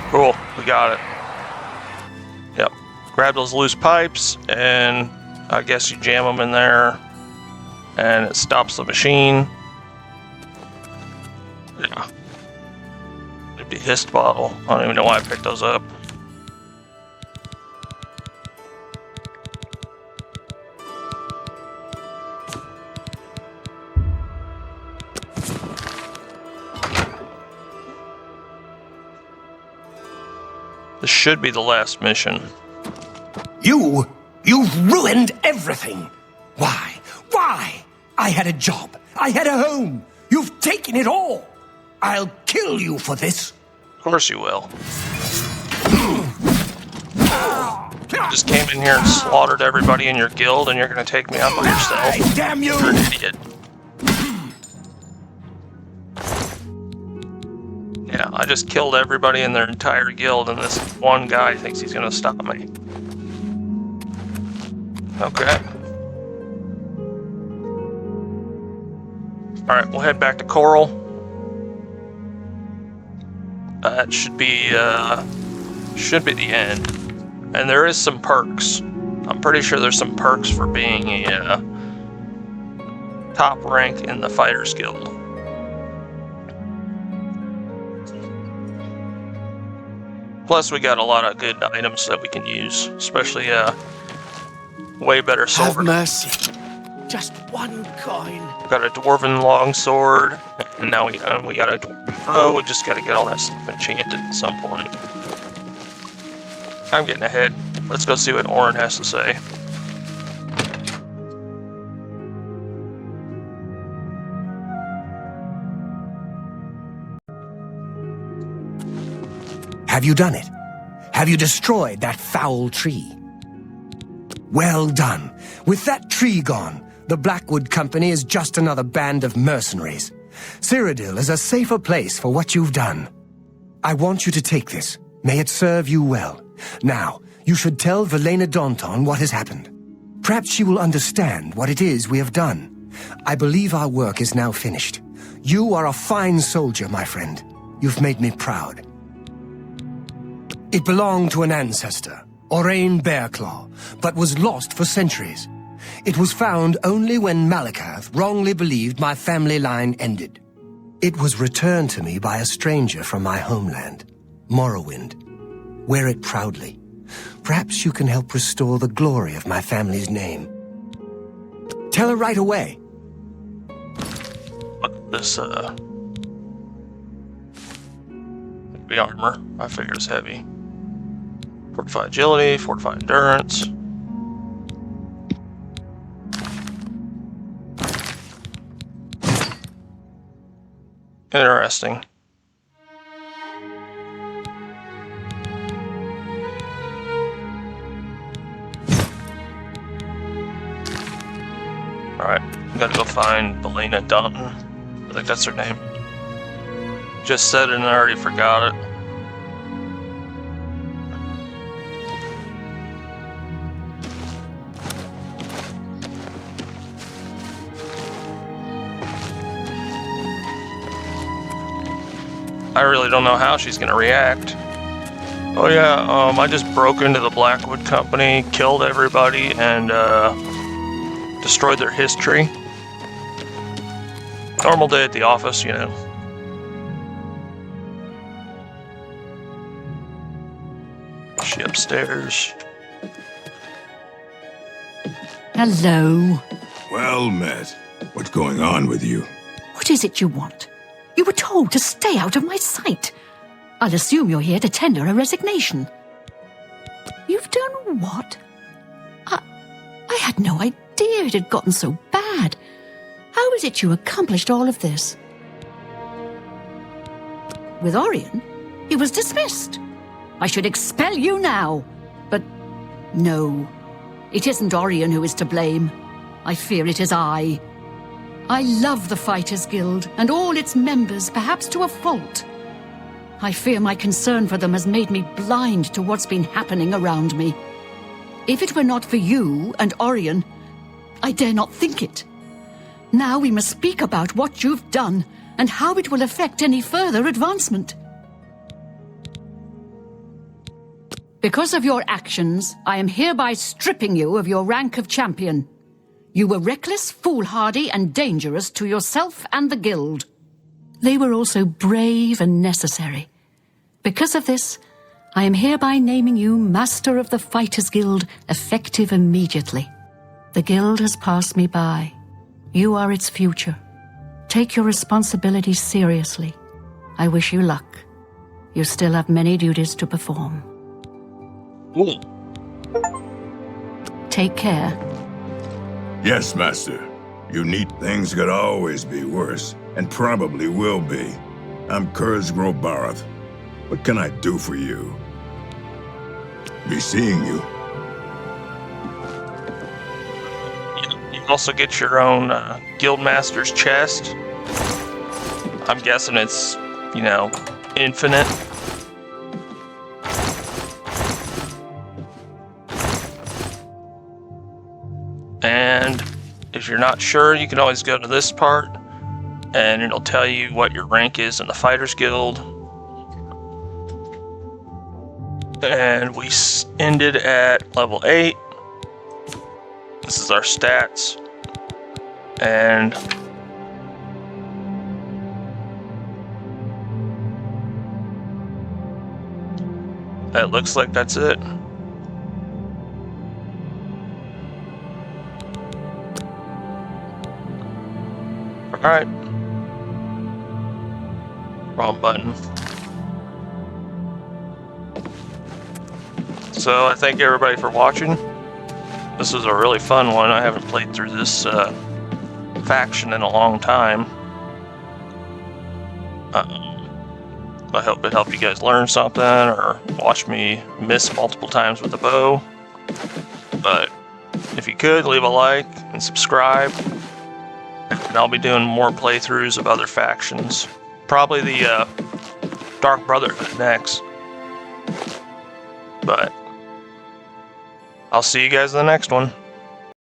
Cool, we got it. Yep. Grab those loose pipes, and I guess you jam them in there, and it stops the machine. Yeah. Empty hist bottle. I don't even know why I picked those up. This should be the last mission. You've ruined everything. Why? Why? I had a job. I had a home. You've taken it all. I'll kill you for this. Of course you will. Just came in here and slaughtered everybody in your guild, and you're gonna take me out by yourself. Damn you! You're an idiot. Yeah, I just killed everybody in their entire guild, and this one guy thinks he's gonna stop me. Okay. Alright, we'll head back to Coral. That should be the end. And there is some perks. I'm pretty sure there's some perks for being a top rank in the Fighters Guild. Plus, we got a lot of good items that we can use, especially way better sword. Have mercy. Just one coin. Got a dwarven longsword, and now we got a dwarven bow. We just got to get all that stuff enchanted at some point. I'm getting ahead. Let's go see what Orin has to say. Have you done it? Have you destroyed that foul tree? Well done. With that tree gone, the Blackwood Company is just another band of mercenaries. Cyrodiil is a safer place for what you've done. I want you to take this. May it serve you well. Now, you should tell Velena Daunton what has happened. Perhaps she will understand what it is we have done. I believe our work is now finished. You are a fine soldier, my friend. You've made me proud. It belonged to an ancestor, Orain Bearclaw, but was lost for centuries. It was found only when Malakath wrongly believed my family line ended. It was returned to me by a stranger from my homeland, Morrowind. Wear it proudly. Perhaps you can help restore the glory of my family's name. Tell her right away. Look at this, the armor. I figure it's heavy. Fortified agility, fortified endurance. Interesting. Alright, gotta go find Velena Daunton. I think that's her name. Just said it and I already forgot it. I really don't know how she's gonna react. Oh yeah, I just broke into the Blackwood Company, killed everybody, and destroyed their history. Normal day at the office, you know. Is she upstairs? Hello. Well met. What's going on with you? What is it you want? You were told to stay out of my sight. I'll assume you're here to tender a resignation. You've done what? I had no idea it had gotten so bad. How is it you accomplished all of this? With Orion, he was dismissed. I should expel you now. But no, it isn't Orion who is to blame. I fear it is I. I love the Fighters Guild and all its members, perhaps to a fault. I fear my concern for them has made me blind to what's been happening around me. If it were not for you and Orion, I dare not think it. Now we must speak about what you've done and how it will affect any further advancement. Because of your actions, I am hereby stripping you of your rank of champion. You were reckless, foolhardy, and dangerous to yourself and the guild. They were also brave and necessary. Because of this, I am hereby naming you Master of the Fighters Guild, effective immediately. The guild has passed me by. You are its future. Take your responsibilities seriously. I wish you luck. You still have many duties to perform. Ooh. Take care. Yes, Master. You need things could always be worse, and probably will be. I'm Kurz Grobarath. What can I do for you? Be seeing you. You also get your own Guildmaster's chest. I'm guessing it's, you know, infinite. And if you're not sure, you can always go to this part and it'll tell you what your rank is in the Fighters Guild. And we ended at level 8. This is our stats. And it looks like that's it. Alright. Wrong button. So I thank everybody for watching. This was a really fun one. I haven't played through this faction in a long time. I hope it helped you guys learn something or watch me miss multiple times with the bow. But if you could, leave a like and subscribe. And I'll be doing more playthroughs of other factions. Probably the Dark Brotherhood next. But I'll see you guys in the next one.